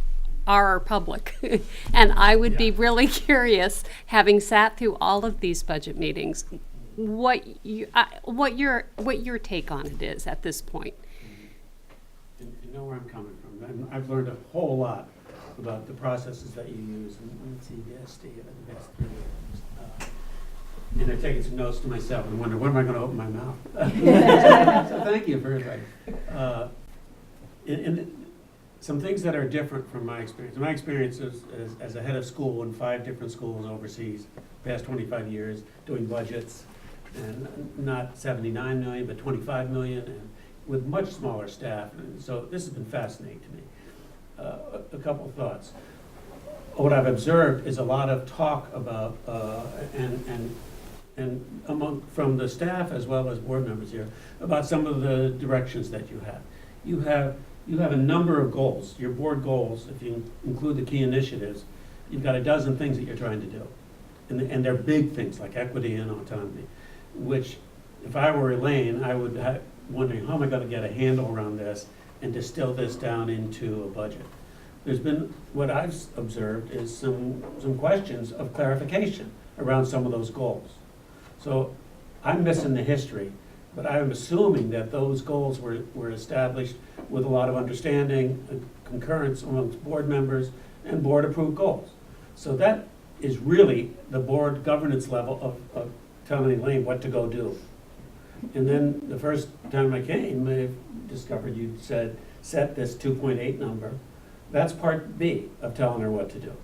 are public, and I would be really curious, having sat through all of these budget meetings, what your take on it is at this point. You know where I'm coming from. I've learned a whole lot about the processes that you use in CVSD over the past 3 years. And I've taken some notes to myself and wonder, when am I going to open my mouth? So thank you for everybody. And some things that are different from my experience. My experience is as a head of school in 5 different schools overseas, past 25 years, doing budgets, and not 79 million, but 25 million, and with much smaller staff. And so this has been fascinating to me. A couple of thoughts. What I've observed is a lot of talk about, and from the staff as well as board members here, about some of the directions that you have. You have a number of goals, your board goals, if you include the key initiatives. You've got a dozen things that you're trying to do. And they're big things like equity and autonomy, which if I were Elaine, I would wondering, how am I going to get a handle around this and distill this down into a budget? There's been, what I've observed is some questions of clarification around some of those goals. So I'm missing the history, but I'm assuming that those goals were established with a lot of understanding and concurrence amongst board members and board-approved goals. So that is really the board governance level of telling Elaine what to go do. And then the first time I came, I discovered you said, set this 2.8 number. That's part B of telling her what to do.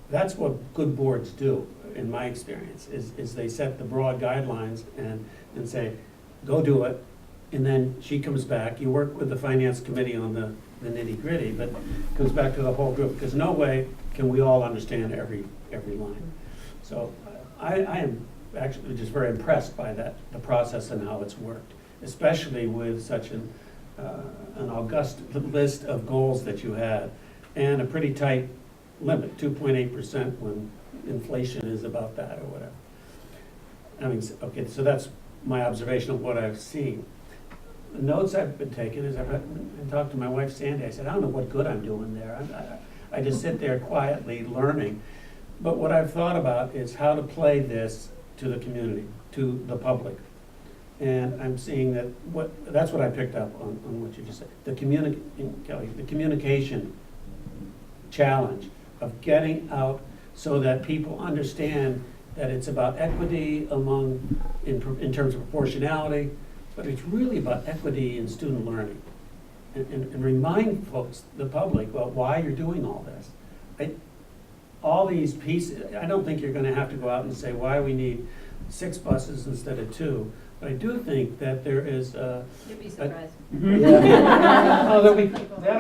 That's what good boards do, in my experience, is they set the broad guidelines and say, go do it. And then she comes back. You work with the finance committee on the nitty-gritty, but it comes back to the whole group, because no way can we all understand every line. So I am actually just very impressed by the process and how it's worked, especially with such an august list of goals that you had, and a pretty tight limit, 2.8% when inflation is about that or whatever. I mean, okay, so that's my observation of what I've seen. The notes I've been taking is I've talked to my wife Sandy. I said, I don't know what good I'm doing there. I just sit there quietly learning. But what I've thought about is how to play this to the community, to the public. And I'm seeing that that's what I picked up on what you just said. Kelly, the communication challenge of getting out so that people understand that it's about equity in terms of proportionality, but it's really about equity in student learning. And remind folks, the public, about why you're doing all this. All these pieces, I don't think you're going to have to go out and say why we need 6 buses instead of 2. But I do think that there is You'd be surprised. That'll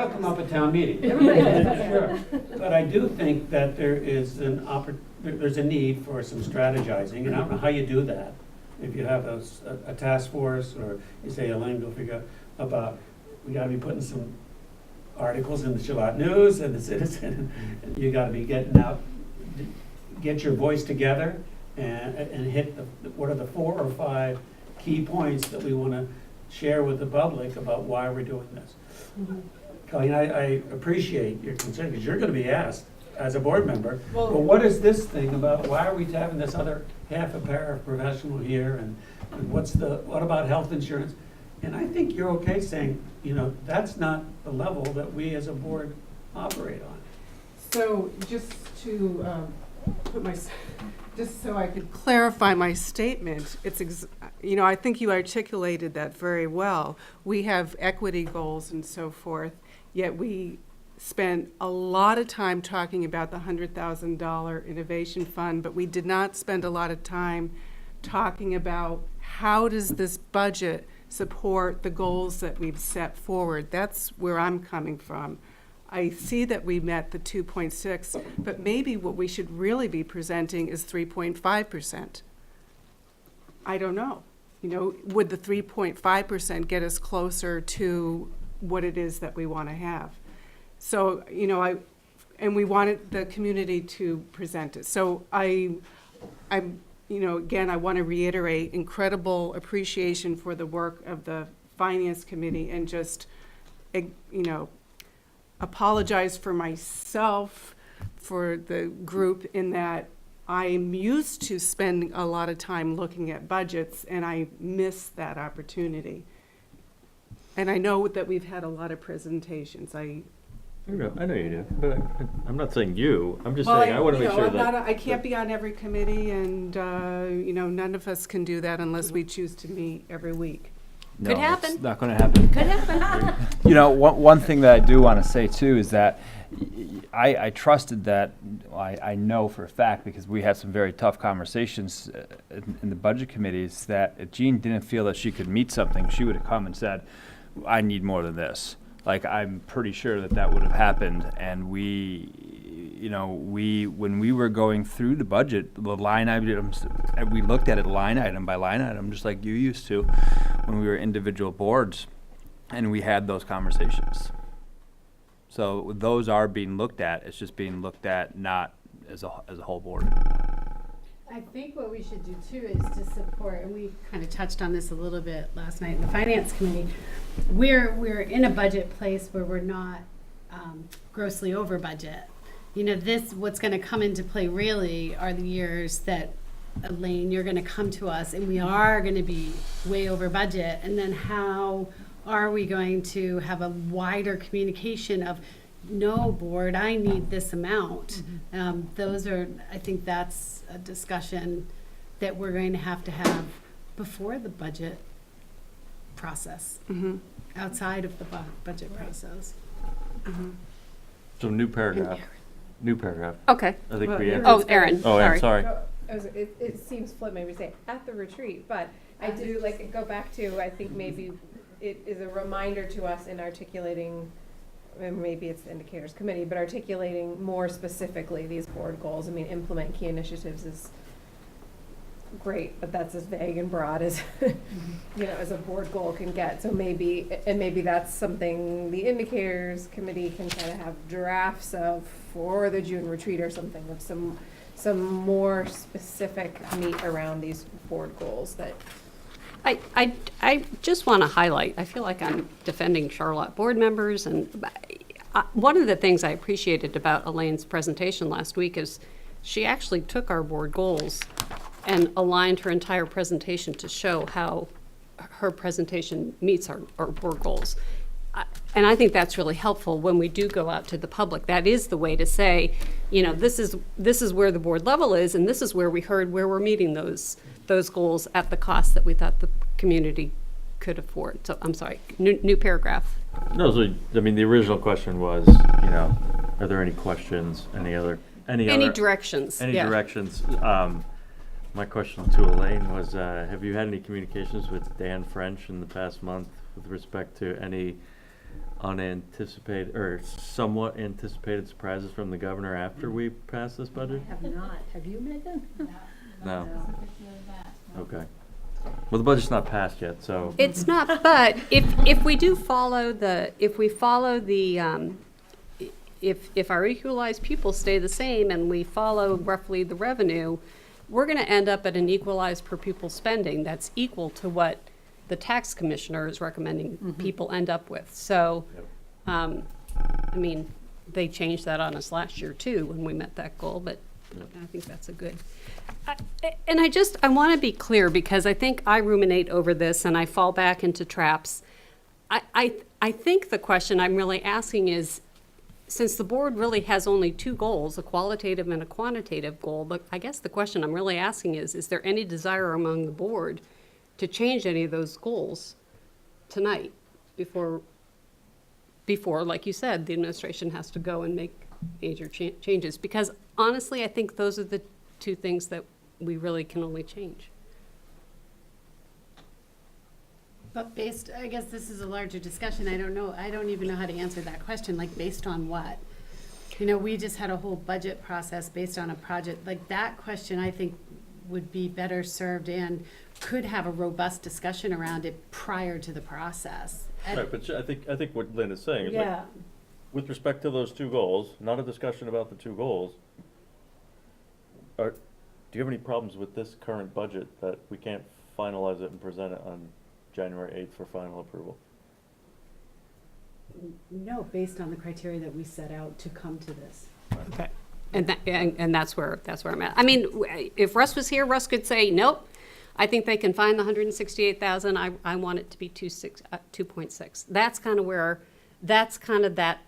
come up at town meeting. Sure. But I do think that there is there's a need for some strategizing, and I don't know how you do that. If you have a task force, or you say, Elaine, go figure out about, we gotta be putting some articles in the Charlotte News and the Citizen, and you gotta be getting out, get your voice together and hit what are the 4 or 5 key points that we wanna share with the public about why we're doing this. Colleen, I appreciate your concern, because you're gonna be asked as a board member, well, what is this thing about, why are we having this other half a paraprofessional here, and what about health insurance? And I think you're okay saying, that's not the level that we as a board operate on. So just to just so I could clarify my statement, I think you articulated that very well. We have equity goals and so forth, yet we spent a lot of time talking about the $100,000 innovation fund, but we did not spend a lot of time talking about how does this budget support the goals that we've set forward. That's where I'm coming from. I see that we met the 2.6, but maybe what we should really be presenting is 3.5%. I don't know. You know, would the 3.5% get us closer to what it is that we want to have? So, you know, and we wanted the community to present it. So I'm, you know, again, I want to reiterate incredible appreciation for the work of the Finance Committee, and just, you know, apologize for myself, for the group, in that I'm used to spending a lot of time looking at budgets, and I miss that opportunity. And I know that we've had a lot of presentations. I know you do, but I'm not saying you. I'm just Well, saying I want to you make know, sure I'm that not I can't be on every committee, and you know, none of us can do that unless we choose to meet every week. No, happen. it's not going to happen. Could happen. You know, one thing that I do want to say too is that I trusted that, I know for a fact, because we had some very tough conversations in the budget committees, that if Jean didn't feel that she could meet something, she would have come and said, I need more than this. Like, I'm pretty sure that would have happened. And you know, when we were going through the budget, the line items, we looked at it line item by line item, just like you used to when we were individual boards, and we had those conversations. So those are being looked at. It's just being looked at not as a whole board. I think what we should do too is to support, and we kind of touched on this a little bit last night in the Finance Committee. We're in a budget place where we're not grossly over budget. You know, what's going to come into play really are the years that, Elaine, you're going to come to us and we are going to be way over budget. And then how are we going to have a wider communication of, no, board, I need this amount. I think that's a discussion that we're going to have before the budget process, outside of the budget process. So new paragraph. New paragraph. Okay. I think Well, we Aaron- answered. Oh, Aaron, Oh, Aaron, sorry. sorry. It seems flip maybe to say at the retreat, but I do like go back to, I think maybe it is a reminder to us in articulating, and maybe it's the indicators committee, but articulating more specifically these board goals. I mean, implement key initiatives is great, but that's as vague and broad as you know, as a board goal can get. So maybe that's something the indicators committee can kind of have drafts of for the June retreat or something, with some more specific meat around these board goals that. I just want to highlight, I feel like I'm defending Charlotte board members, and one of the things I appreciated about Elaine's presentation last week is she actually took our board goals and aligned her entire presentation to show how her presentation meets our board goals. And I think that's really helpful when we do go out to the public. That is the way to say, you know, this is where the board level is, and this is where we heard where we're meeting those goals at the cost that we thought the community could afford. So I'm sorry, new paragraph. No, so I mean, the original question was, you know, are there any questions? Any Directions? Any yeah. directions? My question to Elaine was, have you had any communications with Dan French in the past month with respect to any unanticipated or somewhat anticipated surprises from the governor after we pass this budget? I have not. Have you, Megan? No. Okay. Well, the budget's not passed yet, so. It's not, but if we follow our equalized pupils stay the same and we follow roughly the revenue, we're going to end up at an equalized per pupil spending that's equal to what the tax commissioner is recommending people end up with. So, I mean, they changed that on us last year too when we met that goal, but I think that's a good. I want to be clear, because I think I ruminate over this and I fall back into traps. I think the question I'm really asking is, since the board really has only two goals, a qualitative and a quantitative goal, but I guess the question I'm really asking is there any desire among the board to change any of those goals tonight before, like you said, the administration has to go and make major changes? Because honestly, I think those are the two things that we really can only change. But I guess this is a larger discussion, I don't know, I don't even know how to answer that question, like, based on what? You know, we just had a whole budget process based on a project, like, that question, I think, would be better served and could have a robust discussion around it prior to the process. Right, but I think what Lynn is saying is like, Yeah, with respect to those two goals, not a discussion about the two goals, do you have any problems with this current budget that we can't finalize it and present it on January 8th for final approval? no, based on the criteria that we set out to come to this. Okay. And that's where I'm at. I mean, if Russ was here, Russ could say, nope, I think they can find the 168,000. I want it to be 2.6. That's kind of that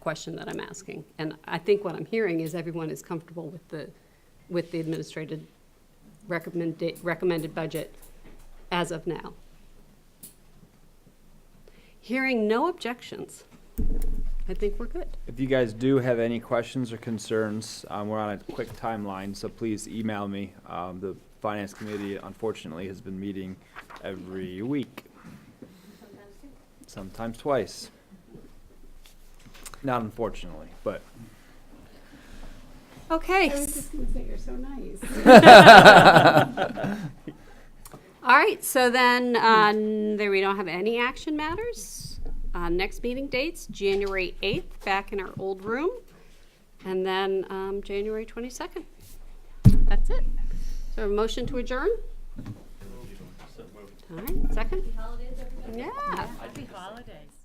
question that I'm asking. And I think what I'm hearing is everyone is comfortable with the administrative recommended budget as of now. Hearing no objections, I think we're good. If you guys do have any questions or concerns, we're on a quick timeline, so please email me. The Finance Committee, unfortunately, has been meeting every week. Sometimes twice. Not unfortunately, but. Okay. I was just gonna say, you're so nice. All right, so then, there we don't have any action matters. Next meeting dates, January 8th, back in our old room, and then January 22nd. That's it. So a motion to adjourn? All right, second? Holidays, everybody? Yeah. Happy holidays.